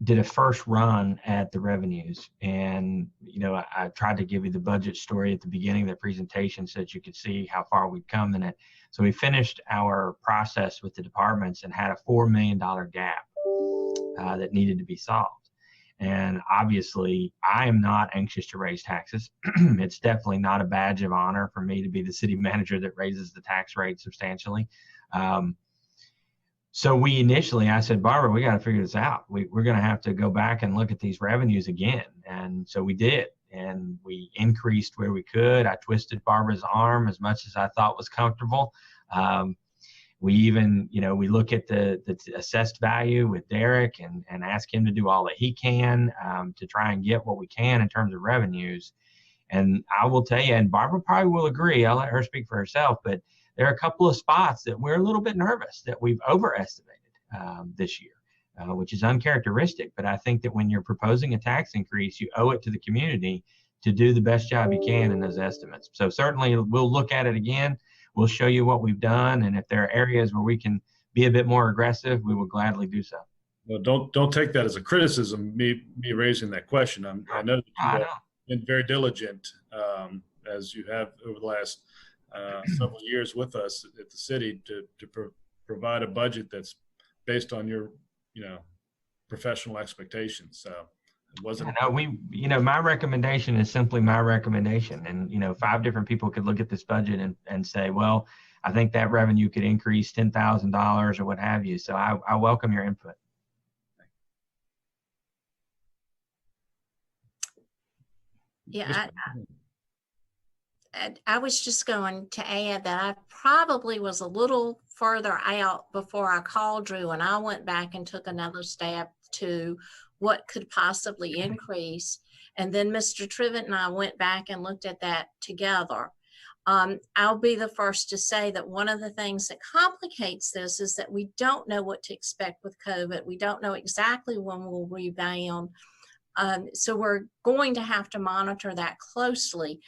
did a first run at the revenues, and I tried to give you the budget story at the beginning of the presentation so that you could see how far we'd come in it. So we finished our process with the departments and had a $4 million gap that needed to be solved. And obviously, I am not anxious to raise taxes. It's definitely not a badge of honor for me to be the city manager that raises the tax rate substantially. So I said, Barbara, we got to figure this out. We're going to have to go back and look at these revenues again. And so we did, and we increased where we could. I twisted Barbara's arm as much as I thought was comfortable. We even, we look at the assessed value with Derek and ask him to do all that he can to try and get what we can in terms of revenues. And I will tell you, and Barbara probably will agree, I'll let her speak for herself, but there are a couple of spots that we're a little bit nervous that we've overestimated this year, which is uncharacteristic. But I think that when you're proposing a tax increase, you owe it to the community to do the best job you can in those estimates. So certainly we'll look at it again. We'll show you what we've done, and if there are areas where we can be a bit more aggressive, we will gladly do so. Well, don't take that as a criticism, me raising that question. I know that you have been very diligent, as you have over the last several years with us at the city to provide a budget that's based on your professional expectations. So it wasn't. My recommendation is simply my recommendation, and 5 different people could look at this budget and say, well, I think that revenue could increase $10,000 or what have you. So I welcome your input. Yeah, I was just going to add that I probably was a little further out before I called Drew, and I went back and took another stab to what could possibly increase. And then Mr. Trivett and I went back and looked at that together. I'll be the first to say that one of the things that complicates this is that we don't know what to expect with COVID. We don't know exactly when we'll rebound. So we're going to have to monitor that closely.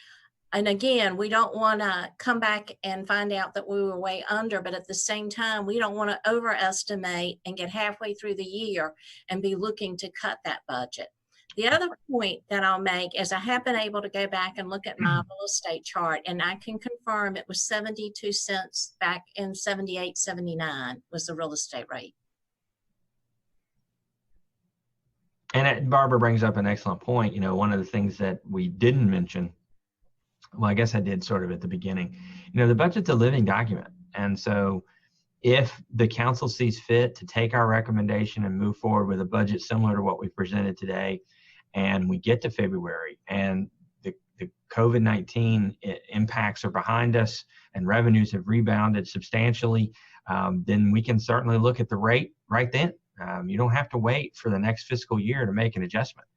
And again, we don't want to come back and find out that we were way under, but at the same time, we don't want to overestimate and get halfway through the year and be looking to cut that budget. The other point that I'll make is I have been able to go back and look at my real estate chart, and I can confirm it was 72 cents back in 78, 79 was the real estate rate. And Barbara brings up an excellent point. One of the things that we didn't mention, well, I guess I did sort of at the beginning, the budget's a living document. And so if the council sees fit to take our recommendation and move forward with a budget similar to what we presented today, and we get to February and the COVID-19 impacts are behind us and revenues have rebounded substantially, then we can certainly look at the rate right then. You don't have to wait for the next fiscal year to make an adjustment.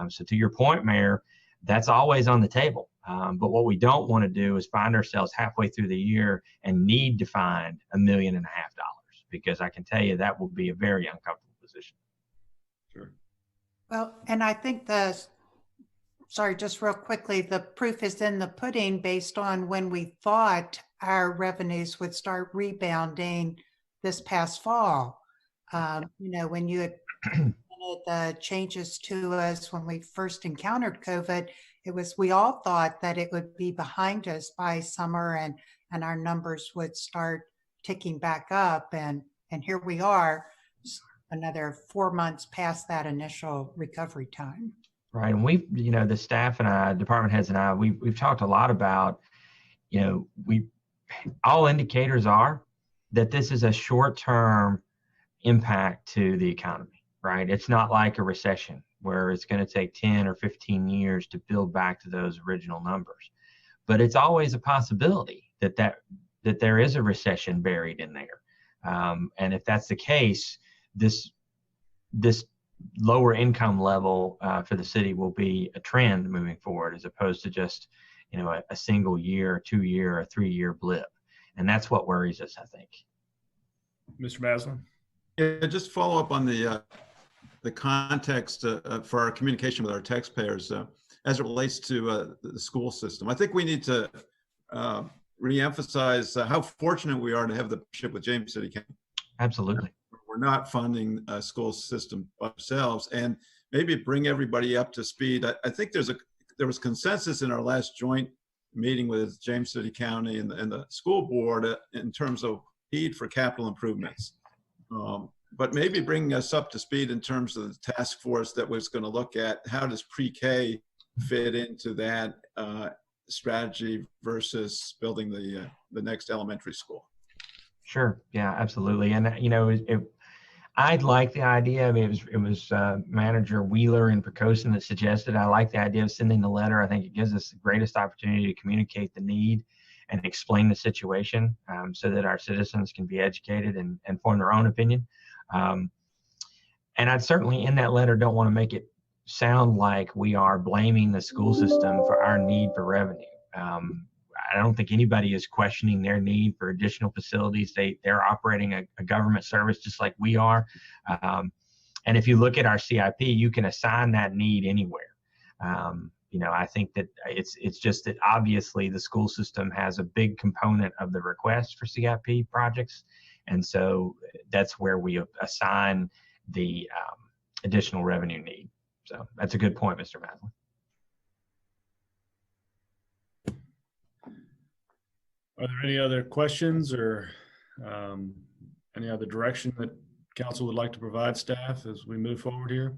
So to your point, Mayor, that's always on the table. But what we don't want to do is find ourselves halfway through the year and need to find $1.5 million, because I can tell you that will be a very uncomfortable position. Sure. Well, and I think just real quickly, the proof is in the pudding based on when we thought our revenues would start rebounding this past fall. When you had the changes to us when we first encountered COVID, we all thought that it would be behind us by summer and our numbers would start ticking back up. And here we are, another 4 months past that initial recovery time. Right. And we've, the staff and I, department heads and I, we've talked a lot about, all indicators are that this is a short-term impact to the economy, right? It's not like a recession where it's going to take 10 or 15 years to build back to those original numbers. But it's always a possibility that there is a recession buried in there. And if that's the case, this lower income level for the city will be a trend moving forward, as opposed to just, a single year, 2 year, or 3 year blip. And that's what worries us, I think. Mr. Maslin? Yeah, just follow up on the context for our communication with our taxpayers as it relates to the school system. I think we need to reemphasize how fortunate we are to have the partnership with James City County. Absolutely. We're not funding a school system ourselves, and maybe bring everybody up to speed. I think there was consensus in our last joint meeting with James City County and the school board in terms of need for capital improvements. But maybe bring us up to speed in terms of the task force that was going to look at how does pre-K fit into that strategy versus building the next elementary school. Sure. Yeah, absolutely. And, I'd like the idea. I mean, it was Manager Wheeler and Percosin that suggested. I like the idea of sending the letter. I think it gives us the greatest opportunity to communicate the need and explain the situation so that our citizens can be educated and form their own opinion. And I'd certainly, in that letter, don't want to make it sound like we are blaming the school system for our need for revenue. I don't think anybody is questioning their need for additional facilities. They're operating a government service just like we are. And if you look at our CIP, you can assign that need anywhere. I think that it's just that obviously the school system has a big component of the request for CIP projects. And so that's where we assign the additional revenue need. So that's a good point, Mr. Maslin. Are there any other questions or any other direction that council would like to provide staff as we move forward here?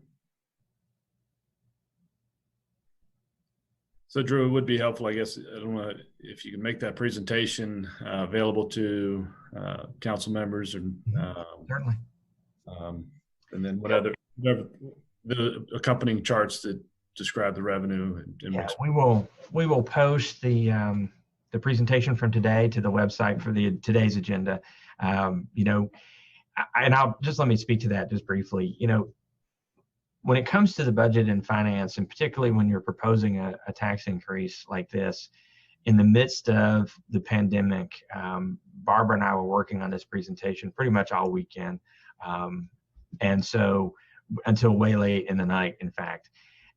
So Drew, it would be helpful, I guess, I don't know if you can make that presentation available to council members and certainly. And then whatever the accompanying charts that describe the revenue. Yeah, we will post the presentation from today to the website for today's agenda. And I'll just let me speak to that just briefly. When it comes to the budget and finance, and particularly when you're proposing a tax increase like this, in the midst of the pandemic, Barbara and I were working on this presentation pretty much all weekend. And so until way late in the night, in fact.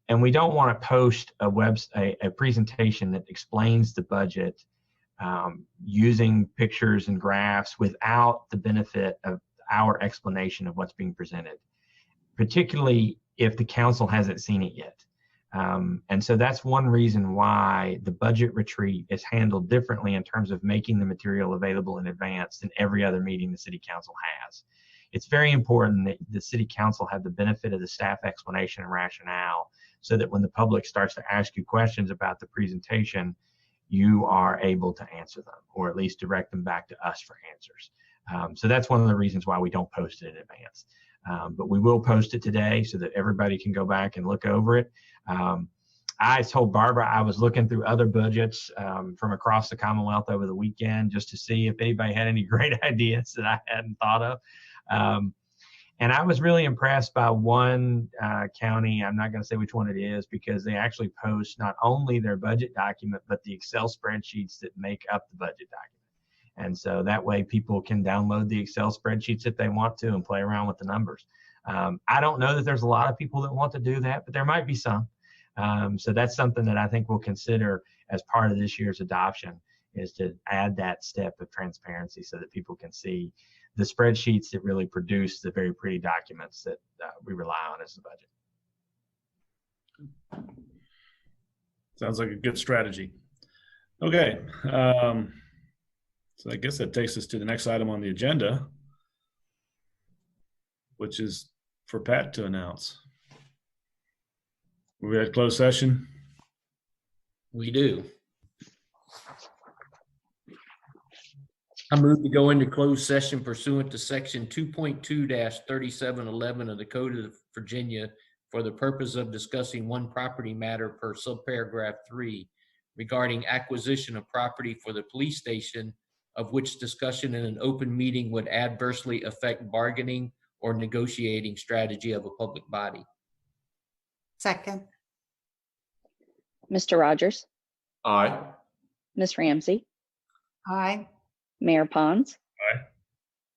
And we don't want to post a presentation that explains the budget using pictures and graphs without the benefit of our explanation of what's being presented, particularly if the council hasn't seen it yet. And so that's one reason why the budget retreat is handled differently in terms of making the material available in advance than every other meeting the city council has. It's very important that the city council have the benefit of the staff explanation and rationale so that when the public starts to ask you questions about the presentation, you are able to answer them, or at least direct them back to us for answers. So that's one of the reasons why we don't post it in advance. But we will post it today so that everybody can go back and look over it. I told Barbara I was looking through other budgets from across the Commonwealth over the weekend just to see if anybody had any great ideas that I hadn't thought of. And I was really impressed by one county. I'm not going to say which one it is because they actually post not only their budget document, but the Excel spreadsheets that make up the budget document. And so that way people can download the Excel spreadsheets if they want to and play around with the numbers. I don't know that there's a lot of people that want to do that, but there might be some. So that's something that I think we'll consider as part of this year's adoption, is to add that step of transparency so that people can see the spreadsheets that really produce the very pretty documents that we rely on as the budget. Sounds like a good strategy. Okay. So I guess that takes us to the next item on the agenda, which is for Pat to announce. We had closed session. We do. I move to go into closed session pursuant to section 2.2-3711 of the Code of Virginia for the purpose of discussing one property matter per subparagraph 3 regarding acquisition of property for the police station, of which discussion in an open meeting would adversely affect bargaining or negotiating strategy of a public body. Second. Mr. Rogers, Aye. Ms. Ramsey, Aye. Mayor Pons. Aye.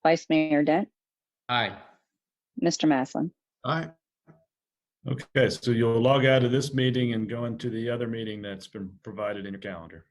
Vice Mayor Dent, Aye. Mr. Maslin. Aye. Okay, so you'll log out of this meeting and go into the other meeting that's been provided in your calendar.